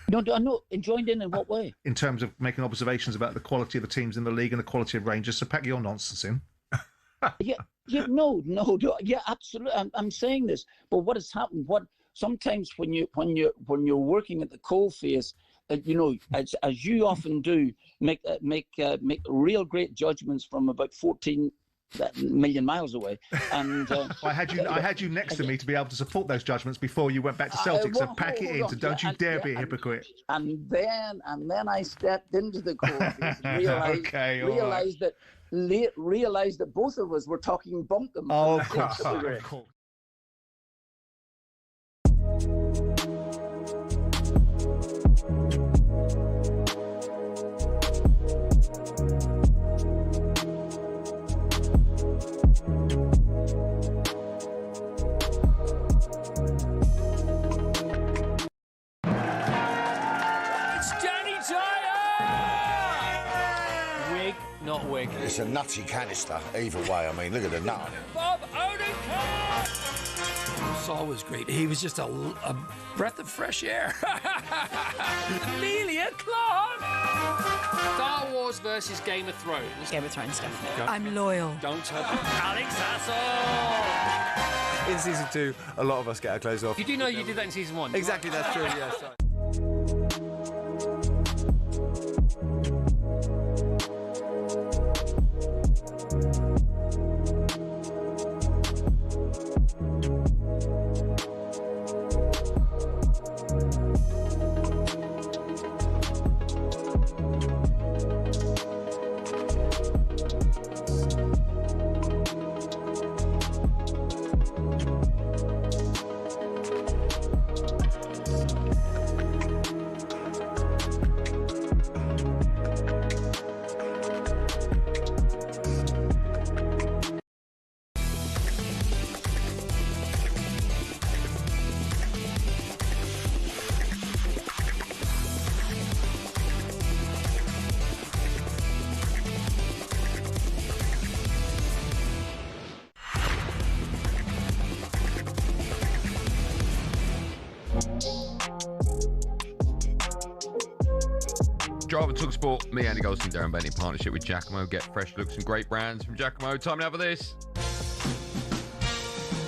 No, joined in what way? In terms of making observations about the quality of the teams in the league and the quality of Rangers. So pack your nonsense in. No, absolutely. I'm saying this, but what has happened? Sometimes when you're working at the coalface, as you often do, make real great judgments from about 14 a million miles away. And I had you next to me to be able to support those judgments before you went back to Celtic. So pack it in. So don't you dare be a hypocrite. And then I stepped into the court and realized that both of us were talking bunkum. Oh, of course. Not wig. It's a nutty canister, either way. I mean, look at the nut on it. Bob Odenkirk! Saul was great. He was just a breath of fresh air. Amelia Clark! Star Wars versus Game of Thrones. Game of Thrones, definitely. I'm loyal. Don't tell Alex Hassel! In season 2, a lot of us get our clothes off. You do know you did that in season 1. Exactly, that's true, yes. Drive talkSPORT, me, Andy Goldstein Darren Bent, in partnership with Giacomo. Get fresh looks and great brands from Giacomo. Time now for this.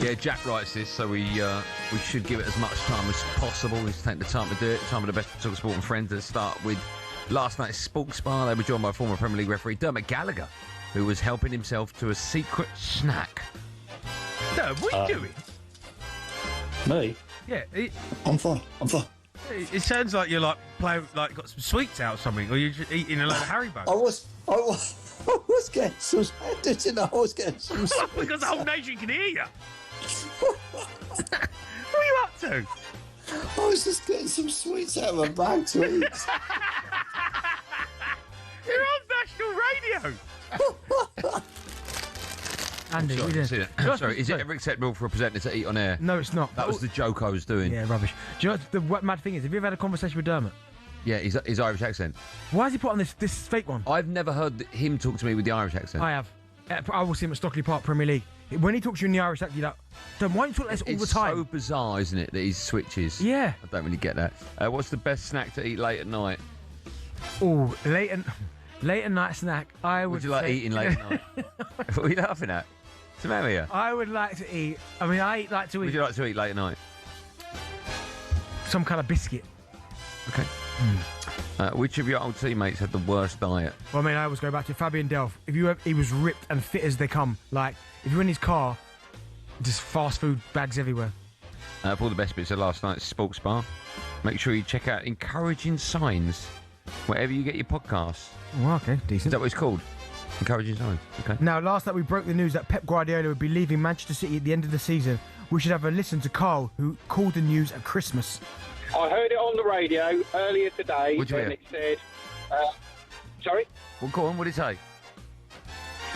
Yeah, Jack writes this, so we should give it as much time as possible. We should take the time to do it. Time of the best of talkSPORT and friends. Let's start with last night's Sports Bar. They were joined by former Premier League referee Dermot Gallagher, who was helping himself to a secret snack. No, what are you doing? Me? Yeah. I'm fine. It sounds like you're like playing, like got some sweets out or something, or you're just eating a load of Haribo. I was getting some. Did you know I was getting some? Because the whole nation can hear you. What are you up to? I was just getting some sweets out of a bag to eat. You're on national radio. Andy, what are you doing? Sorry, is it ever acceptable for a presenter to eat on air? No, it's not. That was the joke I was doing. Yeah, rubbish. Do you know what the mad thing is? Have you ever had a conversation with Dermot? Yeah, his Irish accent. Why has he put on this fake one? I've never heard him talk to me with the Irish accent. I have. I will see him at Stockley Park Premier League. When he talks to you in the Irish accent, you're like, Dermot, why don't you talk like this all the time? It's so bizarre, isn't it, that he switches? Yeah. I don't really get that. What's the best snack to eat late at night? Oh, late at night snack. Would you like eating late at night? What are you laughing at? What's the matter with you? I would like to eat. I mean, I like to eat. Would you like to eat late at night? Some kind of biscuit. Okay. Which of your old teammates had the worst diet? Well, I mean, I always go back to Fabian Delph. He was ripped and fit as they come. Like, if you're in his car, just fast food bags everywhere. For all the best bits of last night's Sports Bar, make sure you check out Encouraging Signs wherever you get your podcasts. Oh, okay, decent. Is that what it's called? Encouraging Signs. Okay. Now, last night we broke the news that Pep Guardiola would be leaving Manchester City at the end of the season. We should have a listen to Carl, who called the news at Christmas. I heard it on the radio earlier today, What'd you hear? and it said... sorry? Well, go on, what did it say?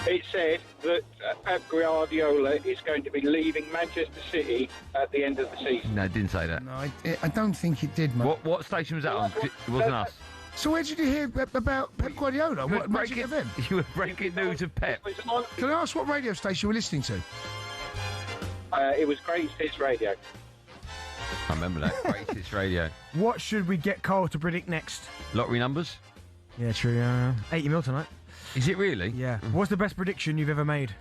It said that Pep Guardiola is going to be leaving Manchester City at the end of the season. No, it didn't say that. No, I don't think it did, mate. What station was that on? It wasn't us. So where did you hear about Pep Guardiola? What magic of him? You were breaking news of Pep. Can I ask what radio station you were listening to? It was Greatest Hits Radio. I remember that. Greatest Radio. What should we get Carl to predict next? Lottery numbers? Yeah, true. 80 mil tonight. Is it really? Yeah. What's the best prediction you've ever made?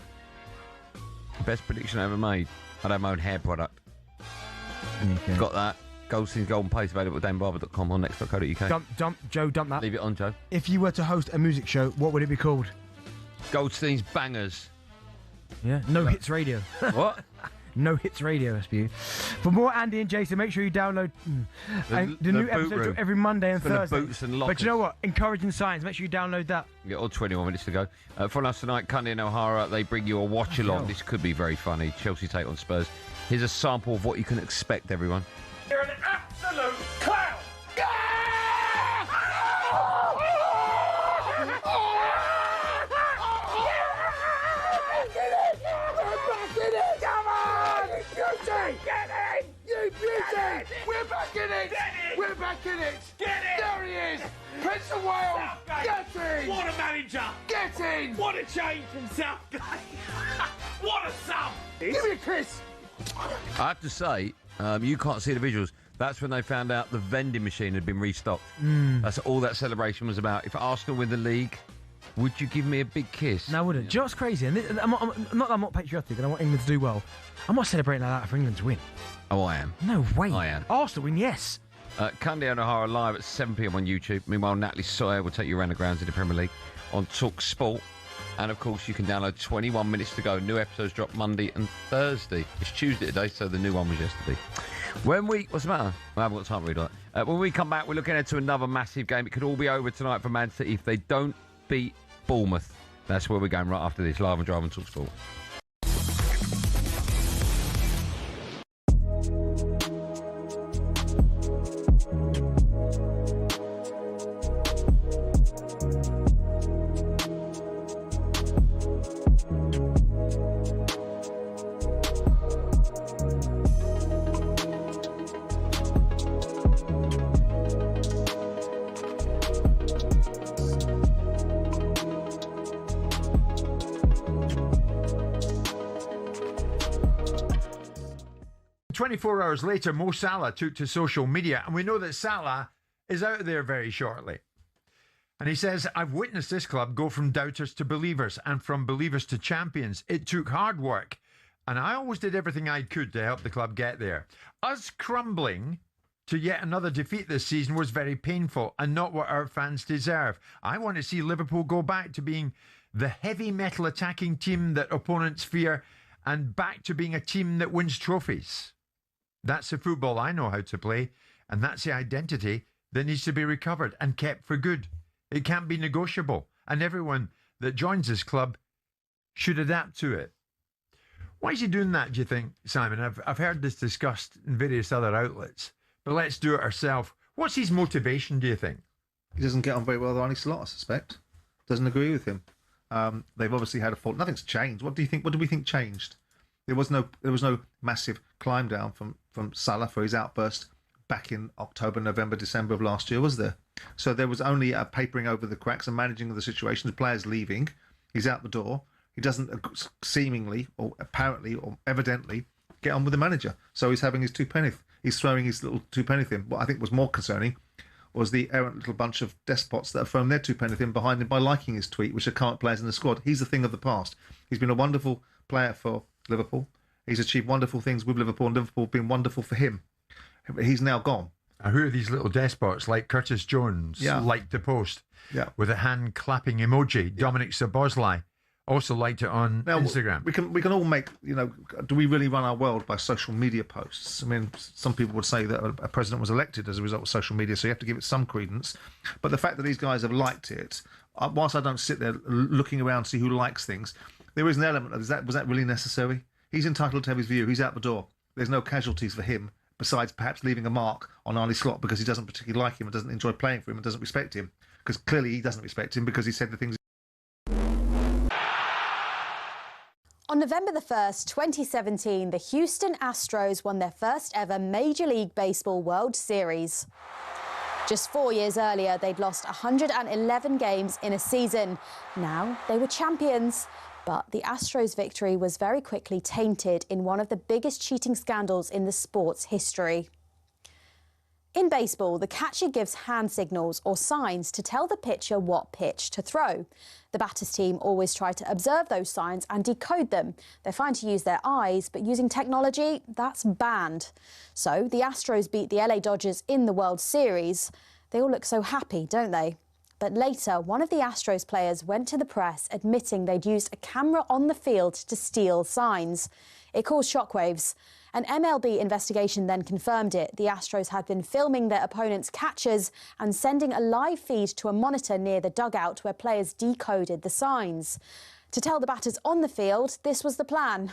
Best prediction I ever made? I'd have my own hair product. Okay. Got that. Goldstein's Golden Paste available at damebarber.com or next.co.uk. Dump that. Leave it on, Joe. If you were to host a music show, what would it be called? Goldstein's Bangers. Yeah, no hits radio. What? No hits radio, SBU. For more Andy and Jason, make sure you download the new boot episodes room. every Monday and Full of Thursday. boots and But lockers. you know what? Encouraging science. Make sure you download that. Yeah, all 21 minutes to go. For us tonight, Cundy and O'Hara, they bring you a watch-along. hell. This could be very funny. Chelsea take on Spurs. Here's a sample of what you can expect, everyone. You're an absolute clown! Come on! Beauty! Get in! You beauty! We're back in it! We're back in it! Get in! There he is! Prince of Wales! Get in! What a manager! Get in! What a change from Southgate! What a sub! Give me a kiss! I have to say, you can't see the visuals. That's when they found out the vending machine had been restocked. That's all that celebration was about. If Arsenal win the league, would you give me a big kiss? No, I wouldn't. Do you know what's crazy? And not that I'm not patriotic and I want England to do well. I'm not celebrating like that for England to win. Oh, I am. No way. I am. Arsenal win, yes. Cundy and O'Hara live at 7 p.m. on YouTube. Meanwhile, Natalie Sawyer will take you around the grounds of the Premier League on talkSPORT. And, of course, you can download 21 minutes to go. New episodes drop Monday and Thursday. It's Tuesday today, so the new one was yesterday. What's the matter? I haven't got time to read all that. When we come back, we're looking ahead to another massive game. It could all be over tonight for Man City if they don't beat Bournemouth. That's where we're going right after this. Live and Drive on talkSPORT. Hours later, Mo Salah took to social media, and we know that Salah is out there very shortly. And he says, I've witnessed this club go from doubters to believers and from believers to champions. It took hard work, and I always did everything I could to help the club get there. Us crumbling to yet another defeat this season was very painful and not what our fans deserve. I want to see Liverpool go back to being the heavy metal attacking team that opponents fear and back to being a team that wins trophies. That's the football I know how to play, and that's the identity that needs to be recovered and kept for good. It can't be negotiable, and everyone that joins this club should adapt to it. Why is he doing that, do you think, Simon? I've heard this discussed in various other outlets, but let's do it ourselves. What's his motivation, do you think? He doesn't get on very well with Arnie Slot, I suspect. Doesn't agree with him. They've obviously had a fault. Nothing's changed. What do we think changed? There was no massive climb down from Salah for his outburst back in October, November, December of last year, was there? So there was only a papering over the cracks and managing of the situation. The players leaving, he's out the door. He doesn't seemingly or apparently or evidently get on with the manager. So he's having his two-penneth. He's throwing his little two-penneth in. What I think was more concerning was the errant little bunch of despots that have thrown their two-penneth in behind him by liking his tweet, which are current players in the squad. He's a thing of the past. He's been a wonderful player for Liverpool. He's achieved wonderful things with Liverpool, and Liverpool have been wonderful for him. He's now gone. Now, who are these little despots like Curtis Jones, liked the post with a hand clapping emoji? Dominic Szoboszlai also liked it on Instagram. We can all make, do we really run our world by social media posts? I mean, some people would say that a president was elected as a result of social media, so you have to give it some credence. But the fact that these guys have liked it, whilst I don't sit there looking around to see who likes things, there is an element of, was that really necessary? He's entitled to have his view. He's out the door. There's no casualties for him, besides perhaps leaving a mark on Arnie Slot because he doesn't particularly like him and doesn't enjoy playing for him and doesn't respect him. Because clearly he doesn't respect him because he said the things. On November the 1st, 2017, the Houston Astros won their first ever Major League Baseball World Series. Just 4 years earlier, they'd lost 111 games in a season. Now they were champions. But the Astros' victory was very quickly tainted in one of the biggest cheating scandals in the sport's history. In baseball, the catcher gives hand signals or signs to tell the pitcher what pitch to throw. The batters team always try to observe those signs and decode them. They're fine to use their eyes, but using technology, that's banned. So the Astros beat the LA Dodgers in the World Series. They all look so happy, don't they? But later, one of the Astros players went to the press admitting they'd used a camera on the field to steal signs. It caused shockwaves. An MLB investigation then confirmed it. The Astros had been filming their opponents' catchers and sending a live feed to a monitor near the dugout where players decoded the signs. To tell the batters on the field, this was the plan.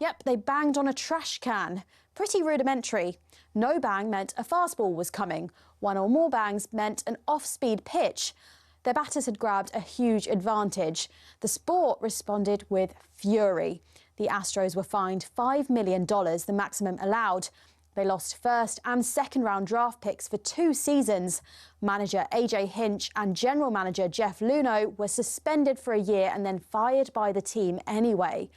Yep, they banged on a trash can. Pretty rudimentary. No bang meant a fastball was coming. One or more bangs meant an off-speed pitch. Their batters had grabbed a huge advantage. The sport responded with fury. The Astros were fined $5 million, the maximum allowed. They lost first and second round draft picks for 2 seasons. Manager AJ Hinch and general manager Jeff Luhnow were suspended for a year and then fired by the team anyway.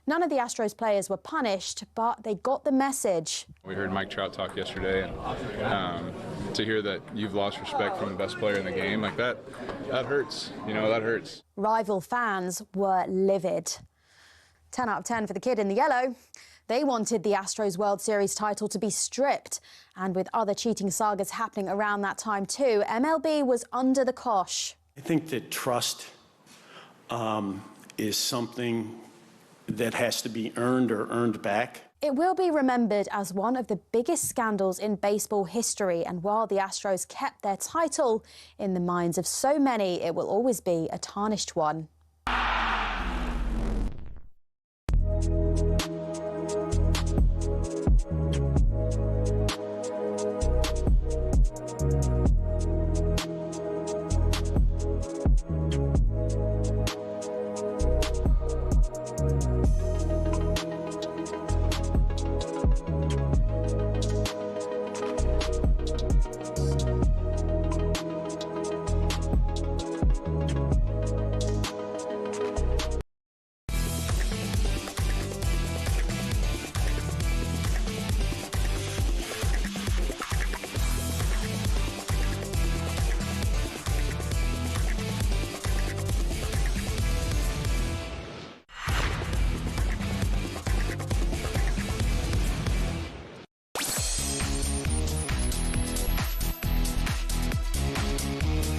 None of the Astros players were punished, but they got the message. We heard Mike Trout talk yesterday, and to hear that you've lost respect from the best player in the game, like that hurts. You know, that hurts. Rival fans were livid. 10 out of 10 for the kid in the yellow. They wanted the Astros World Series title to be stripped. And with other cheating sagas happening around that time too, MLB was under the cosh. I think that trust is something that has to be earned or earned back. It will be remembered as one of the biggest scandals in baseball history. And while the Astros kept their title, in the minds of so many, it will always be a tarnished one.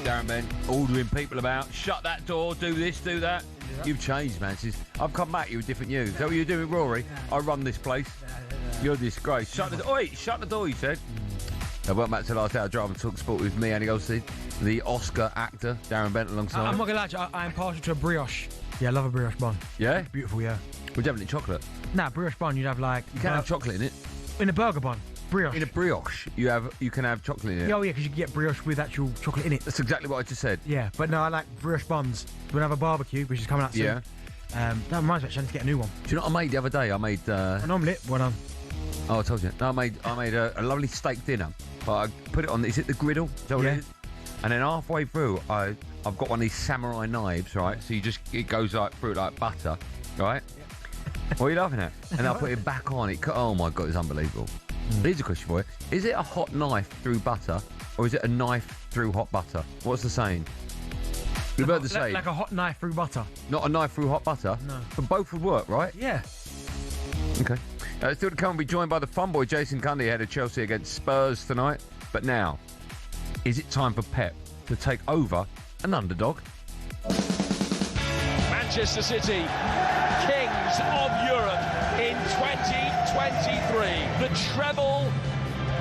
Darren Bent, ordering people about. Shut that door, do this, do that. You've changed, man. I've come back, you're a different you. Is that what you're doing, Rory? I run this place. You're a disgrace. Shut the door. Oi, shut the door, you said. Welcome back to Last Hour Drive and Talk Sport with me, Andy Goldstein, the Oscar actor, Darren Bent, alongside. I'm not going to lie, I am partial to a brioche. Yeah, I love a brioche bun. Yeah? It's beautiful, yeah. Would you have any chocolate? Nah, brioche bun, you'd have like... You can't have chocolate in it. In a burger bun. Brioche. In a brioche, you can have chocolate in it. Oh, yeah, because you can get brioche with actual chocolate in it. That's exactly what I just said. Yeah, but no, I like brioche buns. We'll have a barbecue, which is coming up soon. Yeah. That reminds me, actually, I need to get a new one. Do you know what I made the other day? I made... An omelette, well done. Oh, I told you. No, I made a lovely steak dinner. But I put it on... Is it the griddle? Is that what it is? And then halfway through, I've got one of these samurai knives, right? So it goes like through like butter, right? What are you laughing at? And I put it back on. Oh my God, it's unbelievable. Here's a question for you. Is it a hot knife through butter, or is it a knife through hot butter? What's the saying? We've heard the saying. Like a hot knife through butter. Not a knife through hot butter? No. But both would work, right? Yeah. Okay. Still to come, we'll be joined by the fun boy Jason Cundy, head of Chelsea against Spurs tonight. But now, is it time for Pep to take over an underdog? Manchester City, kings of Europe in 2023. The treble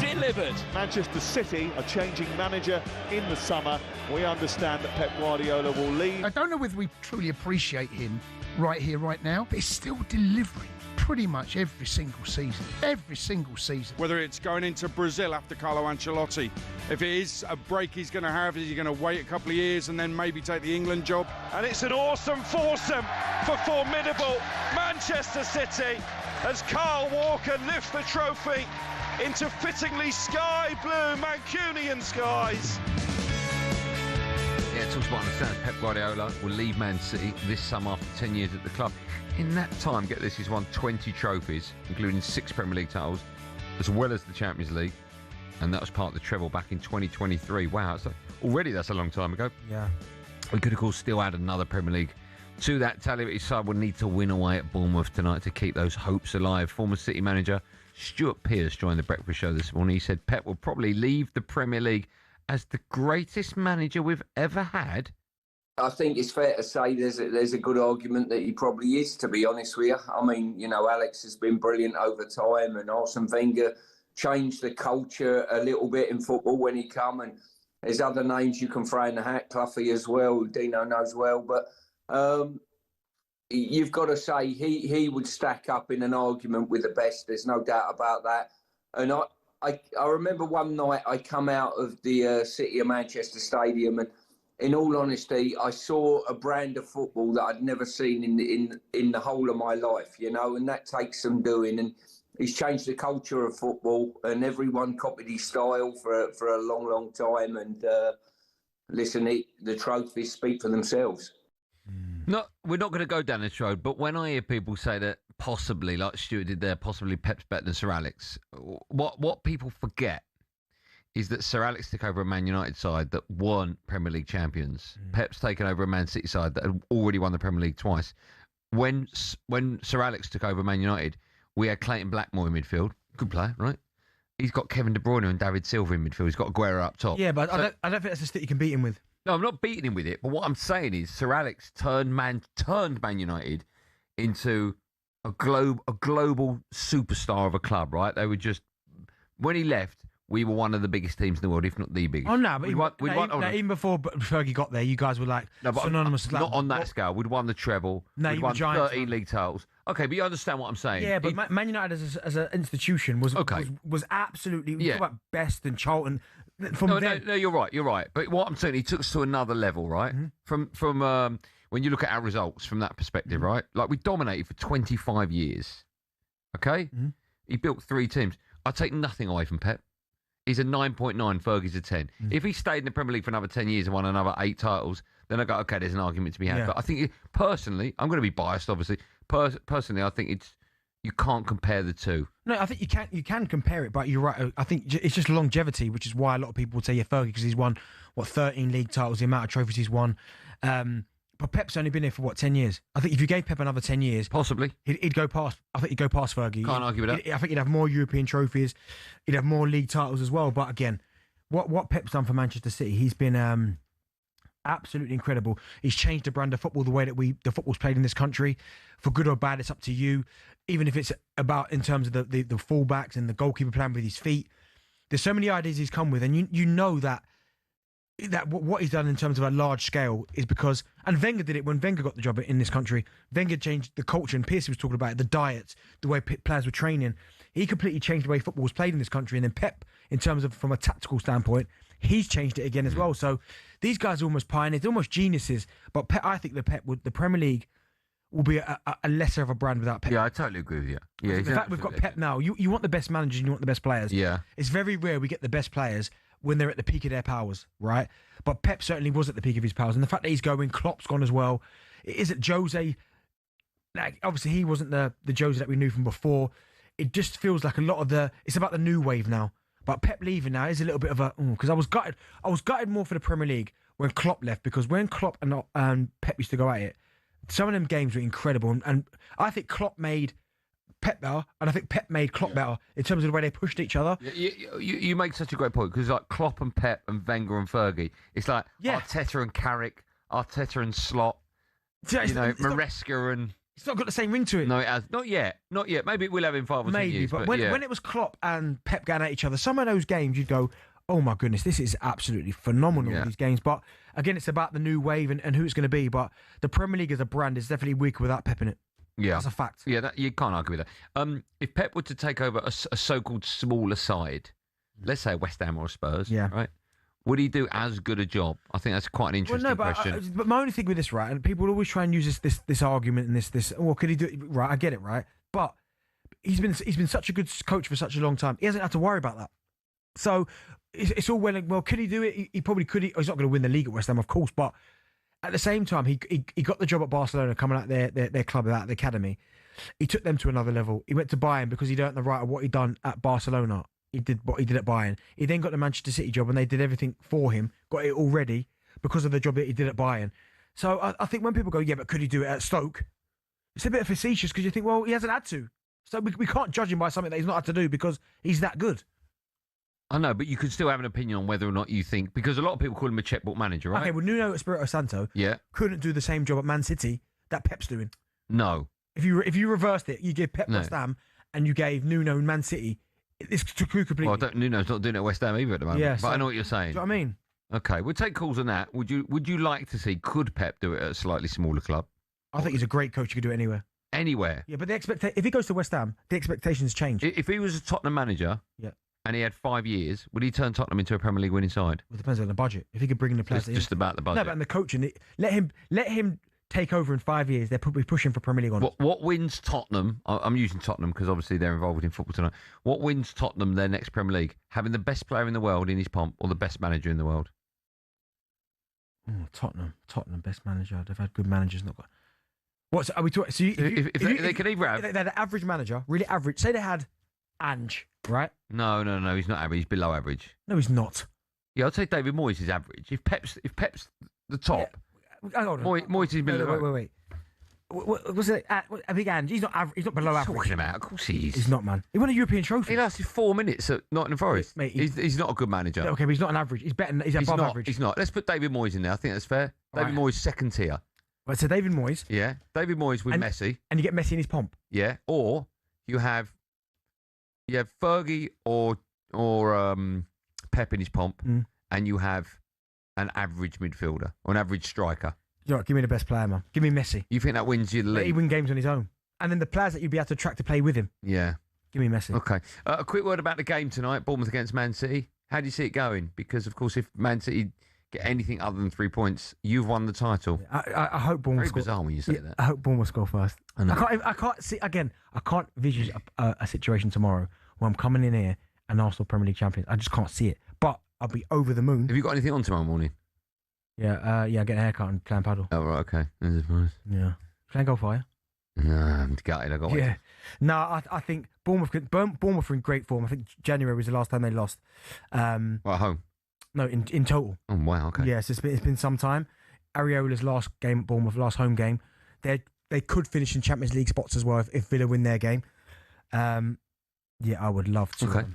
delivered. Manchester City are changing manager in the summer. We understand that Pep Guardiola will leave. I don't know whether we truly appreciate him right here, right now, but he's still delivering pretty much every single season. Every single season. Whether it's going into Brazil after Carlo Ancelotti, if it is a break he's going to have, is he going to wait a couple of years and then maybe take the England job? And it's an awesome foursome for formidable Manchester City as Carl Walker lifts the trophy into fittingly sky blue Mancunian skies. Yeah, talkSPORT understands Pep Guardiola will leave Man City this summer after 10 years at the club. In that time, get this, he's won 20 trophies, including 6 Premier League titles, as well as the Champions League, and that was part of the treble back in 2023. Wow, already that's a long time ago. Yeah. We could, of course, still add another Premier League to that tally, but his side will need to win away at Bournemouth tonight to keep those hopes alive. Former City manager Stuart Pearce joined the breakfast show this morning. He said Pep will probably leave the Premier League as the greatest manager we've ever had? I think it's fair to say there's a good argument that he probably is, to be honest with you. I mean, Alex has been brilliant over time, and Arsene Wenger changed the culture a little bit in football when he come, and there's other names you can throw in the hat, Cloughie as well, who Dino knows well, but you've got to say he would stack up in an argument with the best. There's no doubt about that. And I remember one night I come out of the City of Manchester Stadium, and in all honesty, I saw a brand of football that I'd never seen in the whole of my life, and that takes some doing. And he's changed the culture of football, and everyone copied his style for a long, long time. And listen, the trophies speak for themselves. No, we're not going to go down this road, but when I hear people say that possibly, like Stuart did there, possibly Pep's better than Sir Alex, what people forget is that Sir Alex took over a Man United side that weren't Premier League champions. Pep's taken over a Man City side that had already won the Premier League twice. When Sir Alex took over Man United, we had Clayton Blackmore in midfield. Good player, right? He's got Kevin De Bruyne and David Silva in midfield. He's got Aguero up top. Yeah, but I don't think that's a stick you can beat him with. No, I'm not beating him with it. But what I'm saying is Sir Alex turned Man United into a global superstar of a club, right? They were just... When he left, we were one of the biggest teams in the world, if not the biggest. Oh, no, but even before Fergie got there, you guys were like synonymous. Not on that scale. We'd won the treble. No, we'd you were won giants, 13 league titles. Okay, but you understand what I'm saying. Yeah, but Man United as an institution was absolutely... You talk about Best and Charlton... No, you're right. You're right. But what I'm saying, he took us to another level, right? Mm-hmm. From when you look at our results from that perspective, right? Like we dominated for 25 years. Okay, He built 3 teams. I take nothing away from Pep. He's a 9.9. Fergie's a 10. If he stayed in the Premier League for another 10 years and won another 8 titles, then I go, okay, there's an argument to be had. Yeah. But I think personally, I'm going to be biased, obviously. Personally, I think you can't compare the two. No, I think you can compare it, but you're right. I think it's just longevity, which is why a lot of people would say, Fergie, because he's won, 13 league titles, the amount of trophies he's won. But Pep's only been here for, 10 years? I think if you gave Pep another 10 years... Possibly. He'd go past... I think he'd go past Fergie. Can't argue with that. I think he'd have more European trophies. He'd have more league titles as well. But again, what Pep's done for Manchester City, he's been... absolutely incredible. He's changed the brand of football, the way that the football's played in this country. For good or bad, it's up to you. Even if it's about in terms of the fullbacks and the goalkeeper playing with his feet. There's so many ideas he's come with, and you know that what he's done in terms of a large scale is because, and Wenger did it when Wenger got the job in this country. Wenger changed the culture, and Piercy was talking about it, the diets, the way players were training. He completely changed the way football was played in this country, and then Pep, in terms of from a tactical standpoint, he's changed it again as well. So these guys are almost pioneers, almost geniuses. But I think the Premier League will be a lesser of a brand without Pep. Yeah, I totally agree with you. Yeah, the fact we've got Pep now, you want the best managers and you want the best players. Yeah. It's very rare we get the best players when they're at the peak of their powers, right? But Pep certainly was at the peak of his powers. And the fact that he's going, Klopp's gone as well. It isn't Jose. Like, obviously, he wasn't the Jose that we knew from before. It just feels like a lot of it's about the new wave now. But Pep leaving now is a little bit of because I was gutted. I was gutted more for the Premier League when Klopp left, because when Klopp and Pep used to go at it, some of them games were incredible. And I think Klopp made Pep better, and I think Pep made Klopp better in terms of the way they pushed each other. You make such a great point, because like Klopp and Pep and Wenger and Fergie, it's like Arteta and Carrick, Arteta and Slot, Maresca and... It's not got the same ring to it. No, it has. Not yet. Maybe it will have in 5 or 10 years. But when it was Klopp and Pep going at each other, some of those games you'd go, oh my goodness, this is absolutely phenomenal, these games. But again, it's about the new wave and who it's going to be. But the Premier League as a brand is definitely weaker without Pep in it. Yeah. That's a fact. Yeah, you can't argue with that. If Pep were to take over a so-called smaller side, let's say West Ham or Spurs, right? Would he do as good a job? I think that's quite an interesting question. But my only thing with this, right, and people always try and use this argument and this. Well, could he do it? Right, I get it, right, but he's been such a good coach for such a long time. He hasn't had to worry about that. So it's all well. Could he do it? He probably could. He's not going to win the league at West Ham, of course, but at the same time, he got the job at Barcelona, coming out their club, out the academy. He took them to another level. He went to Bayern because he'd earned the right of what he'd done at Barcelona. He did what he did at Bayern. He then got the Manchester City job, and they did everything for him, got it all ready because of the job that he did at Bayern. So I think when people go, yeah, but could he do it at Stoke? It's a bit facetious, because you think, well, he hasn't had to. So we can't judge him by something that he's not had to do because he's that good. I know, but you can still have an opinion on whether or not you think, because a lot of people call him a checkbook manager, right? Okay, well, Nuno Espirito Santo couldn't do the same job at Man City that Pep's doing. No. If you reversed it, you gave Pep West Ham and you gave Nuno Man City, it's two completely. Well, Nuno's not doing it at West Ham either at the moment. Yeah, but I know what you're saying. Do you know what I mean? Okay, we'll take calls on that. Would you like to see, could Pep do it at a slightly smaller club? I think he's a great coach. He could do it anywhere. Anywhere? Yeah, but if he goes to West Ham, the expectations change. If he was a Tottenham manager and he had 5 years, would he turn Tottenham into a Premier League winning side? Well, it depends on the budget. If he could bring in the players... Just about the budget. No, but in the coaching, let him take over in 5 years. They're probably pushing for Premier League on. What wins Tottenham? I'm using Tottenham because obviously they're involved in football tonight. What wins Tottenham their next Premier League? Having the best player in the world in his pomp or the best manager in the world? Tottenham, best manager. They've had good managers. Not got. What are we talking? So if they could either have, they had an average manager, really average. Say they had Ange, right? No, he's not average. He's below average. No, he's not. Yeah, I'd say David Moyes is average. If Pep's the top, Moyes is below. Wait. What was it? I think Ange. He's not average. He's not below average. Talking about, of course he is. He's not, man. He won a European trophy. He lasted 4 minutes at Nottingham Forest. Mate, he's not a good manager. Okay, but he's not an average. He's better. He's above average. He's not. Let's put David Moyes in there. I think that's fair. David Moyes second tier. Right, so David Moyes. Yeah, David Moyes with Messi. And you get Messi in his pomp. Yeah, or you have Fergie or Pep in his pomp, and you have an average midfielder or an average striker. You know what, give me the best player, man. Give me Messi. You think that wins you the league? He win games on his own. And then the players that you'd be able to attract to play with him. Yeah. Give me Messi. Okay. A quick word about the game tonight, Bournemouth against Man City. How do you see it going? Because, of course, if Man City get anything other than 3 points, you've won the title. I hope Bournemouth Very bizarre when you say that. I hope Bournemouth score first. I can't see, again, I can't visualize a situation tomorrow where I'm coming in here and Arsenal Premier League champions. I just can't see it. But I'll be over the moon. Have you got anything on tomorrow morning? Yeah, getting a haircut and playing paddle. Oh, right, okay. That's nice. Yeah. Playing golf, are you? No, I'm gutted. I got one. Yeah. No, I think Bournemouth are in great form. I think January was the last time they lost. At home? No, in total. Oh, wow, okay. Yes, it's been some time. Areola's last game at Bournemouth, last home game. They could finish in Champions League spots as well if Villa win their game. I would love to. Okay.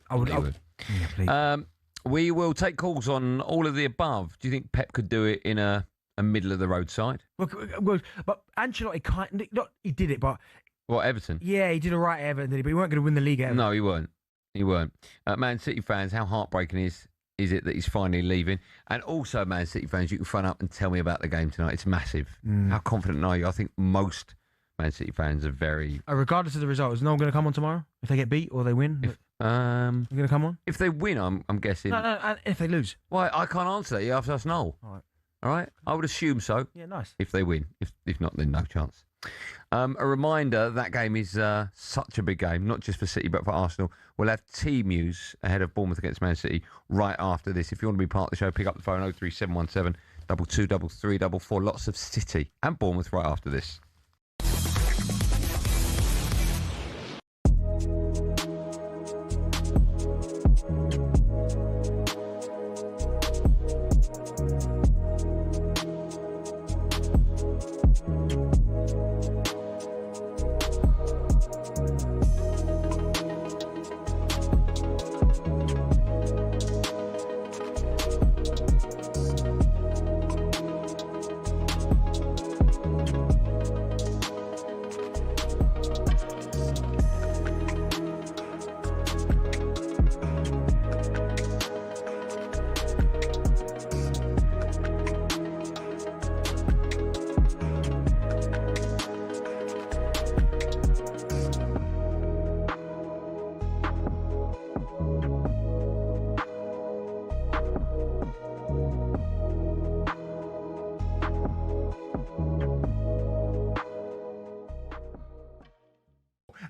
I would. Yeah, please. We will take calls on all of the above. Do you think Pep could do it in a middle of the road side? Well, but Ancelotti he did it, but what, Everton? Yeah, he did all right at Everton, but he weren't going to win the league at Everton. No, he weren't. Man City fans, how heartbreaking is it that he's finally leaving? And also, Man City fans, you can phone up and tell me about the game tonight. It's massive. How confident are you? I think most Man City fans are very... regardless of the result, is no one going to come on tomorrow? If they get beat or they win? You're going to come on? If they win, I'm guessing... No, if they lose. Well, I can't answer that. You have to ask Noel. All right? I would assume so. Yeah, nice. If they win. If not, then no chance. A reminder, that game is such a big game, not just for City, but for Arsenal. We'll have team news ahead of Bournemouth against Man City right after this. If you want to be part of the show, pick up the phone 03717 223344. Lots of City and Bournemouth right after this.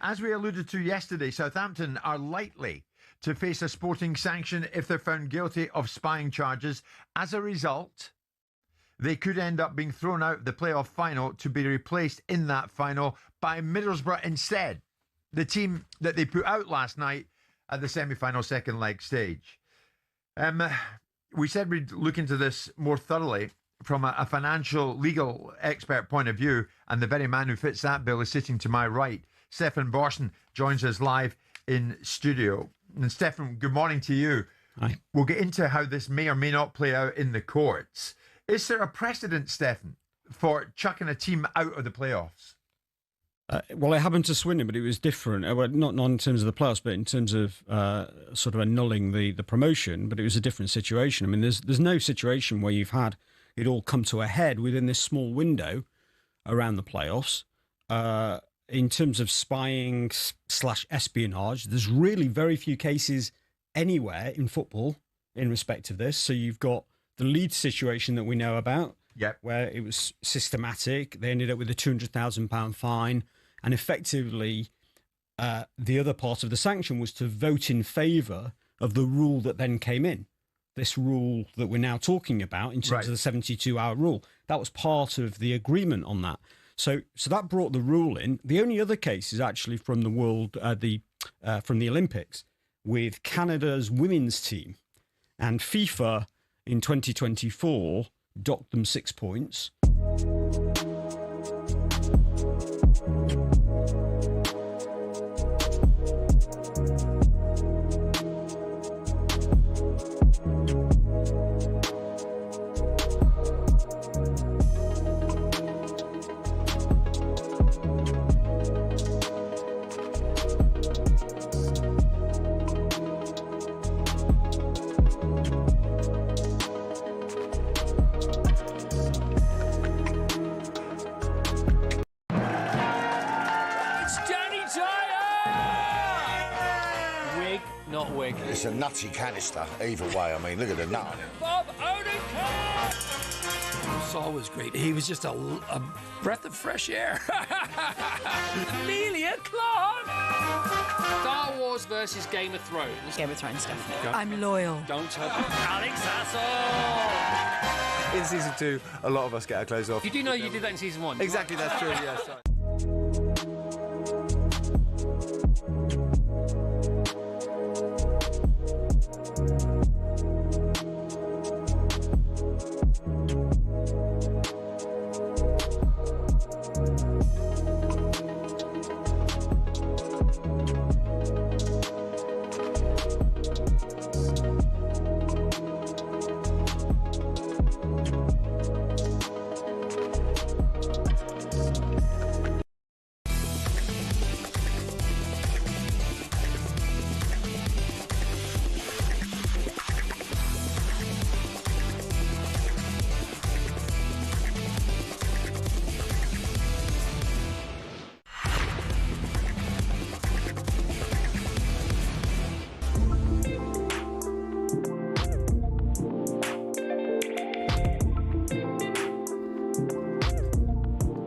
As we alluded to yesterday, Southampton are likely to face a sporting sanction if they're found guilty of spying charges. As a result, they could end up being thrown out of the playoff final to be replaced in that final by Middlesbrough instead, the team that they put out last night at the semi-final second leg stage. We said we'd look into this more thoroughly from a financial, legal expert point of view, and the very man who fits that bill is sitting to my right. Stefan Borsten joins us live in studio. And Stefan, good morning to you. Hi. We'll get into how this may or may not play out in the courts. Is there a precedent, Stefan, for chucking a team out of the playoffs? Well, it happened to Swindon, but it was different. Well, not in terms of the playoffs, but in terms of sort of annulling the promotion. But it was a different situation. I mean, there's no situation where you've had it all come to a head within this small window around the playoffs. In terms of spying / espionage, there's really very few cases anywhere in football in respect of this. So you've got the Leeds situation that we know about, where it was systematic. They ended up with a £200,000 fine. And effectively, the other part of the sanction was to vote in favour of the rule that then came in. This rule that we're now talking about in terms of the 72-hour rule. That was part of the agreement on that. So that brought the rule in. The only other case is actually from the from the Olympics with Canada's women's team. And FIFA in 2024 docked them 6 points. Not wig. It's a nutty canister, either way. I mean, look at the nut on it. Bob Odenkirk! Saul was great. He was just a breath of fresh air. Amelia Clark! Star Wars versus Game of Thrones. Game of Thrones, definitely. I'm loyal. Don't tell Alex Hassel! In season 2, a lot of us get our clothes off. You do know you did that in season 1. Exactly, that's true, yes.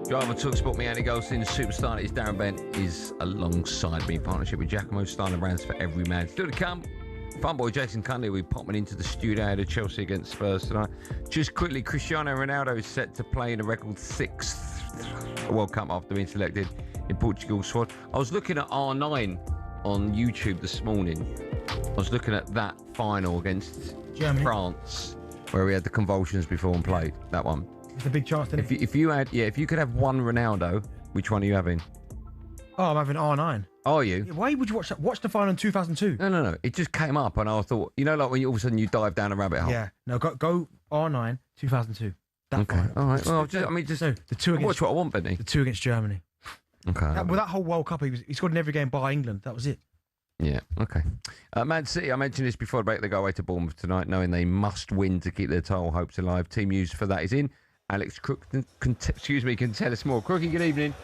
Driver talkSPORT, me, Andy Goldstein, superstar is Darren Bent, is alongside me in partnership with Giacomo Steiner Brands for every man. Still to come, fun boy Jason Cundy will be popping into the studio ahead of Chelsea against Spurs tonight. Just quickly, Cristiano Ronaldo is set to play in a record 6th World Cup after being selected in Portugal's squad. I was looking at R9 on YouTube this morning. I was looking at that final against Germany. France, where we had the convulsions before and played that one. It's a big chance, didn't it? If you could have one Ronaldo, which one are you having? Oh, I'm having R9. Are you? Yeah, why would you watch that? Watch the final in 2002. No. It just came up, and I thought, like when all of a sudden you dive down a rabbit hole. Yeah. No, go R9 2002. That okay. final. All right. Well, the two against. Watch what I want, Benny. The two against Germany. Okay. That whole World Cup, he scored in every game bar England. That was it. Yeah, okay. Man City, I mentioned this before the break, they go away to Bournemouth tonight, knowing they must win to keep their title hopes alive. Team news for that is in. Alex Crook can tell us more. Crookie, good evening.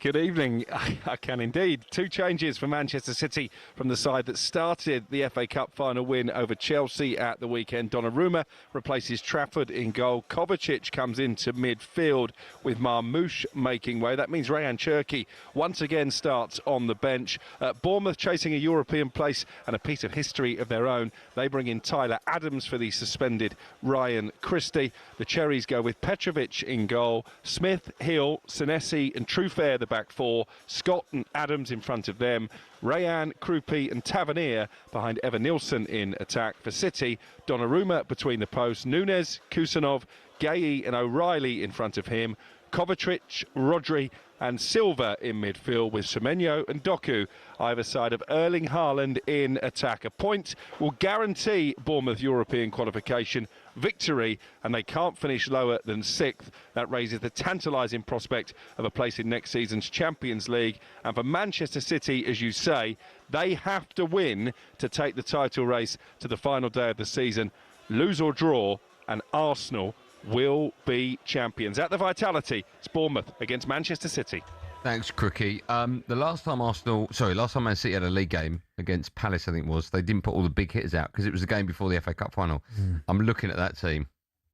Good evening. I can indeed. Two changes for Manchester City from the side that started the FA Cup final win over Chelsea at the weekend. Donnarumma replaces Trafford in goal. Kovacic comes into midfield with Marmoush making way. That means Rayan Cherki once again starts on the bench. Bournemouth chasing a European place and a piece of history of their own. They bring in Tyler Adams for the suspended Ryan Christie. The Cherries go with Petrovic in goal. Smith, Hill, Senesi and Trufair the back four. Scott and Adams in front of them. Rayan, Krupi and Tavernier behind Evan Nilsson in attack. For City, Donnarumma between the posts. Nunes, Kusanov, Gay and O'Reilly in front of him. Kovacic, Rodri and Silva in midfield, with Semenyo and Doku either side of Erling Haaland in attack. A point will guarantee Bournemouth European qualification, victory, and they can't finish lower than 6th. That raises the tantalising prospect of a place in next season's Champions League. And for Manchester City, as you say, they have to win to take the title race to the final day of the season. Lose or draw, and Arsenal will be champions. At the Vitality, it's Bournemouth against Manchester City. Thanks, Crookie. The last time Man City had a league game against Palace, I think it was, they didn't put all the big hitters out because it was the game before the FA Cup final. I'm looking at that team.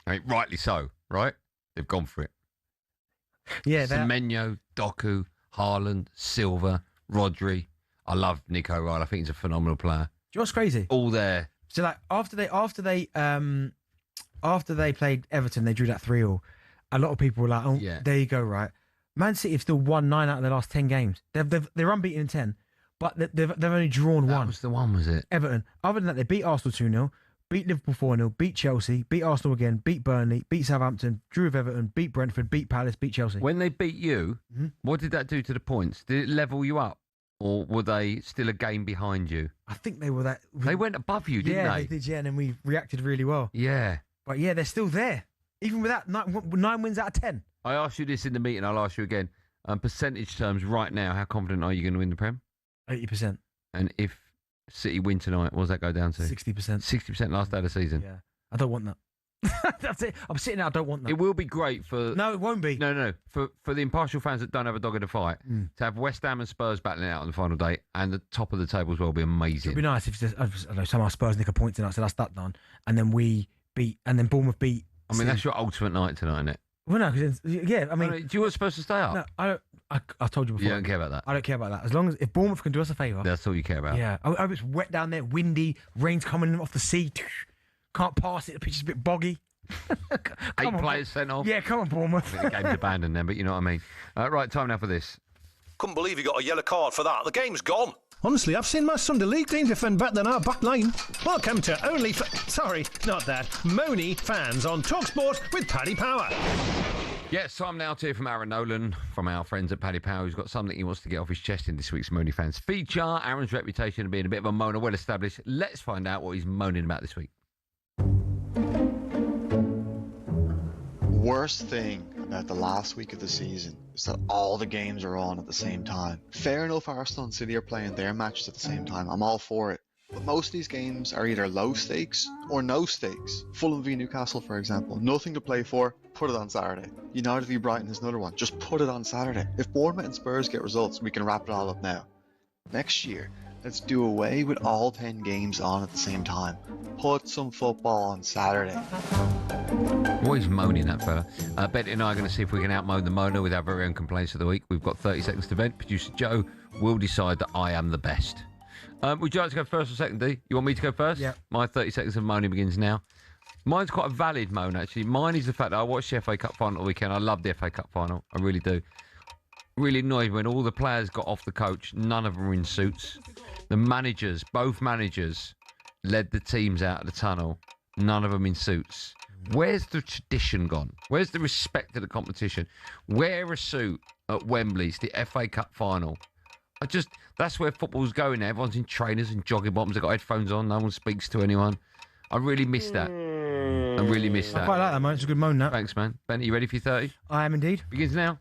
I mean, rightly so, right? They've gone for it. Yeah, Semenyo, Doku, Haaland, Silva, Rodri. I love Nico Ryle. I think he's a phenomenal player. Do you know what's crazy? All there. So like after they played Everton, they drew that 3-3. A lot of people were like, "Oh, yeah, there you go, right." Man City have still won 9 out of their last 10 games. They're unbeaten in 10, but they've only drawn 1. That was the one, was it? Everton. Other than that, they beat Arsenal 2-0, beat Liverpool 4-0, beat Chelsea, beat Arsenal again, beat Burnley, beat Southampton, drew with Everton, beat Brentford, beat Palace, beat Chelsea. When they beat you, what did that do to the points? Did it level you up? Or were they still a game behind you? I think they were that. They went above you, didn't they? Yeah, they did, yeah, and then we reacted really well. Yeah. But yeah, they're still there. Even with that, 9 wins out of 10. I asked you this in the meeting, I'll ask you again. Percentage terms right now, how confident are you going to win the Prem? 80%. And if City win tonight, what does that go down to? 60%. 60% last day of the season? Yeah. I don't want that. That's it. I'm sitting there, I don't want that. It will be great for... No, it won't be. No. For the impartial fans that don't have a dog in the fight, to have West Ham and Spurs battling out on the final day, and the top of the table as well, will be amazing. It would be nice if somehow Spurs nick a point tonight, so that's that done. And then then Bournemouth beat... I mean, that's your ultimate night tonight, isn't it? Well, no, because yeah, I mean... do you want Spurs to stay up? No, I don't. I told you before. You don't care about that? I don't care about that. As long as if Bournemouth can do us a favour. That's all you care about? Yeah. I hope it's wet down there, windy, rain's coming off the sea. Can't pass it, the pitch is a bit boggy. 8 players sent off? Yeah, come on, Bournemouth. I think the game's abandoned then, but you know what I mean. Right, time now for this. Couldn't believe you got a yellow card for that. The game's gone. Honestly, I've seen my Sunday League team defend better than our back line. Welcome to Moni fans on talkSPORT with Paddy Power. Yes, time now to hear from Aaron Nolan, from our friends at Paddy Power, who's got something he wants to get off his chest in this week's Moni fans feature. Aaron's reputation of being a bit of a moaner, well established. Let's find out what he's moaning about this week. Worst thing about the last week of the season is that all the games are on at the same time. Fair enough, Arsenal and City are playing their matches at the same time. I'm all for it. But most of these games are either low stakes or no stakes. Fulham v Newcastle, for example. Nothing to play for, put it on Saturday. United v Brighton is another one. Just put it on Saturday. If Bournemouth and Spurs get results, we can wrap it all up now. Next year, let's do away with all 10 games on at the same time. Put some football on Saturday. Always moaning, that fella. Betty and I are going to see if we can outmoan the moaner with our very own complaints of the week. We've got 30 seconds to vent. Producer Joe will decide that I am the best. Would you like to go first or second, D? You want me to go first? Yeah. My 30 seconds of moaning begins now. Mine's quite a valid moan, actually. Mine is the fact that I watched the FA Cup final the weekend. I love the FA Cup final. I really do. Really annoyed when all the players got off the coach. None of them were in suits. The managers, both managers, led the teams out of the tunnel. None of them in suits. Where's the tradition gone? Where's the respect of the competition? Wear a suit at Wembley. It's the FA Cup final. That's where football's going now. Everyone's in trainers and jogging bottoms. They've got headphones on. No one speaks to anyone. I really miss that. I really miss that. I quite like that, man. It's a good moan, that. Thanks, man. Ben, are you ready for your 30? I am indeed. Begins now.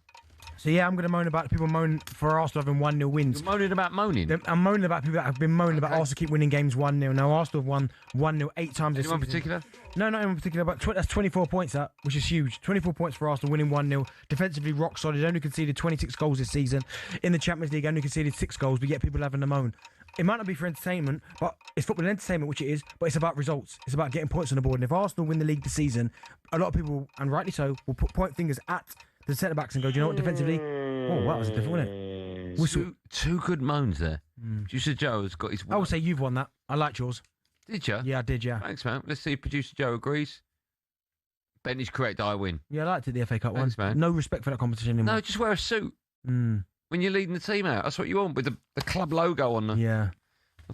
So, yeah, I'm going to moan about people moaning for Arsenal having 1-0 wins. You're moaning about moaning? I'm moaning about people that have been moaning about Arsenal keep winning games 1-0. Now, Arsenal have won 1-0 8 times this season. Anyone in particular? No, not in particular, but that's 24 points, that, which is huge. 24 points for Arsenal, winning 1-0. Defensively, rock solid. Only conceded 26 goals this season. In the Champions League, only conceded 6 goals, but yet people having a moan. It might not be for entertainment, but it's football and entertainment, which it is, but it's about results. It's about getting points on the board. And if Arsenal win the league this season, a lot of people, and rightly so, will point fingers at the centre-backs and go, do you know what, defensively? Oh, wow, that was different, wasn't it? Whistle. Two good moans there. Producer Joe has got his... I would say you've won that. I liked yours. Did you? Yeah, I did, yeah. Thanks, man. Let's see if Producer Joe agrees. Ben is correct, I win. Yeah, I liked it, the FA Cup one. Thanks, man. No respect for that competition anymore. No, just wear a suit. When you're leading the team out. That's what you want, with the club logo on the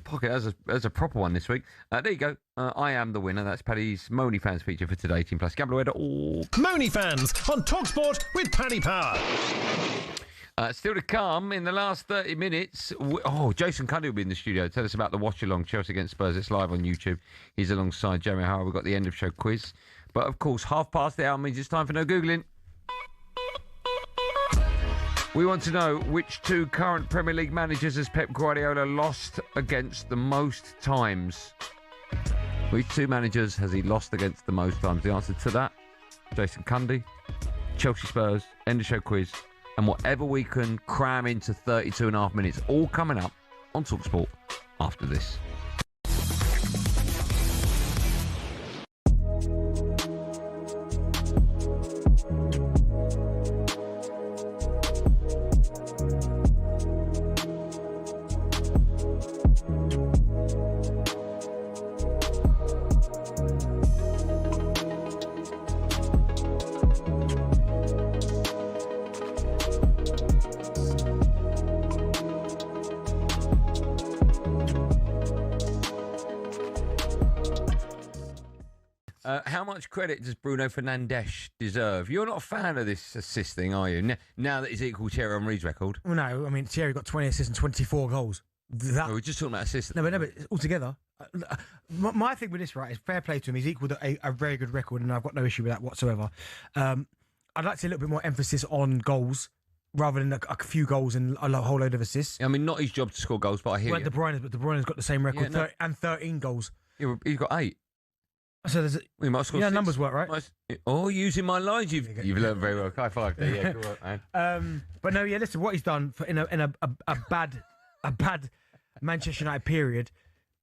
pocket. As a proper one this week. There you go. I am the winner. That's Paddy's Moni Fans feature for today. Team Plus. GambleAware.org. Moni Fans on talkSPORT with Paddy Power. Still to come in the last 30 minutes. Jason Cuddy will be in the studio. Tell us about the watch-along, Chelsea against Spurs. It's live on YouTube. He's alongside Jeremy Howard. We've got the end-of-show quiz. But, of course, hour means it's time for no Googling. We want to know which two current Premier League managers has Pep Guardiola lost against the most times? Which two managers has he lost against the most times? The answer to that, Jason Cundy, Chelsea Spurs, end-of-show quiz, and whatever we can cram into 32.5 minutes, all coming up on talkSPORT after this. How much credit does Bruno Fernandes deserve? You're not a fan of this assist thing, are you? Now that he's equal Thierry Henry's record. Well, no, I mean, Thierry got 20 assists and 24 goals. We're just talking about assists. No, but altogether. My thing with this, right, is fair play to him. He's equal to a very good record, and I've got no issue with that whatsoever. I'd like to see a little bit more emphasis on goals rather than a few goals and a whole load of assists. I mean, not his job to score goals, but I hear you. De Bruyne's got the same record, and 13 goals. Yeah, he's got 8. So there's we might score 6. Numbers work, right? Using my lines, you've learned very well. High five there, yeah, good work, man. But no, yeah, listen, what he's done in a bad Manchester United period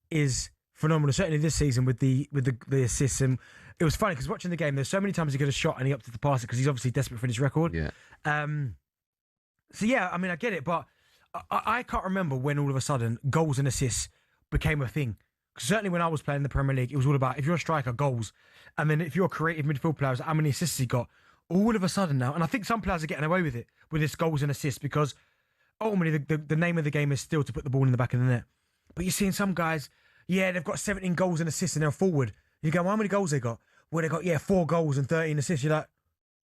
is phenomenal. Certainly this season with the assists, and it was funny because watching the game, there's so many times he could have shot and he opted to pass it because he's obviously desperate for his record. Yeah. So yeah, I mean, I get it, but I can't remember when all of a sudden goals and assists became a thing. Certainly when I was playing in the Premier League, it was all about, if you're a striker, goals. And then if you're a creative midfield player, how many assists he got. All of a sudden now, and I think some players are getting away with it, with this goals and assists, because ultimately the name of the game is still to put the ball in the back of the net. But you're seeing some guys, they've got 17 goals and assists and they're forward. You go, well, how many goals they got? Well, they got, 4 goals and 13 assists. You're like,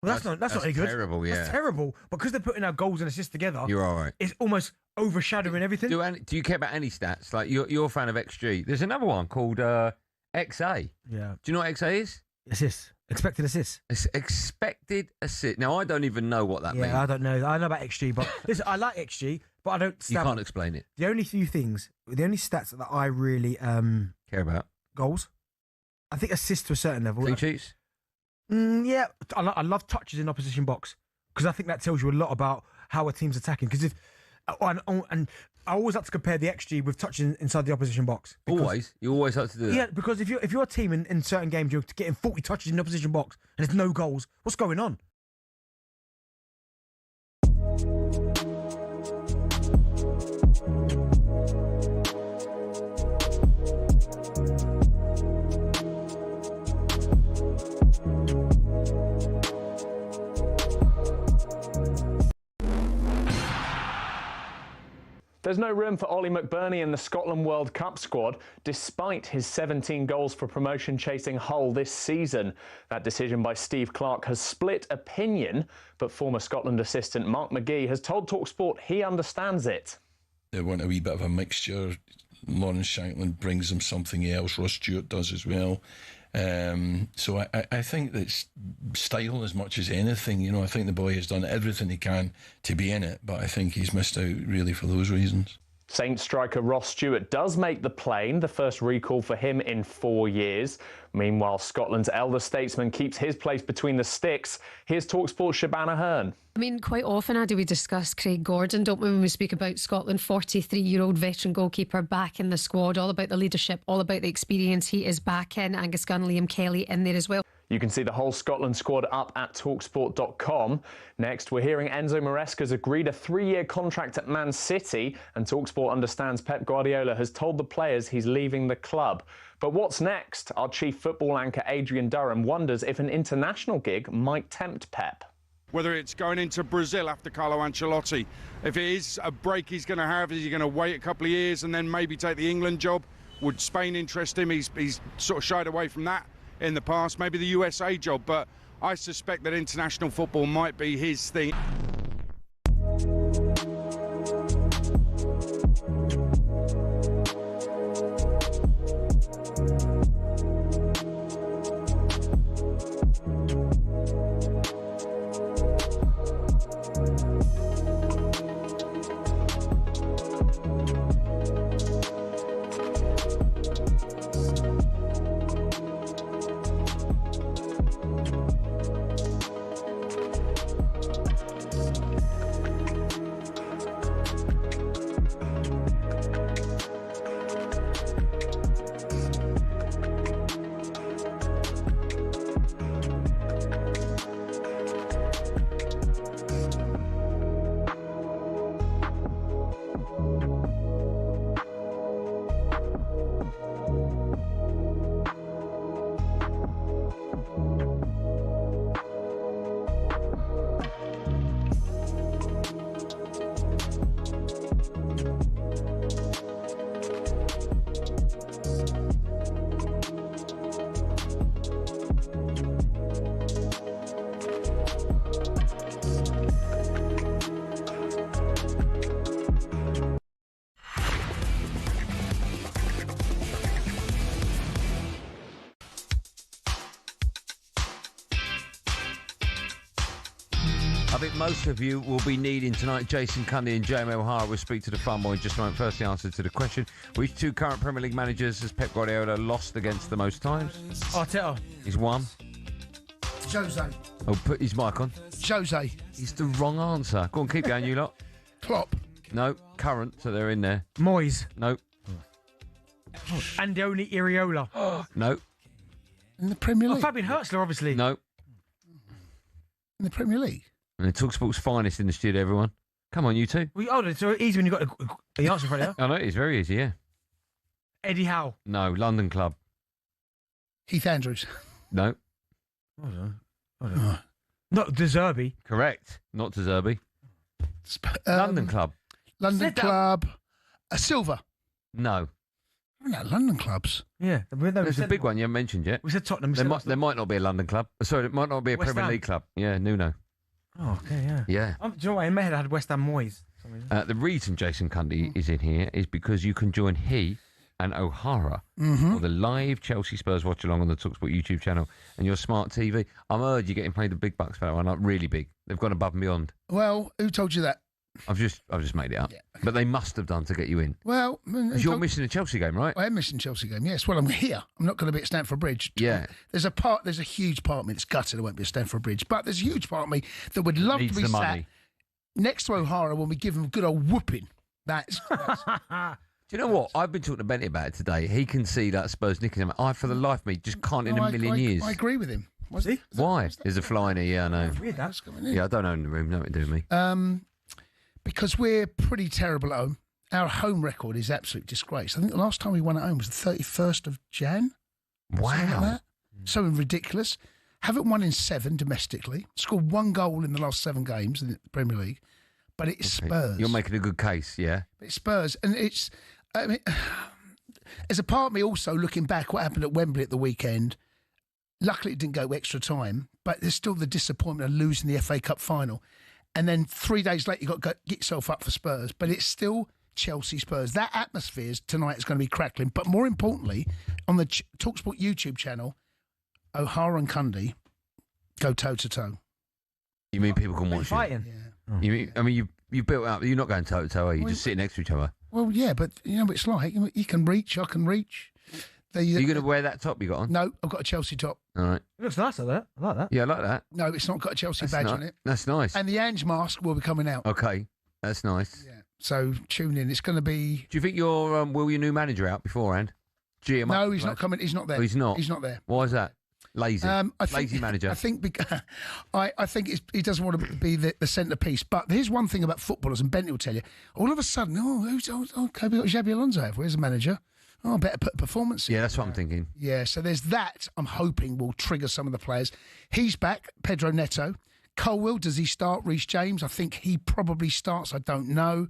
well, that's not any good. Terrible, yeah. That's terrible. But because they're putting our goals and assists together, you're all right. It's almost overshadowing everything. Do you care about any stats? Like, you're a fan of XG. There's another one called XA. Yeah. Do you know what XA is? Assists. Expected assists. It's expected assist. Now, I don't even know what that means. Yeah, I don't know. I know about XG, but listen, I like XG, but I don't... You can't explain it. The only stats that I really... care about? Goals. I think assists to a certain level. Clean sheets? Yeah. I love touches in opposition box, because I think that tells you a lot about how a team's attacking. Because if... And I always like to compare the XG with touches inside the opposition box. Always? You always like to do that? Yeah, because if you're a team in certain games, you're getting 40 touches in the opposition box and there's no goals, what's going on? There's no room for Ollie McBurney in the Scotland World Cup squad, despite his 17 goals for promotion chasing Hull this season. That decision by Steve Clarke has split opinion, but former Scotland assistant Mark McGee has told talkSPORT he understands it. They want a wee bit of a mixture. Lawrence Shankland brings them something else. Ross Stewart does as well. So I think that's style as much as anything. I think the boy has done everything he can to be in it, but I think he's missed out really for those reasons. Saints striker Ross Stewart does make the plane, the first recall for him in 4 years. Meanwhile, Scotland's elder statesman keeps his place between the sticks. Here's talkSPORT's Shabana Hearn. I mean, quite often, Andy, we discuss Craig Gordon, don't we, when we speak about Scotland, 43-year-old veteran goalkeeper back in the squad, all about the leadership, all about the experience he is back in. Angus Gunn, Liam Kelly in there as well. You can see the whole Scotland squad up at talksport.com. Next, we're hearing Enzo Maresca's agreed a 3-year contract at Man City, and talkSPORT understands Pep Guardiola has told the players he's leaving the club. But what's next? Our chief football anchor Adrian Durham wonders if an international gig might tempt Pep. Whether it's going into Brazil after Carlo Ancelotti, if it is a break he's going to have, is he going to wait a couple of years and then maybe take the England job? Would Spain interest him? He's sort of shied away from that in the past. Maybe the USA job, but I suspect that international football might be his thing. I think most of you will be needing tonight. Jason Cundy and Jamie O'Hara will speak to the fun boy in just a moment. First, the answer to the question: which two current Premier League managers has Pep Guardiola lost against the most times? Arteta. He's won. Jose. Oh, put his mic on. Jose. He's the wrong answer. Go on, keep going, you lot. Klopp. No, current, so they're in there. Moyes. No. Andoni Iraola. No. In the Premier League? Fabian Hertzler, obviously. No. In the Premier League? And the talkSPORT's finest in the studio, everyone. Come on, you two. It's so easy when you've got the answer for you. I know, it's very easy, yeah. Eddie Howe. No, London club. Keith Andrews. No. Not De Zerbi. Correct. Not De Zerbi. London club. London club. Silver. No. No, London clubs. Yeah. There's a big one you haven't mentioned yet. We said Tottenham. There might not be a London club. Sorry, it might not be a West Premier Ham. League club. Yeah, Nuno. Oh, okay, yeah. Yeah. Do you know what? In my head, I had West Ham Moyes. The reason Jason Cundy is in here is because you can join he and O'Hara for the live Chelsea Spurs watch along on the talkSPORT YouTube channel and your smart TV. I'm heard you're getting paid the big bucks for that one, like really big. They've gone above and beyond. Well, who told you that? I've just made it up. Yeah, okay. But they must have done to get you in. Well, you're missing a Chelsea game, right? I am missing a Chelsea game. Yes. Well, I'm here. I'm not going to be at Stamford Bridge. Yeah. There's a huge part of me that's gutted. I won't be at Stamford Bridge, but there's a huge part of me that would love to be sat next to O'Hara when we give him a good old whooping. That's Do you know what? I've been talking to Benny about it today. He can see that Spurs nicking him. I, for the life of me, just can't in a million years. I agree with him. Was he? Why? There's a fly in here. Yeah, I know. Weird, that's coming in. Yeah, I don't own the room. Nothing to do with me. Because we're pretty terrible at home. Our home record is absolute disgrace. I think the last time we won at home was the 31st of Jan. Wow. Like so ridiculous. Haven't won in 7 domestically. Scored 1 goal in the last 7 games in the Premier League. But it's Spurs. You're making a good case, yeah? It's Spurs. And it's... I mean, there's a part of me also looking back what happened at Wembley at the weekend. Luckily, it didn't go extra time. But there's still the disappointment of losing the FA Cup final. And then 3 days later, you've got to get yourself up for Spurs. But it's still Chelsea Spurs. That atmosphere tonight is going to be crackling. But more importantly, on the talkSPORT YouTube channel, O'Hara and Cundy go toe-to-toe. You mean people can watch fighting? Yeah. You mean, I mean, you built up. You're not going toe-to-toe, are you? Just sitting next to each other. Well, yeah, but you know what it's like. You can reach, I can reach. Are you going to wear that top you got on? No, I've got a Chelsea top. All right. It looks nice, I like that. Yeah, I like that. No, it's not got a Chelsea badge on it. That's nice. And the Ange mask will be coming out. Okay, that's nice. Yeah. So tune in. It's going to be... Do you think your your new manager out beforehand? No, he's not coming. He's not there. Oh, he's not? He's not there. Why is that? Lazy. Lazy manager. I think I think he doesn't want to be the centrepiece. But here's one thing about footballers, and Bent will tell you. All of a sudden, okay, we've got Xabi Alonso. Where's the manager? Oh, better put performance in. Yeah, that's what I'm thinking. Yeah, so there's that I'm hoping will trigger some of the players. He's back, Pedro Neto. Colwill, does he start? Reece James, I think he probably starts. I don't know.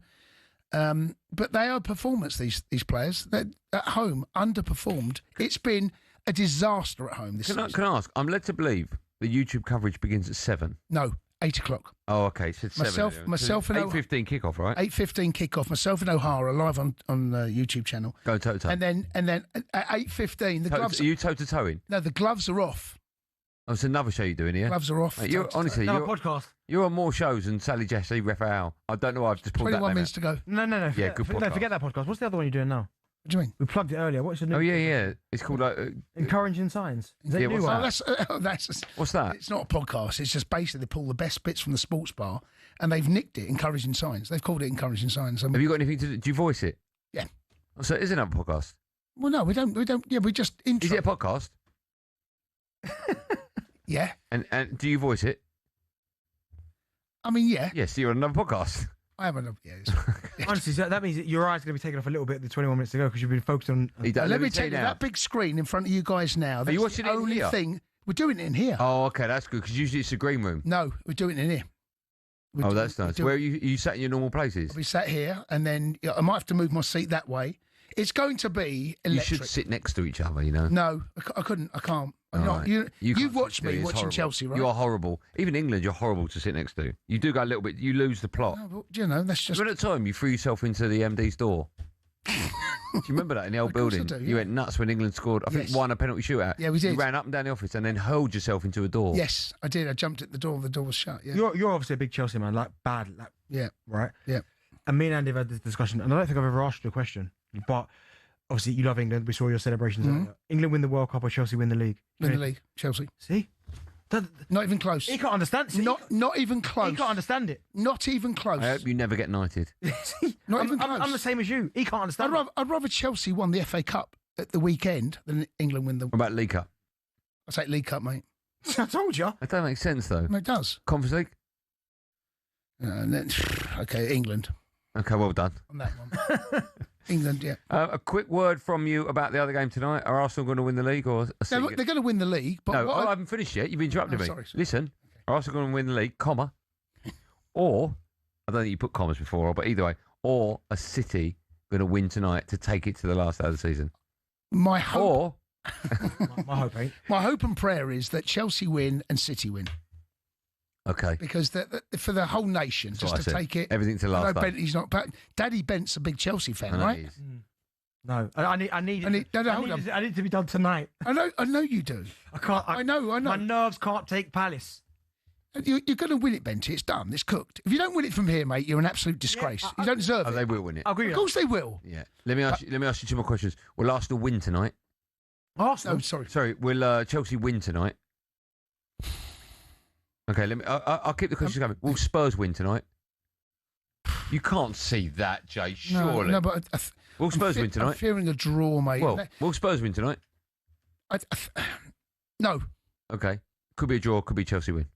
But they are performance, these players. They're at home, underperformed. It's been a disaster at home this season. Can I ask? I'm led to believe the YouTube coverage begins at 7. No, 8 o'clock. Oh, okay. So it's 7. Myself and 8:15 kickoff, right? 8:15 kickoff. Myself and O'Hara live on the YouTube channel. Go toe-to-toe. And then at 8:15, the gloves... Are you toe-to-toe in? No, the gloves are off. Oh, it's another show you're doing here. Gloves are off. Mate, honestly, you're podcast. You're on more shows than Sally Jesse, Raphael. I don't know why I've just pulled that 21 name minutes out. to go. No. Yeah, good podcast. No, forget that podcast. What's the other one you're doing now? What do you mean? We plugged it earlier. What's the new? Oh, yeah. It's called... Encouraging Signs. Is that Yeah, new what's one? That's what's that? It's not a podcast. It's just basically they pull the best bits from the sports bar and they've nicked it, Encouraging Signs. They've called it Encouraging Signs. Have you got anything to do? Do you voice it? Yeah. Oh, so it is another podcast? Well, no, we don't. Yeah, we just intro. Is it a podcast? Yeah. And do you voice it? I mean, yeah. Yes, you're on another podcast. I have another. Yeah. Honestly, so that means that your eyes going to be taken off a little bit the 21 minutes to go because you've been focused on. Let me tell you, that big screen in front of you guys now. That's you watching the it in only here? thing. We're doing it in here. Oh, okay, that's good because usually it's a green room. No, we're doing it in here. That's nice. Where are you sat in your normal places? I'll be sat here, and then I might have to move my seat that way. It's going to be electric. You should sit next to each other, you know. No, I couldn't. I can't. Right. You've watched me It's watching horrible. Chelsea, right? You are horrible. Even England, you're horrible to sit next to. You do go a little bit. You lose the plot. No, but, you know, that's just. When at the time you threw yourself into the MD's door. Do you remember that in the old Of course I building? do, You yeah. went nuts when England scored. I think Yes. won a penalty shootout. Yeah, we did. You ran up and down the office and then hurled yourself into a door. Yes, I did. I jumped at the door. The door was shut. Yeah. You're obviously a big Chelsea man, like bad, like Yeah. right. Yeah. And me and Andy have had this discussion, and I don't think I've ever asked you a question, but obviously you love England. We saw your celebrations. Mhm. Earlier. England win the World Cup or Chelsea win the league? Win the league. Chelsea. See, Not even close. he can't understand. See, Not even close. he can't understand it. Not even close. I hope you never get knighted. Not even close. I'm the same as you. He can't understand. I'd rather Chelsea won the FA Cup at the weekend than England win the. What about League Cup? I take League Cup, mate. I told you. That don't make sense though. No, it does. Conference League? And then, okay, England Okay, well done. on that one. England, yeah. A quick word from you about the other game tonight. Are Arsenal going to win the league or? They're going to win the league, but No, what I haven't finished yet. You've interrupted Oh, me. sorry. Listen, are Arsenal going to win the league, comma, or, I don't think you put commas before, but either way, or a City going to win tonight to take it to the last day of the season? my hope, My hope ain't. my hope and prayer is that Chelsea win and City win. Okay. Because for the whole nation, That's just what I to said. take it. Everything to I last know day. Bentley's not back. Daddy Bent's a big Chelsea fan, I know right? he is. No, I need. I need it to be done tonight. I know you do. I can't. I know. My nerves can't take Palace. You're going to win it, Benty. It's done. It's cooked. If you don't win it from here, mate, you're an absolute disgrace. You don't deserve Oh, it. they will win it. I agree. Of course they will. Yeah. Let me ask you two more questions. Will Arsenal win tonight? Arsenal. No, sorry. Sorry. Will Chelsea win tonight? Okay. I'll keep the questions coming. Will Spurs win tonight? You can't see that, Jay. Surely. No, but Will Spurs win I'm tonight? fearing a draw, mate. Well, will Spurs win tonight? No. Okay. Could be a draw. Could be Chelsea win.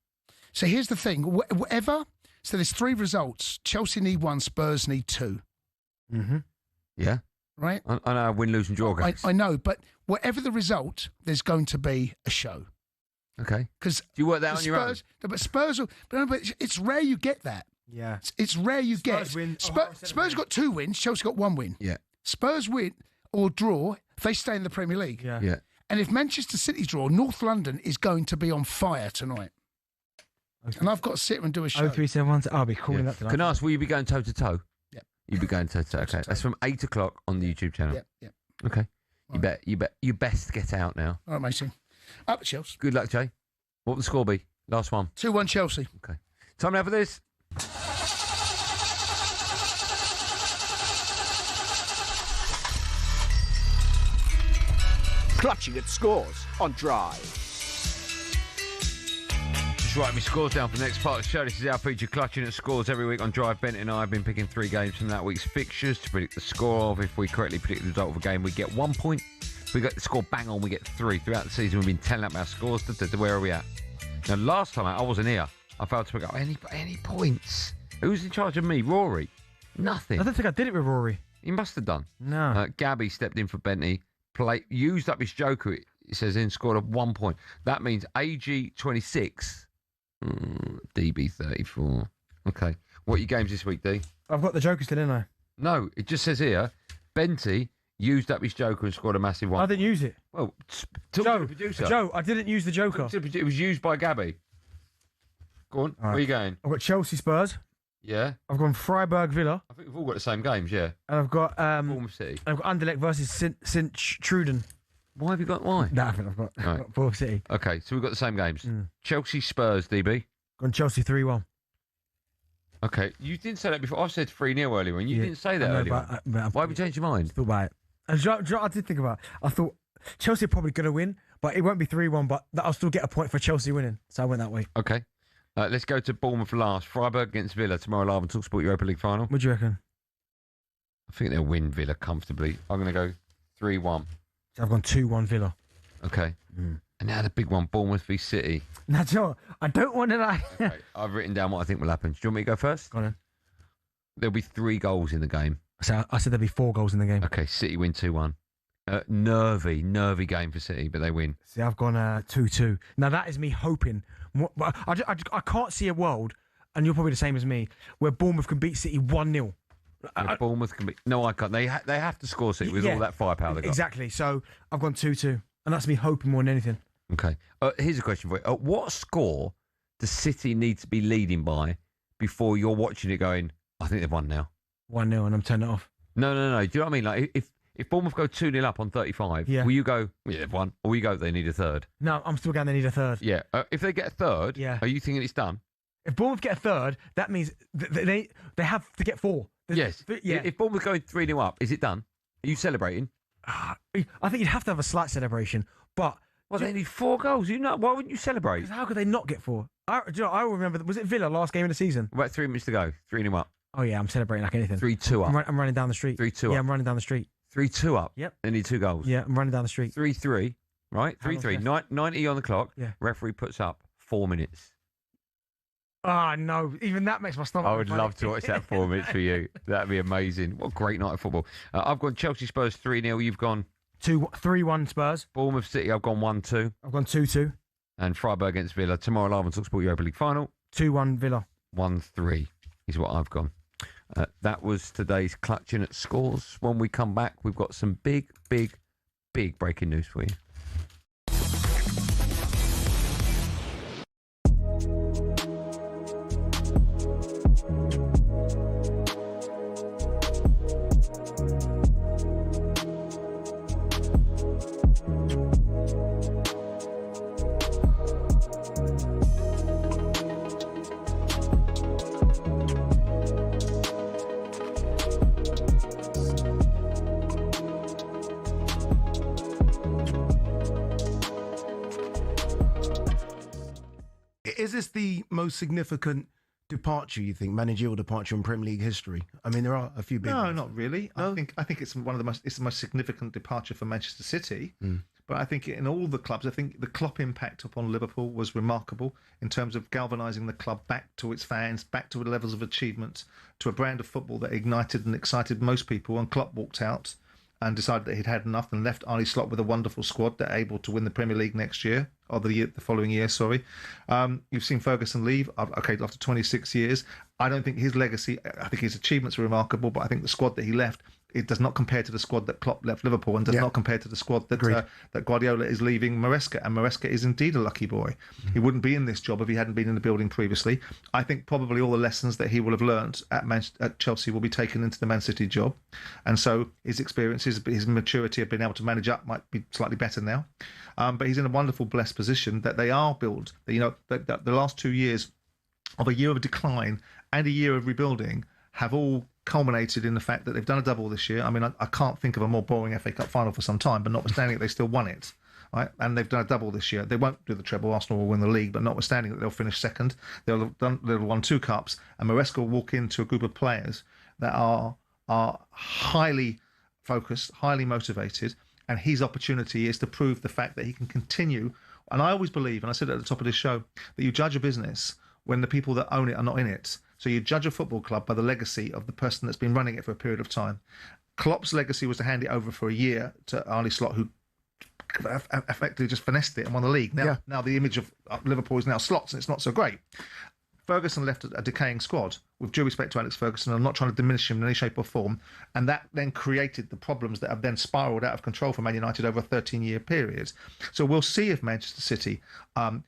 So here's the thing. Whatever. So there's 3 results. Chelsea need 1. Spurs need 2. Mm-hmm. Yeah. Right. I know. Win, lose, and draw games. I know, but whatever the result, there's going to be a show. Okay. Because do you work that on your own? No, but Spurs. But it's rare you get that. Yeah. It's rare you Spurs get. win. Spurs got 2 wins. Chelsea got 1 win. Yeah. Spurs win or draw if they stay in the Premier League. Yeah. Yeah. And if Manchester City draw, North London is going to be on fire tonight. And I've got to sit and do a show. 0371. I'll be calling that tonight. Can I ask, will you be going toe to toe? Yeah. You'll be going toe to toe. Okay. That's from 8 o'clock on the YouTube channel. Yeah. Okay. You best get out now. All right, matey. Up the Chelsea. Good luck, Jay. What will the score be? Last one. 2-1 Chelsea. Okay. Time now for this. Clutching at scores on Drive. Just write me scores down for the next part of the show. This is our feature, Clutching at Scores, every week on Drive. Bent and I have been picking 3 games from that week's fixtures to predict the score of. If we correctly predict the result of a game, we get 1 point. If we get the score bang on, we get 3. Throughout the season, we've been telling up our scores. Where are we at? Now, last time I wasn't here. I failed to pick up any points. Who's in charge of me? Rory? Nothing. I don't think I did it with Rory. He must have done. No. Gabby stepped in for Bentley. Used up his joker, it says, and scored 1 point. That means AG 26, DB 34. Okay. What are your games this week, D? I've got the Joker still, didn't I? No, it just says here, Benty used up his joker and scored a massive 1. I didn't use it. Well, talk to the producer. Joe, I didn't use the Joker. It was used by Gabby. Go on. Where are you going? I've got Chelsea Spurs. Yeah. I've gone Freiburg Villa. I think we've all got the same games, yeah. And I've got Bournemouth City. I've got Anderlecht versus St. Truden. Why have you got why? No, I think I've got Bournemouth City. Okay, so we've got the same games. Chelsea Spurs, DB. Gone Chelsea 3-1. Okay, you didn't say that before. I said 3-0 earlier, and you didn't say that earlier. Why have you changed your mind? Thought about it. I did think about it. I thought Chelsea are probably going to win, but it won't be 3-1, but I'll still get a point for Chelsea winning. So I went that way. Okay. Let's go to Bournemouth last. Freiburg against Villa tomorrow live on talkSPORT Europa League final. What do you reckon? I think they'll win Villa comfortably. I'm going to go 3-1. So I've gone 2-1 Villa. Okay. And now the big one, Bournemouth v City. Now, Joe, I don't want to like... Okay, I've written down what I think will happen. Do you want me to go first? Go on then. There'll be 3 goals in the game. So I said there'll be 4 goals in the game. Okay, City win 2-1. Nervy game for City, but they win. See, I've gone 2-2. Now, that is me hoping. I can't see a world, and you're probably the same as me, where Bournemouth can beat City 1-0. Bournemouth can be... No, I can't. They have to score City with all that firepower they got. Exactly. So I've gone 2-2. And that's me hoping more than anything. Okay. Here's a question for you. What score does City need to be leading by before you're watching it going, I think they've won now? 1-0 and I'm turning it off. No. Do you know what I mean? Like, if If Bournemouth go 2-0 up on 35, Yeah. will you go, yeah, they've won, or will you go, they need a third? No, I'm still going. They need a third. Yeah. If they get a third, Yeah. are you thinking it's done? If Bournemouth get a third, that means they have to get 4. Yes. Yeah. If Bournemouth going 3-0 up, is it done? Are you celebrating? I think you'd have to have a slight celebration, but well, they need 4 goals. Why wouldn't you celebrate? Because how could they not get 4? I remember. Was it Villa last game of the season? About 3 minutes to go. 3-0 up. Oh yeah, I'm celebrating like anything. 3-2 up. I'm running down the street. 3-2 up. Yeah, I'm running down the street. 3-2 up. Yep. They need 2 goals. Yeah, I'm running down the street. 3-3. Right. How long's 3-3. left? 90 on the clock. Yeah. Referee puts up 4 minutes. Ah, no. Even that makes my stomach. I would funny. love to watch that 4 minutes for you. That'd be amazing. What a great night of football. I've gone Chelsea Spurs 3-0. You've gone 3-1 Spurs. Bournemouth City. I've gone 1-2. I've gone 2-2. And Freiburg against Villa. Tomorrow live on talkSPORT Europa League final. 2-1 Villa. 1-3 is what I've gone. That was today's Clutching at Scores. When we come back, we've got some big breaking news for you. Is this the most significant departure, you think, managerial departure in Premier League history? I mean, there are a few big No, ones. not really. No? I think it's the most significant departure for Manchester City. Mm. But I think in all the clubs, I think the Klopp impact upon Liverpool was remarkable in terms of galvanising the club back to its fans, back to the levels of achievement, to a brand of football that ignited and excited most people. And Klopp walked out and decided that he'd had enough and left Arne Slot with a wonderful squad that are able to win the Premier League next year, or the following year, sorry. You've seen Ferguson leave, after 26 years. I don't think his legacy, I think his achievements are remarkable, but I think the squad that he left, it does not compare to the squad that Klopp left Liverpool, and does not compare to the squad that Guardiola is leaving Maresca. And Maresca is indeed a lucky boy. Mm-hmm. He wouldn't be in this job if he hadn't been in the building previously. I think probably all the lessons that he will have learned at Chelsea will be taken into the Man City job. And so his experiences, his maturity of being able to manage up might be slightly better now. But he's in a wonderful, blessed position that they are built. You know, that the last 2 years of a year of decline and a year of rebuilding have all culminated in the fact that they've done a double this year. I mean, I can't think of a more boring FA Cup final for some time, but notwithstanding it, they still won it. Right? And they've done a double this year. They won't do the treble. Arsenal will win the league, but notwithstanding that, they'll finish second. They'll won 2 cups, and Maresca will walk into a group of players that are highly focused, highly motivated, and his opportunity is to prove the fact that he can continue. And I always believe, and I said at the top of this show, that you judge a business when the people that own it are not in it. So you judge a football club by the legacy of the person that's been running it for a period of time. Klopp's legacy was to hand it over for a year to Arne Slot, who effectively just finessed it and won the league. Now the image of Liverpool is now Slot's, and it's not so great. Ferguson left a decaying squad. With due respect to Alex Ferguson, I'm not trying to diminish him in any shape or form. And that then created the problems that have then spiralled out of control for Man United over a 13-year period. So we'll see if Manchester City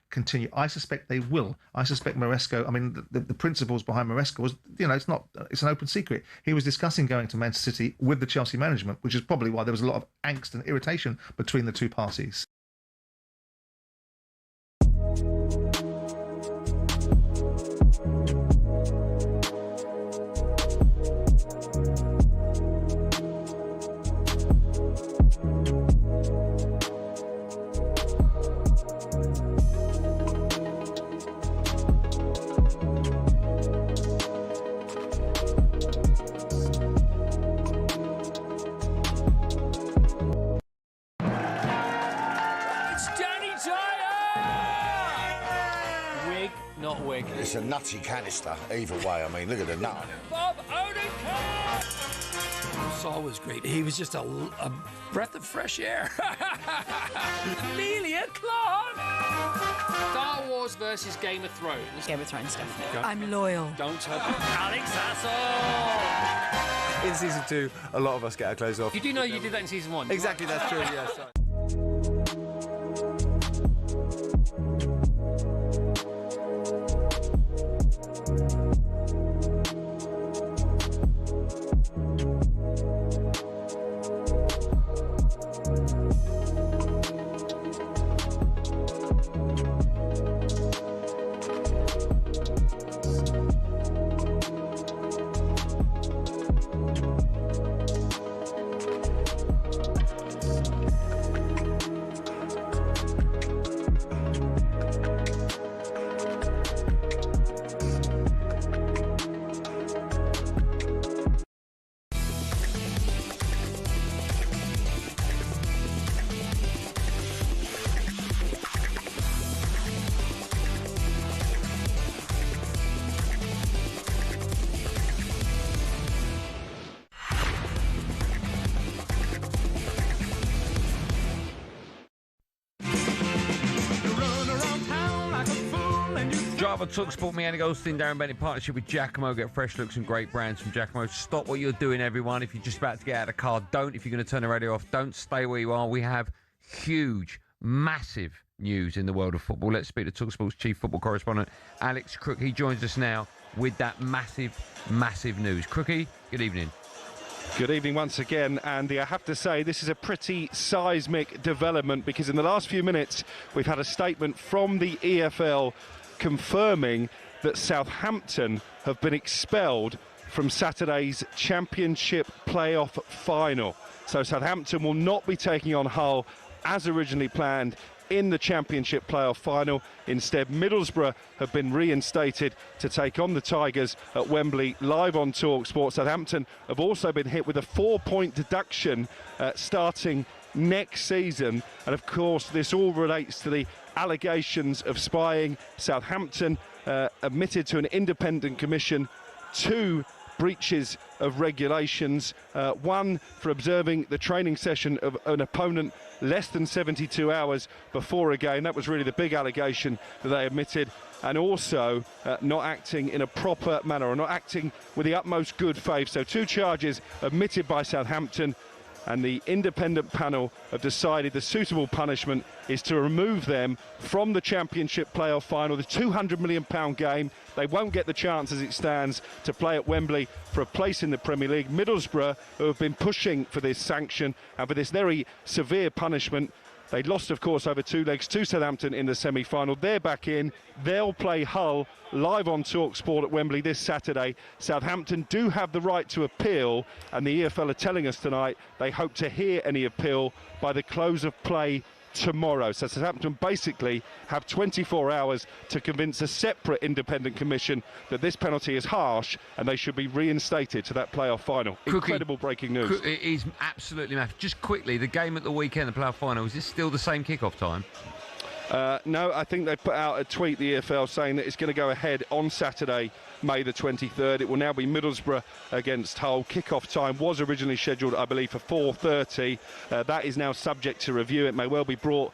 continue. I suspect they will. I suspect Maresca, I mean, the principles behind Maresca was, it's an open secret. He was discussing going to Manchester City with the Chelsea management, which is probably why there was a lot of angst and irritation between the two parties. It's a nutty canister, either way. I mean, look at the nut on it. Bob Odenkirk! Saul was great. He was just a breath of fresh air. Amelia Clark! Star Wars versus Game of Thrones. Game of Thrones, definitely. Go. I'm loyal. Don't tell Alex Hassel! In season 2, a lot of us get our clothes off. You do know you did that in season 1. Exactly, that's true, yes. Drive on talkSPORT. Me, Andy Goldstein Darren Bent in partnership with Giacomo. Get fresh looks and great brands from Giacomo. Stop what you're doing, everyone. If you're just about to get out of the car, don't. If you're going to turn the radio off, don't stay where you are. We have huge, massive news in the world of football. Let's speak to talkSPORT's chief football correspondent, Alex Crook. He joins us now with that massive, massive news. Crookie, good evening. Good evening once again, Andy. I have to say this is a pretty seismic development because in the last few minutes we've had a statement from the EFL confirming that Southampton have been expelled from Saturday's Championship playoff final. So Southampton will not be taking on Hull as originally planned in the Championship playoff final. Instead, Middlesbrough have been reinstated to take on the Tigers at Wembley, live on talkSPORT. Southampton have also been hit with a 4-point deduction starting next season. And of course, this all relates to the allegations of spying. Southampton admitted to an independent commission 2 breaches of regulations, one for observing the training session of an opponent less than 72 hours before a game. That was really the big allegation that they admitted, and also not acting in a proper manner or not acting with the utmost good faith. So 2 charges admitted by Southampton, and the independent panel have decided the suitable punishment is to remove them from the Championship playoff final, the £200 million game. They won't get the chance as it stands to play at Wembley for a place in the Premier League. Middlesbrough, who have been pushing for this sanction and for this very severe punishment, they lost, of course, over 2 legs to Southampton in the semi-final. They're back in. They'll play Hull live on talkSPORT at Wembley this Saturday. Southampton do have the right to appeal, and the EFL are telling us tonight they hope to hear any appeal by the close of play tomorrow. So Southampton basically have 24 hours to convince a separate independent commission that this penalty is harsh and they should be reinstated to that playoff final. Incredible breaking news. It is absolutely massive. Just quickly, the game at the weekend, the playoff final, is this still the same kick-off time? No, I think they put out a tweet, the EFL, saying that it's going to go ahead on Saturday, May the 23rd. It will now be Middlesbrough against Hull. Kick-off time was originally scheduled, I believe, for 4:30. That is now subject to review. It may well be brought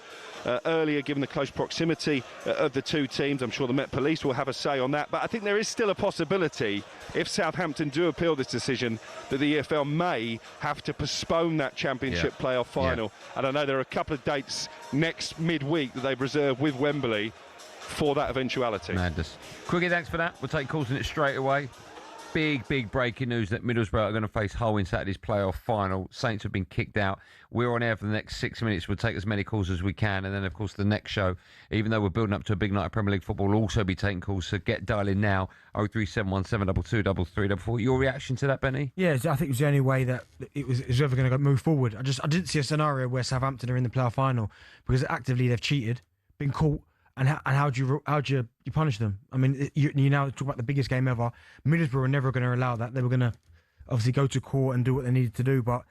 earlier, given the close proximity of the 2 teams. I'm sure the Met Police will have a say on that. But I think there is still a possibility, if Southampton do appeal this decision, that the EFL may have to postpone that Championship playoff final. And I know there are a couple of dates next midweek that they've reserved with Wembley for that eventuality. Madness. Quickie, thanks for that. We'll take calls on it straight away. Big breaking news that Middlesbrough are going to face Hull in Saturday's playoff final. Saints have been kicked out. We're on air for the next 6 minutes. We'll take as many calls as we can. And then, of course, the next show, even though we're building up to a big night of Premier League football, we'll also be taking calls. So get dialing now, 0371 722 3344. Your reaction to that, Benny? Yeah, I think it was the only way that it was ever going to move forward. I didn't see a scenario where Southampton are in the playoff final because actively they've cheated, been caught. And how do you punish them? I mean, you now talk about the biggest game ever. Middlesbrough were never going to allow that. They were going to obviously go to court and do what they needed to do. But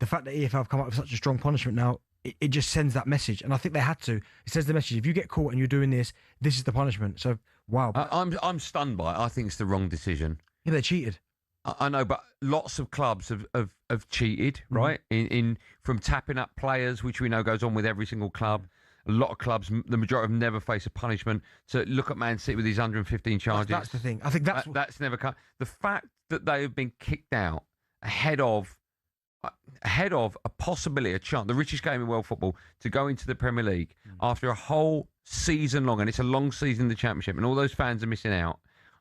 the fact that EFL have come up with such a strong punishment now, it just sends that message. And I think they had to. It says the message: if you get caught and you're doing this, this is the punishment. So wow, I'm stunned by it. I think it's the wrong decision. Yeah, they cheated. I know, but lots of clubs have cheated, right? In from tapping up players, which we know goes on with every single club. A lot of clubs, the majority, have never faced a punishment. So look at Man City with these 115 charges. That's the thing. I think that's never come. The fact that they have been kicked out ahead of a possibility, a chance, the richest game in world football, to go into the Premier League after a whole season long, and it's a long season in the Championship, and all those fans are missing out,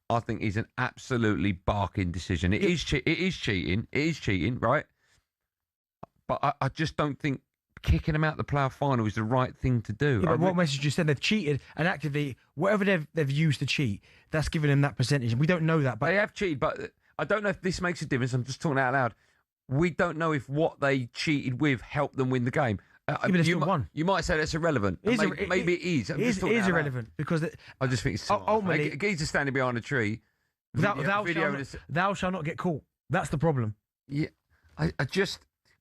I think is an absolutely barking decision. It is cheating. It is cheating, right? But I just don't think kicking them out the playoff final is the right thing to do. Yeah, but what message you said? They've cheated, and actively, whatever they've used to cheat, that's giving them that percentage. We don't know that. But they have cheated, but I don't know if this makes a difference. I'm just talking out loud. We don't know if what they cheated with helped them win the game. You might say that's irrelevant. Maybe it is. It is irrelevant because I just think it's ultimately geezers standing behind a tree. Thou shall not get caught. That's the problem. Yeah,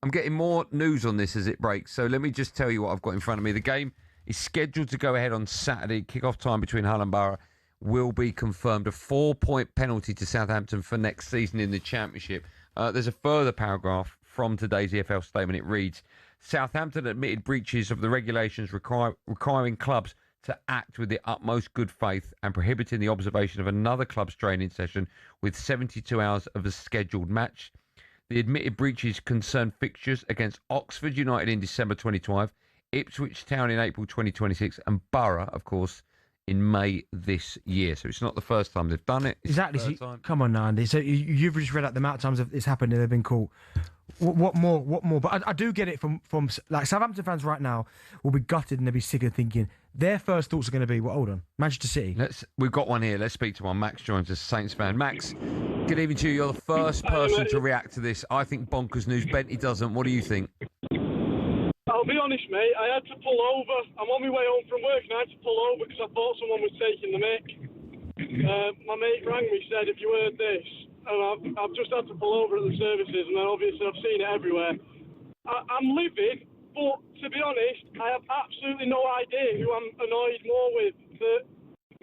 I'm getting more news on this as it breaks. So let me just tell you what I've got in front of me. The game is scheduled to go ahead on Saturday. Kick-off time between Hull and Borough will be confirmed. A 4-point penalty to Southampton for next season in the Championship. There's a further paragraph from today's EFL statement. It reads, Southampton admitted breaches of the regulations requiring clubs to act with the utmost good faith and prohibiting the observation of another club's training session with 72 hours of a scheduled match. The admitted breaches concern fixtures against Oxford United in December 2012, Ipswich Town in April 2026, and Borough, of course, in May this year. So it's not the first time they've done it. It's Exactly. the So, third time. come on, now, Andy. So you've just read out the amount of times it's happened and they've been caught. What more? What more? But I do get it from like Southampton fans right now will be gutted and they'll be sick of thinking their first thoughts are going to be, well, hold on, Manchester City. We've got one here. Let's speak to one. Max joins us, Saints fan. Max, good evening to you. You're the first person to react to this. I think bonkers news. Bentley doesn't. What do you think? I'll be honest, mate, I had to pull over. I'm on my way home from work and I had to pull over because I thought someone was taking the mick. My mate rang me, said, have you heard this? And I've just had to pull over at the services and then obviously I've seen it everywhere. I'm livid, but to be honest, I have absolutely no idea who I'm annoyed more with. The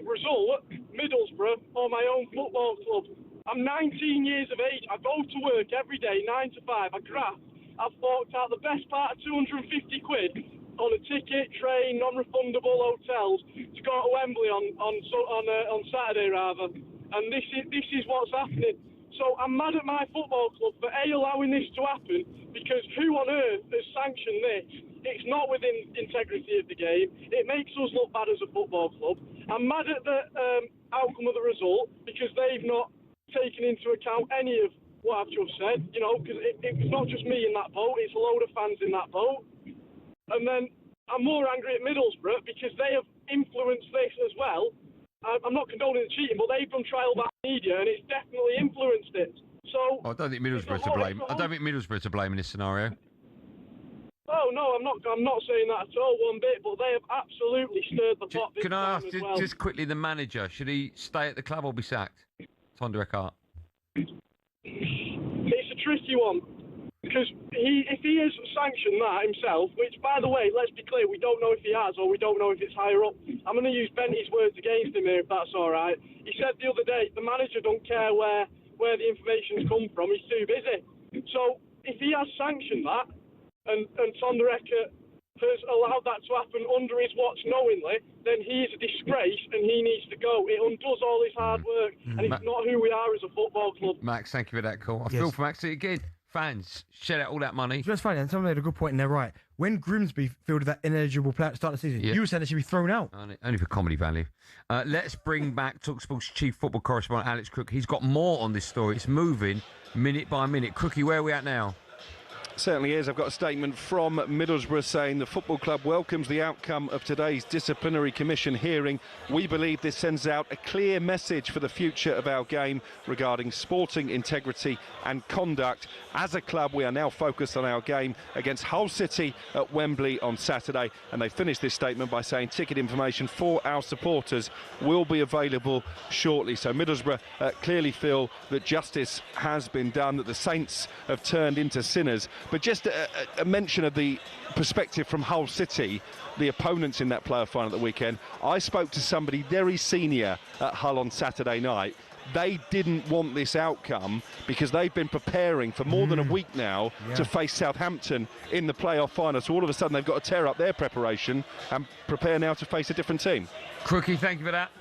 result, Middlesbrough or my own football club. I'm 19 years of age. I go to work every day, 9 to 5. I graft. I've forked out the best part of 250 quid on a ticket, train, non-refundable hotels to go to Wembley on Saturday rather, and this is what's happening. So I'm mad at my football club for allowing this to happen, because who on earth has sanctioned this? It's not within integrity of the game. It makes us look bad as a football club. I'm mad at the outcome of the result because they've not taken into account any of what I've just said, because it's not just me in that boat, it's a load of fans in that boat. And then I'm more angry at Middlesbrough because they have influenced this as well. I'm not condoning the cheating, but they've done trial by media and it's definitely influenced it. So I don't think Middlesbrough to blame. I don't think Middlesbrough to blame in this scenario. Oh no, I'm not saying that at all one bit, but they have absolutely stirred the pot. Can I ask just quickly, the manager, should he stay at the club or be sacked? Tondre Eckhart. It's a tricky one, because if he has sanctioned that himself, which, by the way, let's be clear, we don't know if he has or we don't know if it's higher up. I'm going to use Bentley's words against him here, if that's all right. He said the other day, the manager don't care where the information's come from, he's too busy. So if he has sanctioned that, and Tondre Eckhart has allowed that to happen under his watch knowingly, then he is a disgrace and he needs to go. It undoes all his hard work and it's not who we are as a football club. Max, thank you for that call. I feel for Max again. Fans, shed out all that money. That's funny, and someone made a good point, and they're right. When Grimsby fielded that ineligible player at the start of the season, you were saying they should be thrown out. Only for comedy value. Let's bring back talkSPORT's chief football correspondent, Alex Crook. He's got more on this story. It's moving minute by minute. Crookie, where are we at now? Certainly is. I've got a statement from Middlesbrough saying the football club welcomes the outcome of today's disciplinary commission hearing. We believe this sends out a clear message for the future of our game regarding sporting integrity and conduct. As a club, we are now focused on our game against Hull City at Wembley on Saturday. And they finished this statement by saying ticket information for our supporters will be available shortly. So Middlesbrough clearly feel that justice has been done, that the Saints have turned into sinners. But just a mention of the perspective from Hull City, the opponents in that player final at the weekend. I spoke to somebody very senior at Hull on Saturday night. They didn't want this outcome because they've been preparing for more than a week now to face Southampton in the playoff final. So all of a sudden they've got to tear up their preparation and prepare now to face a different team. Crookie, thank you for that.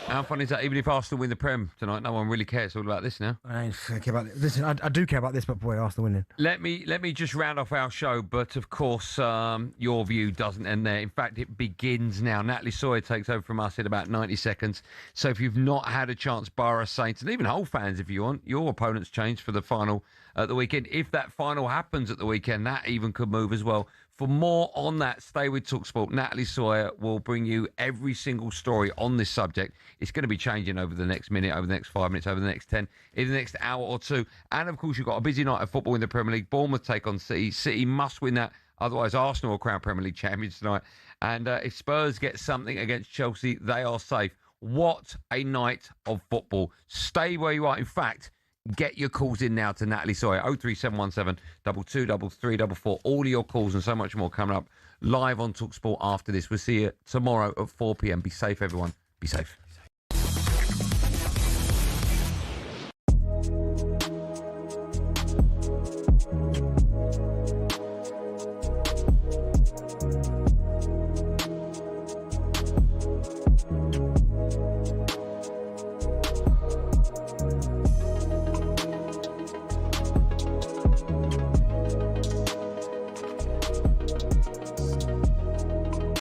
How funny is that? Even if Arsenal win the Prem tonight, no one really cares. It's all about this now. I don't care about this. Listen, I do care about this, but boy, Arsenal winning. Let me just round off our show, but of course, your view doesn't end there. In fact, it begins now. Natalie Sawyer takes over from us in about 90 seconds. So if you've not had a chance, Borough Saints, and even Hull fans, if you want, your opponents change for the final at the weekend. If that final happens at the weekend, that even could move as well. For more on that, stay with talkSPORT. Natalie Sawyer will bring you every single story on this subject. It's going to be changing over the next minute, over the next 5 minutes, over the next 10, in the next hour or two. And, of course, you've got a busy night of football in the Premier League. Bournemouth take on City. City must win that. Otherwise, Arsenal will crown Premier League champions tonight. And if Spurs get something against Chelsea, they are safe. What a night of football. Stay where you are. In fact, get your calls in now to Natalie Sawyer, 03717 223344. All of your calls and so much more coming up live on talkSPORT after this. We'll see you tomorrow at 4 p.m. Be safe, everyone. Be safe.